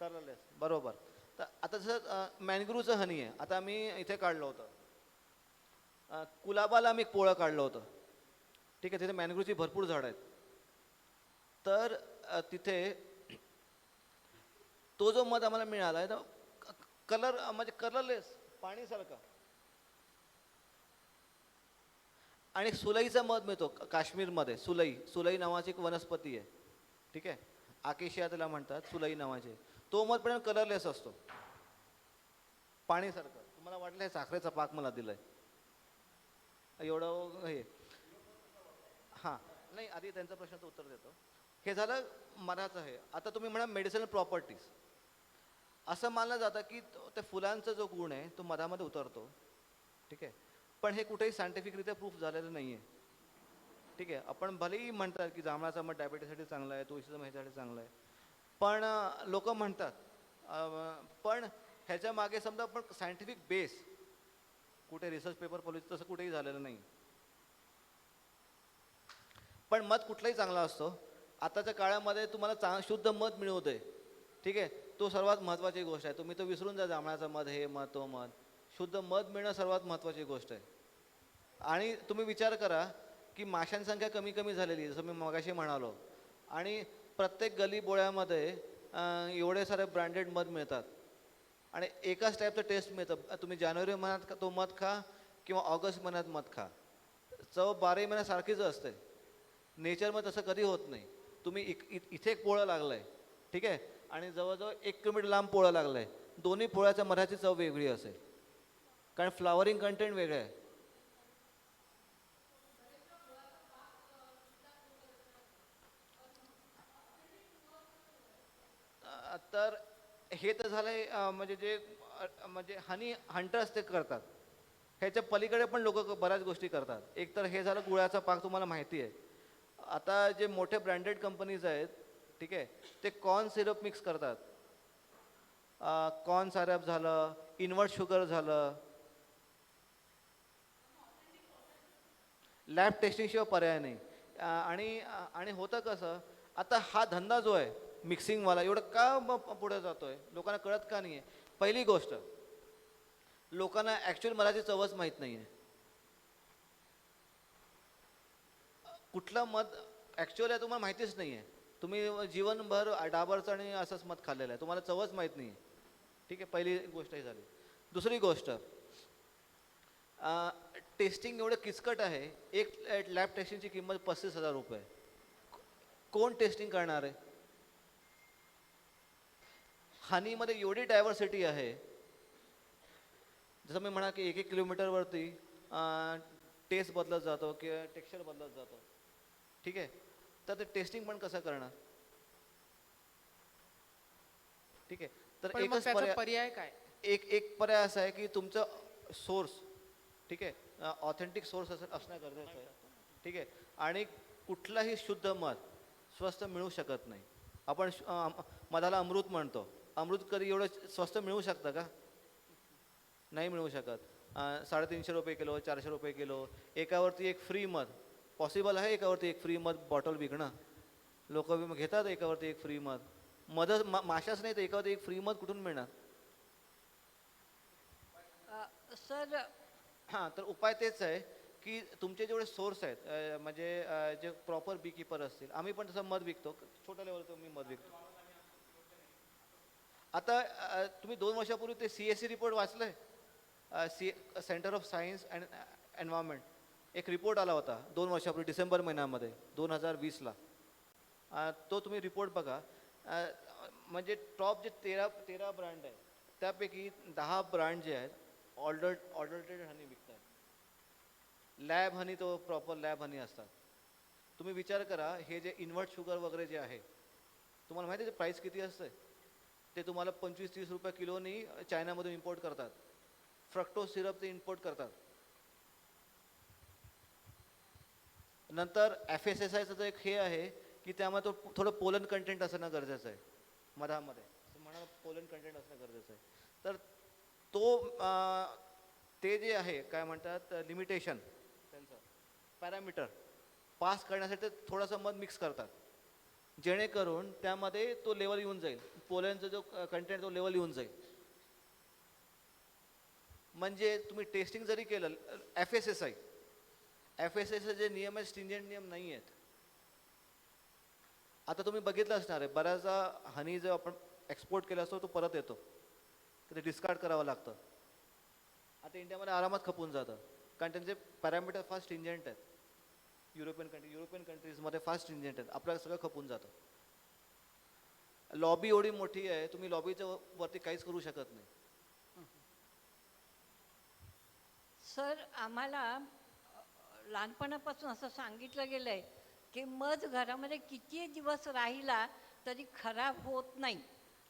कलरलेस, बरोबर. तर आता जसं मॅनग्रूवचं हनी आहे, आता आम्ही इथे काढलं होतं, कुलाबाला आम्ही एक पोळं काढलं होतं. ठीक आहे. तिथे मॅनग्रूवची भरपूर झाडं आहेत. तर तिथे तो जो मध आम्हाला मिळाला आहे तो कलर म्हणजे कलरलेस पाणीसारखा. आणि सुलईचा मध मिळतो काश्मीरमध्ये. सुलई नावाची एक वनस्पती आहे. ठीक आहे. आकेशिया त्याला म्हणतात, सुलई नावाचे. तो मध पण कलरलेस असतो, पाणीसारखं. तुम्हाला वाटलं हे साखरेचा पाक मला दिलाय एवढं हे? हां, नाही, आधी त्यांचा प्रश्नाचं उत्तर देतो. हे झालं मधाचं आहे. आता तुम्ही म्हणा मेडिसिनल प्रॉपर्टीज. असं मानलं जातं की त्या फुलांचा जो गुण आहे तो मधामध्ये उतरतो. ठीक आहे. पण हे कुठेही सायंटिफिकरित्या प्रूफ झालेलं नाही आहे. ठीक आहे. आपण भलेही म्हणतात की जांभळाचा मध डायबिटीससाठी चांगला आहे, तुळशीचं मध ह्यासाठी चांगलं आहे, पण लोक म्हणतात, पण ह्याच्या मागे समजा आपण सायंटिफिक बेस कुठे रिसर्च पेपर पब्लिश तसं कुठेही झालेलं नाही. पण मध कुठलाही चांगला असतो. आताच्या काळामध्ये तुम्हाला शुद्ध मध मिळू दे. ठीक आहे. तो सर्वात महत्त्वाची गोष्ट आहे. तुम्ही तो विसरून जा, जांभळाचा मध, हे मध, तो मध. शुद्ध मध मिळणं सर्वात महत्त्वाची गोष्ट आहे. आणि तुम्ही विचार करा की माशांची संख्या कमी कमी झालेली, जसं मी मगाशी म्हणालो, आणि प्रत्येक गली बोळ्यामध्ये एवढे सारे ब्रँडेड मध मिळतात आणि एकाच टाईपचं टेस्ट मिळतं. तुम्ही जानेवारी महिन्यात तो मध खा किंवा ऑगस्ट महिन्यात मध खा, चव 12 महिन्यात सारखीच असते. नेचरमध्ये तसं कधी होत नाही. तुम्ही इथे एक पोळं लागलं आहे, ठीक आहे, आणि जवळजवळ 1 किलोमीटर लांब पोळं लागलं आहे, दोन्ही पोळ्याच्या मधाची चव वेगळी असेल, कारण फ्लावरिंग कंटेंट वेगळं आहे. तर हे तर झालंय म्हणजे जे म्हणजे हनी हंटर्स ते करतात. ह्याच्या पलीकडे पण लोक बऱ्याच गोष्टी करतात. एक तर हे झालं गुळाचा पाक, तुम्हाला माहिती आहे. आता जे मोठे ब्रँडेड कंपनीज आहेत, ठीक आहे, ते कॉर्न सिरप मिक्स करतात. कॉर्न सिरप झालं, इन्व्हर्ट शुगर झालं. लॅब टेस्टिंगशिवाय पर्याय नाही. आणि होतं कसं, आता हा धंदा जो आहे मिक्सिंगवाला एवढं का पुढे जातोय, लोकांना कळत का नाही आहे? पहिली गोष्ट, लोकांना ॲक्च्युअल मधाची चवच माहीत नाही आहे. कुठलं मध ॲक्च्युअल आहे तुम्हाला माहितीच नाही आहे. तुम्ही जीवनभर डाबरचं आणि असंच मध खाल्लेलं आहे, तुम्हाला चवच माहीत नाही आहे. ठीक आहे, पहिली गोष्ट ही झाली. दुसरी गोष्ट, टेस्टिंग एवढं किचकट आहे. एक लॅब टेस्टिंगची किंमत 35,000 रुपये. कोण टेस्टिंग करणार आहे? हनीमध्ये एवढी डायव्हर्सिटी आहे. जसं मी म्हणा की 1-1 किलोमीटरवरती टेस्ट बदलत जातो किंवा टेक्स्चर बदलत जातो. ठीक आहे, तर ते टेस्टिंग पण कसं करणार? ठीक आहे, तर पण मग एकच त्याचा पर्याय काय? एक पर्याय असा आहे की तुमचं सोर्स, ठीक आहे, ऑथेंटिक सोर्स असणं गरजेचं आहे. ठीक आहे, आणि कुठलाही शुद्ध मध स्वस्त मिळू शकत नाही. आपण मधाला अमृत म्हणतो. अमृत कधी एवढं स्वस्त मिळू शकतं का? नाही मिळू शकत. 350 रुपये किलो, 400 रुपये किलो. एकावरती एक फ्री मध पॉसिबल आहे. एकावरती एक फ्री मध बॉटल विकणं, लोक घेतात एकावरती एक फ्री मध. माशाच नाही तर एकावरती एक फ्री मध कुठून मिळणार? सर, हां, तर उपाय तेच आहे की तुमचे जेवढे सोर्स आहेत, म्हणजे जे प्रॉपर बी कीपर असतील. आम्ही पण तसं मध विकतो, छोट्या लेवलचं मी मध विकतो. आता तुम्ही 2 वर्षापूर्वी ते CSE रिपोर्ट वाचलंय? Centre of science and environment एक रिपोर्ट आला होता 2 वर्षापूर्वी डिसेंबर महिन्यामध्ये 2020ला. तो तुम्ही रिपोर्ट बघा. म्हणजे टॉप जे 13 ब्रँड आहेत त्यापैकी 10 ब्रँड जे आहेत ऑर्डर्टेड हनी विकतात. लॅब हनी तो प्रॉपर लॅब हनी असतात. तुम्ही विचार करा, हे जे इन्व्हर्ट शुगर वगैरे जे आहे, तुम्हाला माहिती आहे ते प्राईस किती असते? ते तुम्हाला 25-30 रुपये किलोनी चायनामधून इम्पोर्ट करतात. फ्रक्टोज सिरप ते इम्पोर्ट करतात. नंतर FSSAIचं एक हे आहे की त्यामध्ये तो थोडं पोलन कंटेंट असणं गरजेचं आहे मधामध्ये. म्हणा पोलन कंटेंट असणं गरजेचं आहे. तर ते जे आहे काय म्हणतात लिमिटेशन, त्यांचं पॅरामीटर पास करण्यासाठी ते थोडंसं मध मिक्स करतात, जेणेकरून त्यामध्ये तो लेवल येऊन जाईल, पोलनचा जो कंटेंट तो लेवल येऊन जाईल. म्हणजे तुम्ही टेस्टिंग जरी केलं, FSSAI जे नियम आहेत स्ट्रिंजेंट नियम नाही आहेत. आता तुम्ही बघितलं असणार आहे, बऱ्याचदा हनी जो आपण एक्सपोर्ट केला असतो तो परत येतो, ते डिस्कार्ड करावं लागतं. आता इंडियामध्ये आरामात खपून जातं, कारण त्यांचे पॅरामीटर फार स्ट्रिंजेंट आहेत. युरोपियन कंट्रीजमध्ये फार स्ट्रिंजेंट आहेत. आपल्याला सगळं खपून जातं. लॉबी एवढी मोठी आहे, तुम्ही लॉबीच्या वरती काहीच करू शकत नाही. सर, आम्हाला लहानपणापासून असं सांगितलं गेलं आहे की मध घरामध्ये किती दिवस राहिला तरी खराब होत नाही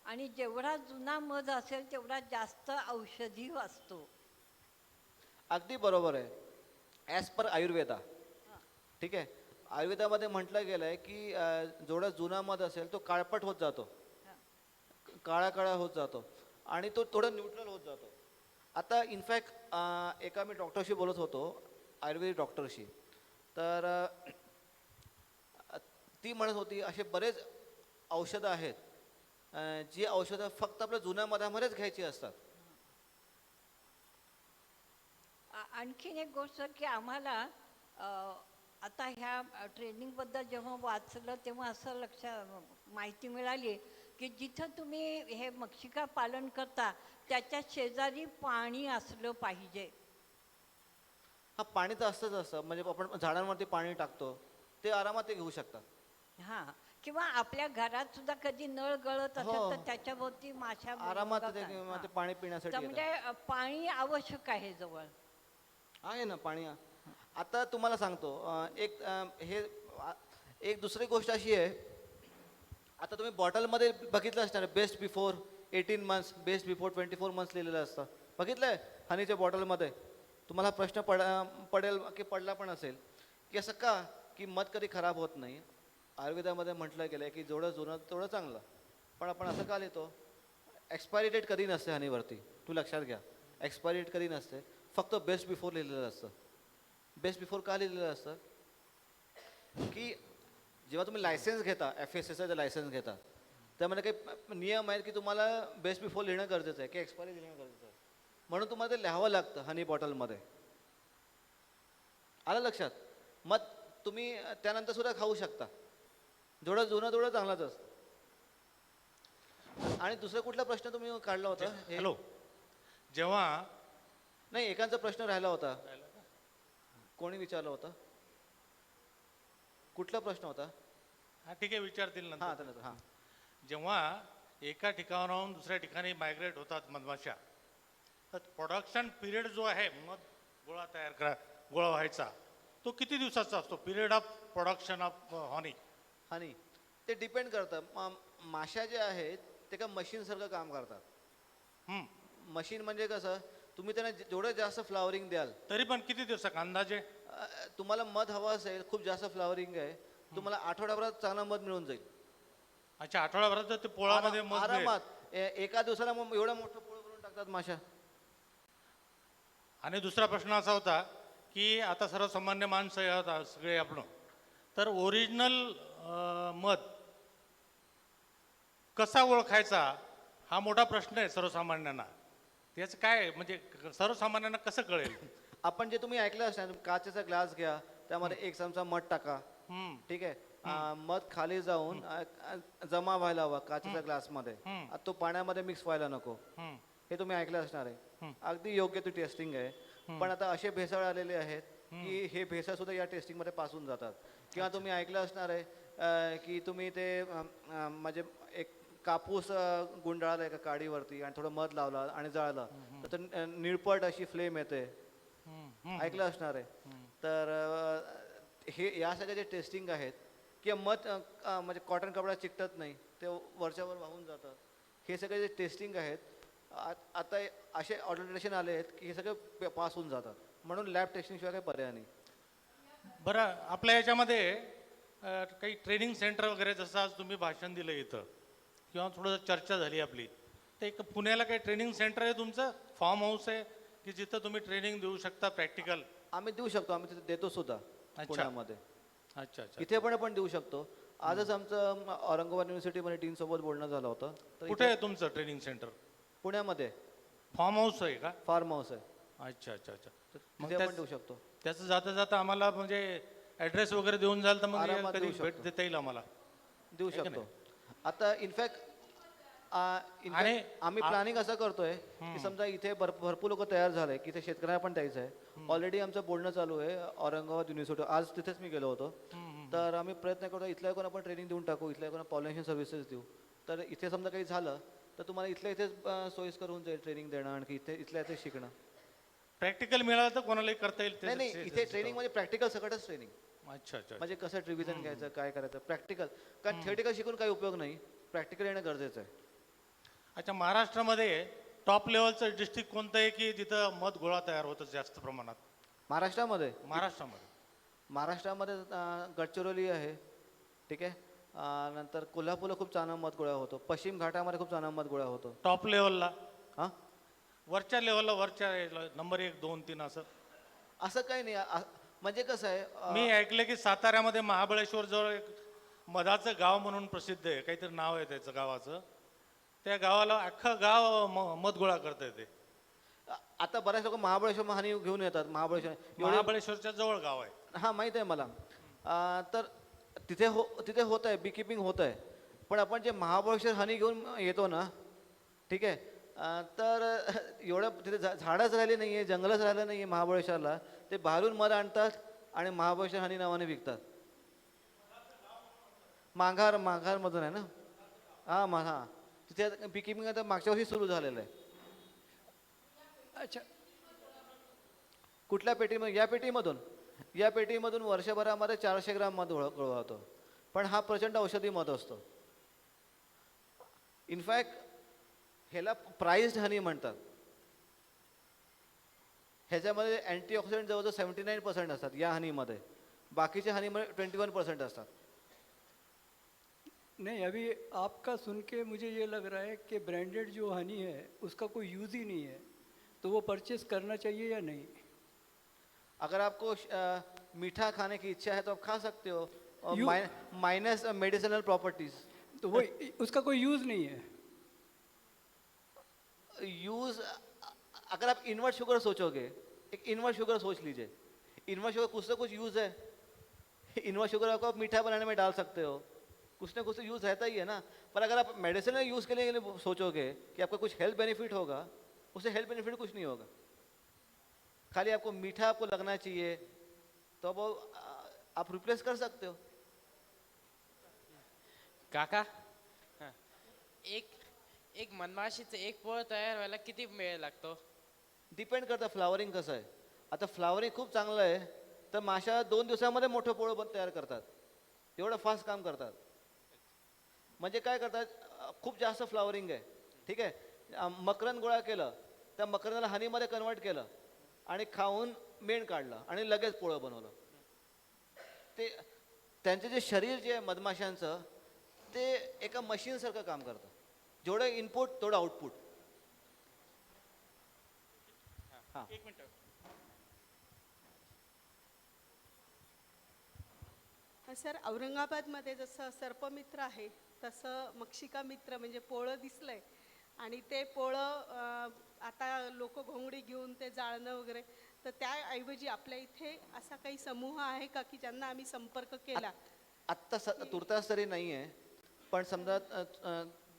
आणि जेवढा जुना मध असेल तेवढा जास्त औषधी असतो. अगदी बरोबर आहे, ॲज पर आयुर्वेदा. ठीक आहे, आयुर्वेदामध्ये म्हटलं गेलं आहे की जेवढा जुना मध असेल तो काळपट होत जातो, काळा होत जातो आणि तो थोडा न्यूट्रल होत जातो. आता इनफॅक्ट एका मी डॉक्टरशी बोलत होतो, आयुर्वेदिक डॉक्टरशी, तर ती म्हणत होती असे बरेच औषधं आहेत जी औषधं फक्त आपल्या जुन्या मधामध्येच घ्यायची असतात. आणखीन एक गोष्ट की आम्हाला आता ह्या ट्रेनिंगबद्दल जेव्हा वाचलं तेव्हा असं माहिती मिळाली की जिथं तुम्ही हे मक्षिका पालन करता त्याच्या शेजारी पाणी असलं पाहिजे. हा, पाणी तर असतंच. म्हणजे आपण झाडांवरती पाणी टाकतो ते आरामात ते घेऊ शकतात. हां, किंवा आपल्या घरात सुद्धा कधी नळ गळत असेल हो. तर त्याच्यावरती माशा आरामात बघतात. ते पाणी पिण्यासाठी तर येतात. म्हणजे पाणी आवश्यक आहे जवळ. आहे ना पाणी. आता तुम्हाला सांगतो एक दुसरी गोष्ट अशी आहे. आता तुम्ही बॉटलमध्ये बघितलं असणार best before 18 months, best before 24 months लिहिलेलं असतं. बघितलं आहे हनीच्या बॉटलमध्ये? तुम्हाला प्रश्न पडेल की पडला पण असेल की असं का की मध कधी खराब होत नाही. आयुर्वेदामध्ये म्हटलं गेलं की जेवढं जुनं तेवढं चांगलं. पण आपण असं का लिहितो? एक्सपायरी डेट कधी नसते हनीवरती, तू लक्षात घ्या. एक्सपायरी डेट कधी नसते, फक्त बेस्ट बिफोर लिहिलेलं असतं. बेस्ट बिफोर का लिहिलेलं असतं? की जेव्हा तुम्ही लायसन्स घेता, FSSAचं लायसन्स घेता, त्यामध्ये काही नियम आहेत की तुम्हाला बेस्ट बिफोर लिहिणं गरजेचं आहे की एक्सपायरी लिहिणं गरजेचं आहे. म्हणून तुम्हाला ते लिहावं लागतं हनी बॉटलमध्ये. आलं लक्षात? मग तुम्ही त्यानंतर सुद्धा खाऊ शकता. जेवढं जुनं तेवढं चांगलंच असतं. आणि दुसरा कुठला प्रश्न तुम्ही काढला होता? हॅलो, जेव्हा नाही, एकांचा प्रश्न राहिला होता. कोणी विचारला होता? कुठला प्रश्न होता? हा ठीक आहे, विचारतील हां, नंतर. त्यानंतर हां. जेव्हा एका ठिकाणाहून दुसऱ्या ठिकाणी मायग्रेट होतात मधमाशा, तर प्रोडक्शन पिरियड जो आहे मध गोळा तयार करा, गोळा व्हायचा, तो किती दिवसाचा असतो? Period of production of honey. Honey ते डिपेंड करतं. माशा जे आहेत ते का मशीनसारखं काम करतात. मशीन म्हणजे कसं, तुम्ही त्यांना जेवढं जास्त फ्लावरिंग द्याल, तरी पण किती दिवसाचा अंदाजे? तुम्हाला मध हवं असेल, खूप जास्त फ्लावरिंग आहे, तुम्हाला आठवड्याभरात चांगला मध मिळून जाईल. अच्छा, आठवड्याभरात ते पोळामध्ये मध मिळेल. आरामात. एका दिवसाला मग एवढं मोठं पोळं भरून टाकतात माशा. आणि दुसरा प्रश्न असा होता की आता सर्वसामान्य माणसं आहेत सगळे आपण, तर ओरिजिनल मध कसा ओळखायचा हा मोठा प्रश्न आहे सर्वसामान्यांना. त्याचं काय म्हणजे सर्वसामान्यांना कसं कळेल? आपण जे तुम्ही ऐकलं असणार, काचेचा ग्लास घ्या, त्यामध्ये एक चमचा मध टाका. ठीक आहे. मध खाली जाऊन जमा व्हायला हवा काचेच्या ग्लासमध्ये. तो पाण्यामध्ये मिक्स व्हायला नको. हे तुम्ही ऐकलं असणार आहे. अगदी योग्य ती टेस्टिंग आहे. पण आता असे भेसळ आलेले आहेत की हे भेसळ सुद्धा या टेस्टिंग मध्ये पासून जातात. किंवा तुम्ही ऐकलं असणार आहे की तुम्ही ते म्हणजे एक कापूस गुंडाळला एका काडीवरती आणि थोडं मध लावला आणि जाळलं तर निळपट अशी फ्लेम येते. ऐकलं असणार आहे. तर हे या सगळ्या जे टेस्टिंग आहेत किंवा मध म्हणजे कॉटन कपडा चिकटत नाही, ते वरच्यावर वाहून जातात. हे सगळे जे टेस्टिंग आहेत आता असे ऑर्डनेशन आले आहेत की हे सगळे पास होऊन जातात. म्हणून लॅब टेस्टिंग शिवाय काही पर्याय नाही. बरं, आपल्या याच्यामध्ये काही ट्रेनिंग सेंटर वगैरे, जसं आज तुम्ही भाषण दिलं इथं किंवा थोडं चर्चा झाली आपली, तर एक पुण्याला काही ट्रेनिंग सेंटर आहे तुमचं, फार्म हाऊस आहे की जिथं तुम्ही ट्रेनिंग देऊ शकता प्रॅक्टिकल? आम्ही देऊ शकतो, आम्ही तिथे देतो सुद्धा पुण्यामध्ये. अच्छा अच्छा. इथे पण आपण देऊ शकतो. आजच आमचं औरंगाबाद युनिव्हर्सिटीमध्ये टीमसोबत बोलणं झालं होतं. तर कुठे आहे तुमचं ट्रेनिंग सेंटर? पुण्यामध्ये फार्म हाऊस आहे का? फार्म हाऊस आहे. अच्छा अच्छा अच्छा. मग ते आपण देऊ शकतो. त्याचं जाता जाता आम्हाला म्हणजे ॲड्रेस वगैरे देऊन जाल तर मग आरामात कधी देऊ भेट शकतो. देता येईल आम्हाला? देऊ आहे का शकतो. आता इनफॅक्ट आम्ही प्लॅनिंग असं करतोय की समजा इथे भरपूर लोक तयार झाले की इथे शेतकऱ्यांना पण द्यायचं आहे. ऑलरेडी आमचं बोलणं चालू आहे औरंगाबाद युनिव्हर्सिटी. आज तिथेच मी गेलो होतो. तर आम्ही प्रयत्न करतो इथल्या लोकांना आपण ट्रेनिंग देऊन टाकू, इथल्या लोकांना पॉलिनेशन सर्व्हिसेस देऊ. तर इथे समजा काही झालं तर तुम्हाला इथल्या इथेच सोयीस्कर होऊन जाईल ट्रेनिंग देणं आणि इथल्या इथे शिकणं. प्रॅक्टिकल मिळालं तर कोणालाही करता येईल? नाही नाही, इथे ट्रेनिंग म्हणजे प्रॅक्टिकल सगळंच ट्रेनिंग. अच्छा अच्छा. म्हणजे कसं रिव्हिजन घ्यायचं, काय करायचं, प्रॅक्टिकल. कारण थिएटिकल शिकून काही उपयोग नाही, प्रॅक्टिकल येणं गरजेचं आहे. अच्छा, महाराष्ट्रामध्ये टॉप लेवलचं डिस्ट्रिक्ट कोणतं आहे की जिथं मध गोळा तयार होतं जास्त प्रमाणात? महाराष्ट्रामध्ये महाराष्ट्रामध्ये गडचिरोली आहे. ठीक आहे. नंतर कोल्हापूरला खूप चांगला मध गोळा होतो. पश्चिम घाटामध्ये खूप चांगला मध गोळा होतो. टॉप लेवलला? हां, वरच्या लेवलला, वरच्या नंबर 1, 2, 3 असं? असं काही नाही. म्हणजे कसं आहे, मी ऐकलं की साताऱ्यामध्ये महाबळेश्वर जवळ एक मधाचं गाव म्हणून प्रसिद्ध आहे, काहीतरी नाव आहे त्याचं गावाचं. त्या गावाला अख्खं गाव मध गोळा करता येते. आता बऱ्याच लोक महाबळेश्वर हानी घेऊन येतात. महाबळेश्वरच्या जवळ गाव आहे. हां, माहीत आहे मला. तर तिथे होत आहे, बीकीपिंग होत आहे. पण आपण जे महाबळेश्वर हानी घेऊन येतो ना, ठीक आहे, तर एवढं तिथे झाडच राहिले नाही आहे, जंगलच राहिलं नाही आहे महाबळेश्वरला. ते बाहेरून मध आणतात आणि महाबळेश्वर हानी नावाने विकतात. माघारमधून आहे ना? हां, तिथे बीकीपिंग आता मागच्या वर्षी सुरू झालेलं आहे. अच्छा, कुठल्या पेटीमध्ये? या पेटीमधून वर्षभरामध्ये 400 ग्राम मध गोळा होतो. पण हा प्रचंड औषधी मध असतो. इनफॅक्ट ह्याला प्राइज्ड हनी म्हणतात. ह्याच्यामध्ये अँटीऑक्सिडंट जवळजवळ 79% असतात या हनीमध्ये. बाकीच्या हनीमध्ये 21% असतात. नहीं, अभी आपका सुन के मुझे ये लग रहा है कि ब्रांडेड जो हनी है उसका कोई यूज़ ही नहीं है, तो वो परचेस करना चाहिए या नहीं? अगर आपको मीठा खाने की इच्छा है तो आप खा सकते हो, और यू- माइनस मेडिसिनल प्रॉपर्टीज। तो वो उसका कोई यूज़ नहीं है। यूज, अगर आप इनवर्ट शुगर सोचोगे, एक इनवर्ट शुगर सोच लीजिए, इनवर्ट शुगर कुछ ना कुछ यूज है। इनवर्ट शुगर को आप मीठा बनाने में डाल सकते हो, कुछ ना कुछ यूज रहता ही है ना। पर अगर आप मेडिसिनल यूज के लिए सोचोगे कि आपका कुछ हेल्थ बेनिफिट होगा, उससे हेल्थ बेनिफिट कुछ नहीं होगा। खाली आपको मीठा आपको लगना चाहिए तो वो आप रिप्लेस कर सकते हो। काका, एक एक मधमाशीचं एक पोळ तयार व्हायला किती वेळ लागतो? डिपेंड करतं फ्लावरिंग कसं आहे. आता फ्लावरिंग खूप चांगलं आहे तर माशा 2 दिवसामध्ये मोठं पोळं पण तयार करतात, एवढं फास्ट काम करतात. म्हणजे काय करतात, खूप जास्त फ्लावरिंग आहे, ठीक आहे, मकरंद गोळा केलं, त्या मकरंदाला हनीमध्ये कन्वर्ट केलं आणि खाऊन मेण काढलं आणि लगेच पोळं बनवलं. ते त्यांचे जे शरीर जे आहे मधमाशांचं, ते एका मशीनसारखं काम करतं. जेवढं इनपुट तेवढं आउटपुट. हां, एक मिनिट. सर, औरंगाबादमध्ये जसं सर्पमित्र आहे तसं मक्षिका मित्र म्हणजे पोळं दिसलंय, आणि ते पोळं आता लोक घोंगडी घेऊन ते जाळणं वगैरे, तर त्याऐवजी आपल्या इथे असा काही समूह आहे का की ज्यांना आम्ही संपर्क केला? आत्ता तुर्तास तरी नाही आहे, पण समजा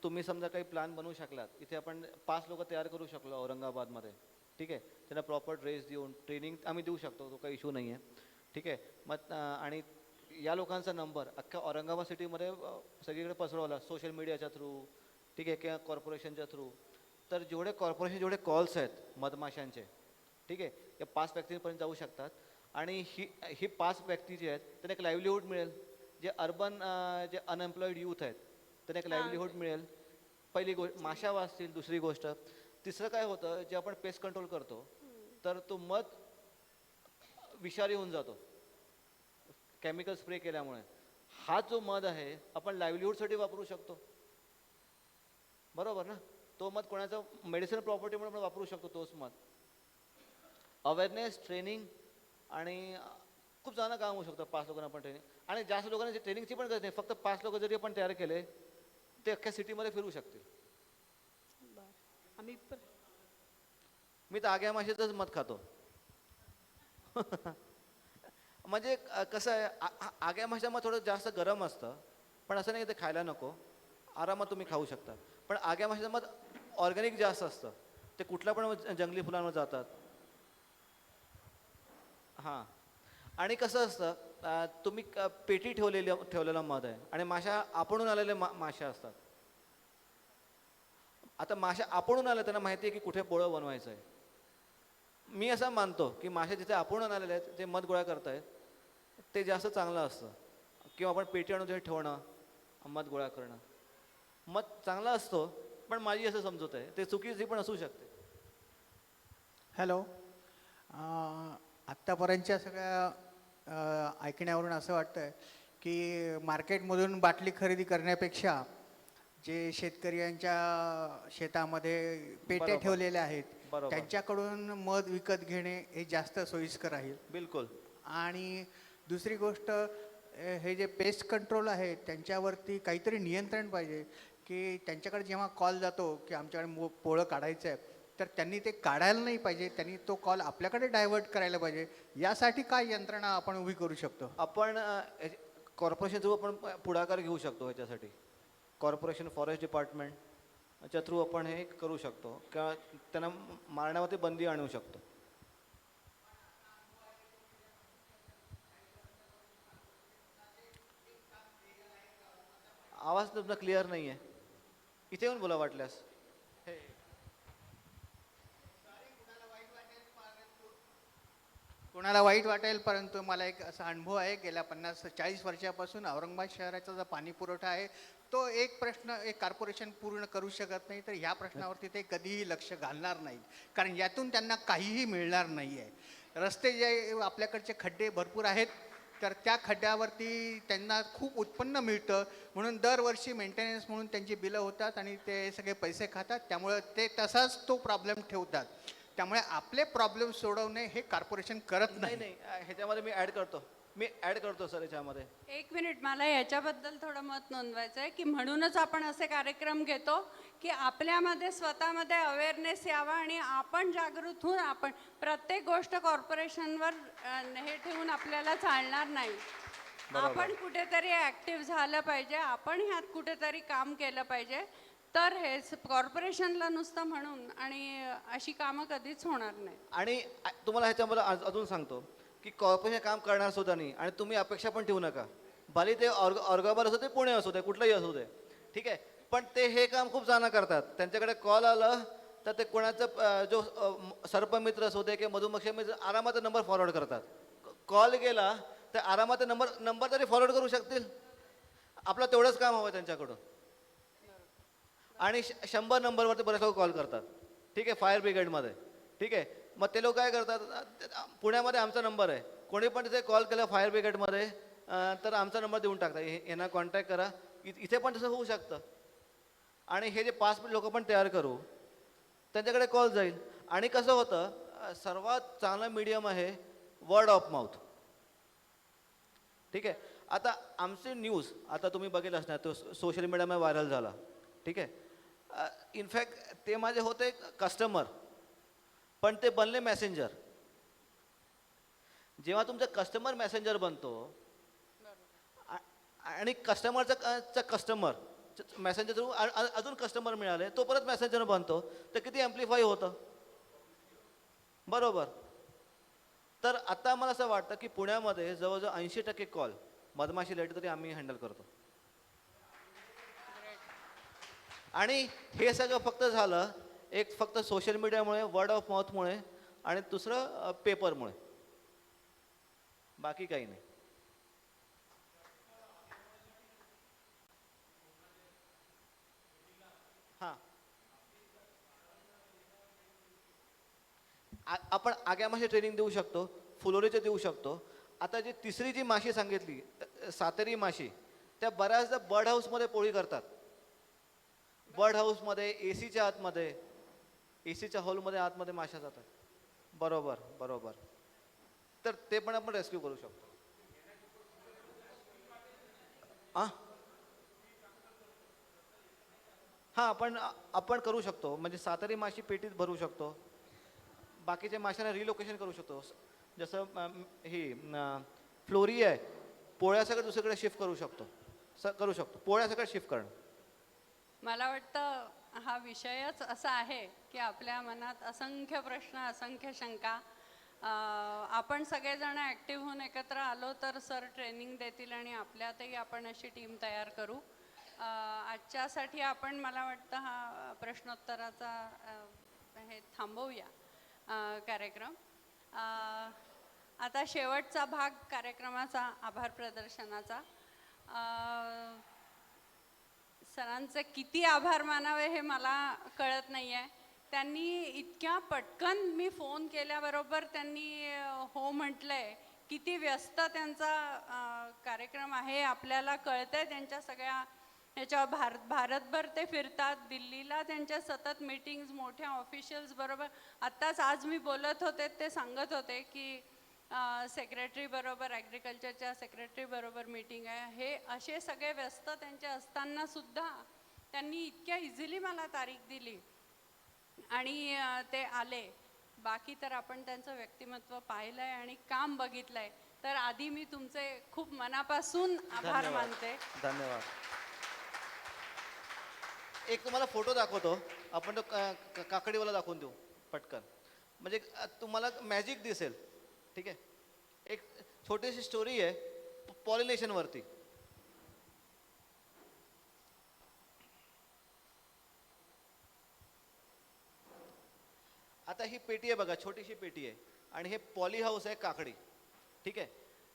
तुम्ही समजा काही प्लॅन बनवू शकलात, इथे आपण 5 लोक तयार करू शकलो औरंगाबादमध्ये, ठीक आहे, त्यांना प्रॉपर ड्रेस देऊन ट्रेनिंग आम्ही देऊ शकतो, तो काही इश्यू नाही आहे, ठीक आहे. मग आणि या लोकांचा नंबर अख्ख्या औरंगाबाद सिटीमध्ये सगळीकडे पसरवला सोशल मीडियाच्या थ्रू, ठीक आहे, किंवा कॉर्पोरेशनच्या थ्रू. तर जेवढे कॉर्पोरेशन जेवढे कॉल्स आहेत मधमाशांचे, ठीक आहे, या 5 व्यक्तींपर्यंत जाऊ शकतात. आणि ही 5 व्यक्ती जे आहेत त्यांना एक लाईव्हलीहूड मिळेल. जे अर्बन जे अनएम्प्लॉईड यूथ आहेत त्यांना एक लाईव्हलीहूड मिळेल. पहिली गोष्ट माशा वाचतील. दुसरी गोष्ट, तिसरं काय होतं, जे आपण पेस्ट कंट्रोल करतो तर तो मध विषारी होऊन जातो केमिकल स्प्रे केल्यामुळे. हा जो मध आहे आपण लाईव्हलीहूडसाठी वापरू शकतो, बरोबर ना. तो मध कोणाचा मेडिसिनल प्रॉपर्टी म्हणून आपण वापरू शकतो तोच मध. अवेअरनेस, ट्रेनिंग आणि खूप जणांना काम होऊ शकतं. 5 लोकांना आपण ट्रेनिंग, आणि जास्त लोकांना ट्रेनिंगची पण गरज नाही, फक्त 5 लोक जरी आपण तयार केले ते अख्ख्या सिटीमध्ये फिरू शकतील. आम्ही मी तर आग्या माशीचंच मध खातो. म्हणजे कसं आहे, आग्या माशामध्ये थोडं जास्त गरम असतं, पण असं नाही की ते खायला नको, आरामात तुम्ही खाऊ शकता. पण आग्या माशाचं मध ऑर्गॅनिक जास्त असतं, ते कुठल्या पण जंगली फुलांवर जातात. हां, आणि कसं असतं, तुम्ही पेटी ठेवलेलं मध आहे आणि माशा आपणून आलेले माशा असतात. आता माशा आपणून आल्या, त्यांना माहिती आहे की कुठे पोळं बनवायचं आहे. मी असं मानतो की माशा जिथे आपणून आलेले आहेत जे मध गोळा करतायत ते जास्त चांगलं असतं. किंवा आपण पेटी आणून तिथे ठेवणं, मध गोळा करणं, मध चांगला असतो, पण माझी असं समजत आहे ते चुकीची पण असू शकते. हॅलो, आत्तापर्यंतच्या सगळ्या ऐकण्यावरून असं वाटतं आहे की मार्केटमधून बाटली खरेदी करण्यापेक्षा जे शेतकऱ्यांच्या शेतामध्ये पेट्या बरोबर. ठेवलेल्या आहेत बरोबर. त्यांच्याकडून मध विकत घेणे हे जास्त सोयीस्कर राहील. बिलकुल. आणि दुसरी गोष्ट, हे जे पेस्ट कंट्रोल आहे त्यांच्यावरती काहीतरी नियंत्रण पाहिजे, की त्यांच्याकडे जेव्हा कॉल जातो की आमच्याकडे पोळं काढायचं आहे, तर त्यांनी ते काढायला नाही पाहिजे, त्यांनी तो कॉल आपल्याकडे डायव्हर्ट करायला पाहिजे. यासाठी काय यंत्रणा आपण उभी करू शकतो? आपण कॉर्पोरेशन थ्रू आपण पुढाकार घेऊ शकतो ह्याच्यासाठी. कॉर्पोरेशन, फॉरेस्ट डिपार्टमेंटच्या थ्रू आपण हे करू शकतो किंवा त्यांना मारण्यावरती बंदी आणू शकतो. आवाज तुमचा क्लिअर नाही आहे, इथे येऊन बोला वाटल्यास. कोणाला वाईट वाटेल, परंतु मला एक असा अनुभव आहे, गेल्या 50-40 वर्षापासून औरंगाबाद शहराचा जो पाणी पुरवठा आहे तो एक प्रश्न एक कॉर्पोरेशन पूर्ण करू शकत नाही, तर ह्या प्रश्नावरती ते कधीही लक्ष घालणार नाहीत, कारण यातून त्यांना काहीही मिळणार नाही आहे. रस्ते जे आपल्याकडचे खड्डे भरपूर आहेत, तर त्या खड्ड्यावरती त्यांना खूप उत्पन्न मिळतं, म्हणून दरवर्षी मेंटेनन्स म्हणून त्यांची बिलं होतात आणि ते सगळे पैसे खातात. त्यामुळं ते तसाच तो प्रॉब्लेम ठेवतात. त्यामुळे आपले प्रॉब्लेम सोडवणे हे कॉर्पोरेशन करत नाही नाही. नाही ह्याच्यामध्ये मी ॲड करतो सर याच्यामध्ये. एक मिनिट, मला याच्याबद्दल थोडं मत नोंदवायचं आहे की म्हणूनच आपण असे कार्यक्रम घेतो की आपल्यामध्ये स्वतःमध्ये अवेअरनेस यावा आणि आपण जागृत होऊन आपण प्रत्येक गोष्ट कॉर्पोरेशनवर हे ठेवून आपल्याला चालणार नाही. आपण कुठेतरी ॲक्टिव्ह झालं पाहिजे, आपण ह्यात कुठेतरी काम केलं पाहिजे, तर हे कॉर्पोरेशनला नुसतं म्हणून आणि अशी कामं कधीच होणार नाही. आणि तुम्हाला ह्याच्यामध्ये अजून सांगतो की कॉर्पोरेशन काम करणार सुद्धा नाही आणि तुम्ही अपेक्षा पण ठेवू नका. भले ते औरंगाबाद असू दे, पुणे असू दे, कुठलंही असू दे, ठीक आहे. पण ते हे काम खूप जण करतात. त्यांच्याकडे कॉल आलं तर ते कोणाचं जो सर्पमित्र असू दे किंवा मधुमक्षी मित्र आरामात नंबर फॉरवर्ड करतात. कॉल गेला तर आरामात नंबर तरी फॉरवर्ड करू शकतील. आपलं तेवढंच काम हवं त्यांच्याकडून. आणि 100 नंबरवरती बरेच लोक कॉल करतात, ठीक आहे, फायर ब्रिगेडमध्ये, ठीक आहे. मग ते लोक काय करतात, पुण्यामध्ये आमचा नंबर आहे, कोणी पण तिथे कॉल केला फायर ब्रिगेडमध्ये तर आमचा नंबर देऊन टाकतात, यांना कॉन्टॅक्ट करा. इथे पण तसं होऊ शकतं. आणि हे जे 5 लोक पण तयार करू त्यांच्याकडे कॉल जाईल. आणि कसं होतं, सर्वात चांगला मीडियम आहे वर्ड ऑफ माउथ, ठीक आहे. आता आमचे न्यूज आता तुम्ही बघितलं असणार, तो सोशल मीडियामध्ये व्हायरल झाला, ठीक आहे. इनफॅक्ट ते माझे होते कस्टमर, पण ते बनले मेसेंजर. जेव्हा तुमचा कस्टमर मेसेंजर बनतो आणि कस्टमरचा कस्टमर मेसेंजर थ्रू अजून कस्टमर मिळाले, तो परत मेसेंजर बनतो, तर किती ॲम्प्लिफाय होतं, बरोबर. तर आता मला असं वाटतं की पुण्यामध्ये जवळजवळ 80% कॉल मधमाशी रिलेटेड तरी आम्ही हँडल करतो. आणि हे सगळं फक्त झालं एक फक्त सोशल मीडियामुळे, वर्ड ऑफ माउथमुळे आणि दुसरं पेपरमुळे, बाकी काही नाही. हां, आपण आग्या माशी ट्रेनिंग देऊ शकतो, फुलोरीचे देऊ शकतो. आता जी तिसरी जी माशी सांगितली सातेरी माशी, त्या बऱ्याचदा बर्ड हाऊसमध्ये पोळी करतात. बर्ड हाऊसमध्ये एसीच्या आतमध्ये, एसीच्या हॉलमध्ये आतमध्ये माश्या जातात, बरोबर बरोबर. तर ते पण आपण रेस्क्यू करू शकतो. हां, आपण करू शकतो. म्हणजे सातेरी माशी पेटीत भरू शकतो, बाकीच्या माशांना रिलोकेशन करू शकतो. जसं ही फ्लोरी आहे, पोळ्या सगळं दुसरीकडे शिफ्ट करू शकतो. पोळ्या सगळं शिफ्ट करणं. मला वाटतं हा विषयच असा आहे की आपल्या मनात असंख्य प्रश्न, असंख्य शंका. आपण सगळेजण ॲक्टिव्ह होऊन एकत्र आलो तर सर ट्रेनिंग देतील आणि आपल्यातही आपण अशी टीम तयार करू. आजच्यासाठी आपण मला वाटतं हा प्रश्नोत्तराचा हे थांबवूया कार्यक्रम. आता शेवटचा भाग कार्यक्रमाचा आभार प्रदर्शनाचा. सरांचे किती आभार मानावे हे मला कळत नाही आहे. त्यांनी इतक्या पटकन मी फोन केल्याबरोबर त्यांनी हो म्हटलंय. किती व्यस्त त्यांचा कार्यक्रम आहे आपल्याला कळतंय. त्यांच्या सगळ्या ह्याच्यावर भारतभर ते फिरतात. दिल्लीला त्यांच्या सतत मीटिंग्स मोठ्या ऑफिशियल्स बरोबर. आत्ताच आज मी बोलत होते, ते सांगत होते की सेक्रेटरी बरोबर, ॲग्रिकल्चरच्या सेक्रेटरी बरोबर मीटिंग आहे. हे असे सगळे व्यस्त त्यांचे असताना सुद्धा त्यांनी इतक्या इझिली मला तारीख दिली आणि ते आले. बाकी तर आपण त्यांचं व्यक्तिमत्व पाहिलं आहे आणि काम बघितलं आहे. तर आधी मी तुमचे खूप मनापासून आभार मानते. धन्यवाद. एक तुम्हाला फोटो दाखवतो, आपण तो काकडीवाला दाखवून देऊ पटकन, म्हणजे तुम्हाला मॅजिक दिसेल, ठीक आहे. एक छोटीशी स्टोरी आहे पॉलिनेशनवरती. आता ही पेटी आहे बघा, छोटीशी पेटी आहे आणि हे पॉली हाऊस आहे काकडी, ठीक आहे.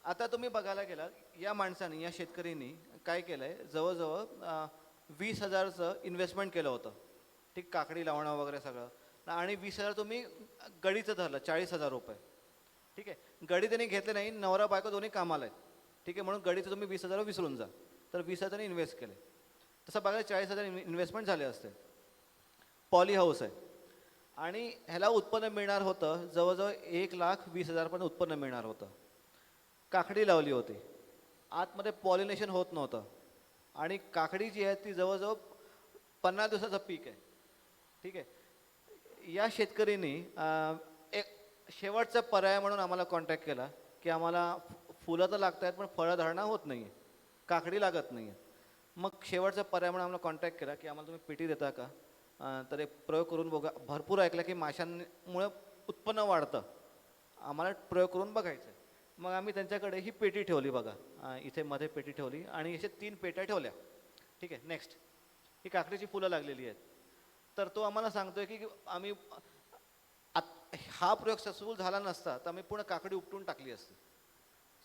आता तुम्ही बघायला गेला, या माणसाने, या शेतकऱ्यांनी काय केलं आहे, जवळजवळ 20,000चं इन्व्हेस्टमेंट केलं होतं, ठीक, काकडी लावणं वगैरे सगळं. आणि 20,000 तुम्ही गडीचं धरलं, 40,000 रुपये, ठीक आहे. गडी त्यांनी घेतले नाही, नवरा बायको दोन्ही कामाला आहेत. ठीक आहे, म्हणून गडीचं तुम्ही 20,000 विसरून जा. तर 20,000 इन्व्हेस्ट केले. तसं बघायला 40,000 इन्व्हेस्टमेंट झाले असते. पॉली हाऊस आहे आणि ह्याला उत्पन्न मिळणार होतं जवळजवळ 1,20,000 पर्यंत उत्पन्न मिळणार होतं. काकडी लावली होती, आतमध्ये पॉलिनेशन होत नव्हतं आणि काकडी जी आहे ती जवळजवळ 50 दिवसाचं पीक आहे. ठीक आहे, या शेतकरीने एक शेवटचा पर्याय म्हणून आम्हाला कॉन्टॅक्ट केला की आम्हाला फुलं तर लागत आहेत पण फळधारणा होत नाही आहे, काकडी लागत नाही आहे. मग शेवटचा पर्याय म्हणून आम्हाला कॉन्टॅक्ट केला की आम्हाला तुम्ही पेटी देता का. तर एक प्रयोग करून बघा. भरपूर ऐकलं की माशांमुळे उत्पन्न वाढतं, आम्हाला प्रयोग करून बघायचं आहे. मग आम्ही त्यांच्याकडे ही पेटी ठेवली बघा, इथे मध्ये पेटी ठेवली आणि अशा 3 पेट्या ठेवल्या. ठीक आहे, नेक्स्ट ही काकडीची फुलं लागलेली आहेत. तर तो आम्हाला सांगतोय की आम्ही हा प्रयोग सक्सेसफुल झाला नसता तर आम्ही पूर्ण काकडी उपटून टाकली असती,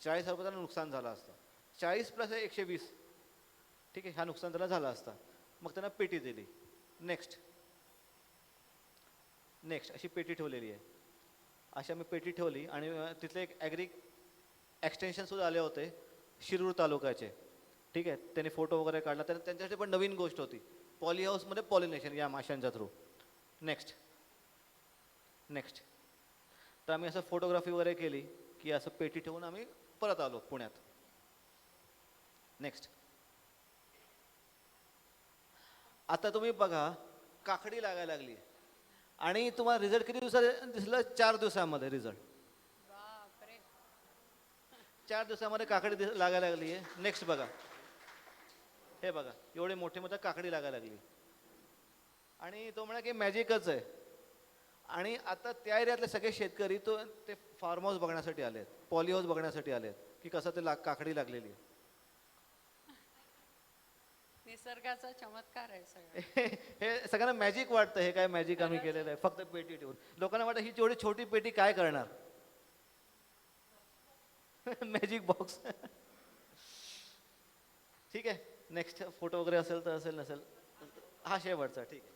40,000 रुपयाचं नुकसान झालं असतं. 40 + 120, ठीक आहे, हा नुकसान त्याला झाला असता. मग त्यांना पेटी दिली. नेक्स्ट अशी पेटी ठेवलेली आहे. अशी आम्ही पेटी ठेवली आणि तिथले एक ॲग्री एक्सटेन्शनसुद्धा आले होते शिरूर तालुक्याचे. ठीक आहे, त्यांनी फोटो वगैरे काढला. त्यांच्यासाठी पण नवीन गोष्ट होती, पॉली हाऊसमध्ये पॉलिनेशन या माशांच्या थ्रू. नेक्स्ट तर आम्ही असं फोटोग्राफी वगैरे केली की असं पेटी ठेवून आम्ही परत आलो पुण्यात. नेक्स्ट आता तुम्ही बघा, काकडी लागायला लागली आणि तुम्हाला रिझल्ट किती दिवसात दिसलं? 4 दिवसामध्ये रिझल्ट. 4 दिवसामध्ये काकडी लागायला लागली आहे. नेक्स्ट बघा, हे बघा, एवढे मोठे मोठे काकडी लागायला लागली आणि तो म्हणा की मॅजिकच आहे. आणि आता त्या एरियातले सगळे शेतकरी ते फार्म हाऊस बघण्यासाठी आले आहेत, पॉली हाऊस बघण्यासाठी आले आहेत की कसं ते काकडी लागलेली आहे. निसर्गाचा चमत्कार आहे सगळं. हे सगळ्यांना मॅजिक वाटतं. हे काय मॅजिक आम्ही केलेलं आहे फक्त पेटी ठेवून. लोकांना वाटतं ही जेवढी छोटी पेटी काय करणार, मॅजिक बॉक्स. ठीक आहे, नेक्स्ट फोटो वगैरे असेल तर असेल, नसेल हा शेवटचा. ठीक आहे,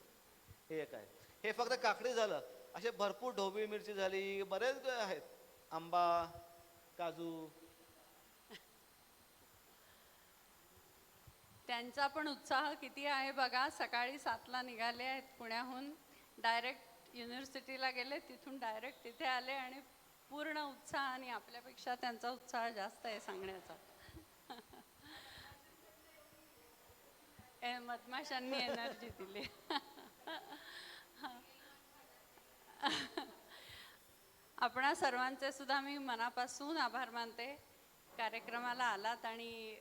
हे काय, हे फक्त काकडी झालं. असे भरपूर ढोबळी मिरची झाली, बरेच आहेत, आंबा, काजू. त्यांचा पण उत्साह किती आहे बघा. सकाळी 7ला निघाले आहेत पुण्याहून, डायरेक्ट युनिव्हर्सिटीला गेले, तिथून डायरेक्ट तिथे आले आणि पूर्ण उत्साह. आणि आपल्यापेक्षा त्यांचा उत्साह जास्त आहे सांगण्याचा. मधमाशांनी एनर्जी दिली. आपणा सर्वांचे सुद्धा मी मनापासून आभार मानते. कार्यक्रमाला आलात आणि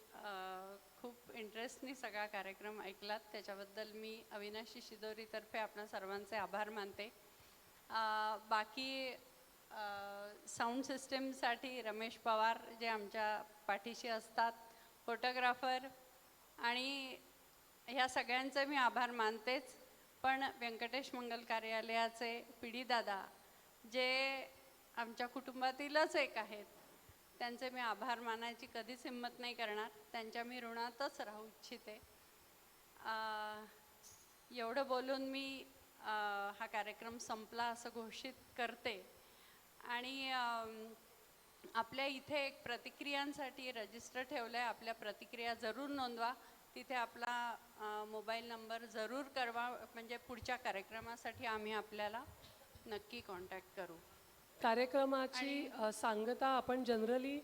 खूप इंटरेस्टनी सगळा कार्यक्रम ऐकलात, त्याच्याबद्दल मी अविनाशी शिदोरीतर्फे आपणा सर्वांचे आभार मानते. बाकी साऊंड सिस्टीमसाठी रमेश पवार जे आमच्या पाठीशी असतात, फोटोग्राफर, आणि ह्या सगळ्यांचे मी आभार मानतेच. पण व्यंकटेश मंगल कार्यालयाचे PD दादा जे आमच्या कुटुंबातीलच एक आहेत, त्यांचे मी आभार मानायची कधीच हिंमत नाही करणार. त्यांच्या मी ऋणातच राहू इच्छिते. एवढं बोलून मी हा कार्यक्रम संपला असं घोषित करते. आणि आपल्या इथे एक प्रतिक्रियांसाठी रजिस्टर ठेवलं आहे. आपल्या प्रतिक्रिया जरूर नोंदवा. तिथे आपला मोबाईल नंबर जरूर कळवा, म्हणजे पुढच्या कार्यक्रमासाठी आम्ही आपल्याला नक्की कॉन्टॅक्ट करू. कार्यक्रमाची सांगता आपण जनरली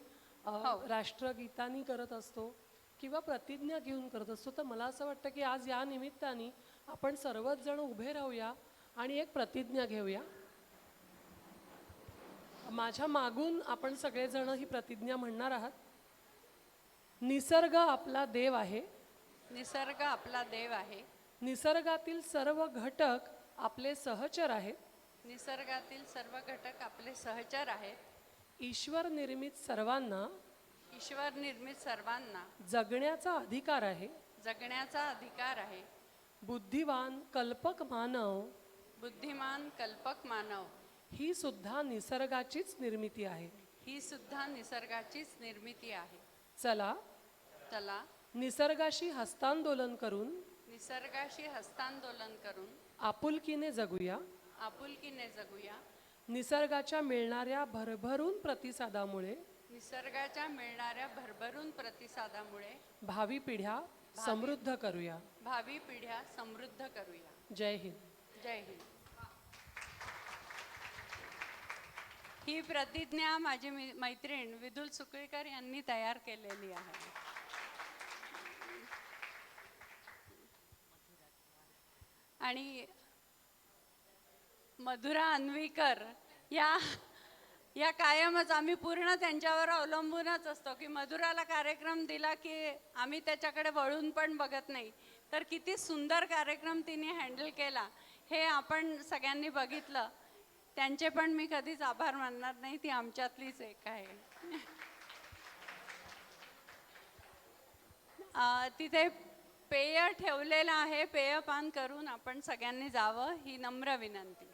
राष्ट्रगीतानी करत असतो किंवा प्रतिज्ञा घेऊन करत असतो. तर मला असं वाटतं की आज या निमित्ताने आपण सर्वच जण उभे राहूया आणि एक प्रतिज्ञा घेऊया. माझ्या मागून आपण सगळेजण ही प्रतिज्ञा म्हणणार आहात. निसर्ग आपला देव आहे. निसर्ग आपला देव आहे. निसर्गातील सर्व घटक आपले सहचर आहेत. निसर्गातील सर्व घटक आपले सहचर आहेत. ईश्वर निर्मित सर्वांना जगण्याचा अधिकार आहे. जगण्याचा अधिकार आहे. बुद्धिमान कल्पक मानव ही सुद्धा निसर्गाचीच निर्मिती आहे. चला निसर्गाशी हस्तांदोलन करून आपुलकीने जगूया. निसर्गाच्या मिळणाऱ्या भरभरून प्रतिसादामुळे निसर्गाच्या मिळणाऱ्या भरभरून प्रतिसादामुळे भावी पिढ्या समृद्ध करूया. भावी पिढ्या समृद्ध करूया. जय हिंद. जय हिंद. ही प्रतिज्ञा माझी मैत्रीण विदुल सुकळीकर यांनी तयार केलेली आहे. आणि मधुरा अन्वीकर या कायमच आम्ही पूर्ण त्यांच्यावर अवलंबूनच असतो की मधुराला कार्यक्रम दिला की आम्ही त्याच्याकडे वळून पण बघत नाही. तर किती सुंदर कार्यक्रम तिने हँडल केला हे आपण सगळ्यांनी बघितलं. त्यांचे पण मी कधीच आभार मानणार नाही. ती आमच्यातलीच एक आहे. तिथे पेय ठेवलेलं आहे. पेयपान करून आपण सगळ्यांनी जावं ही नम्र विनंती.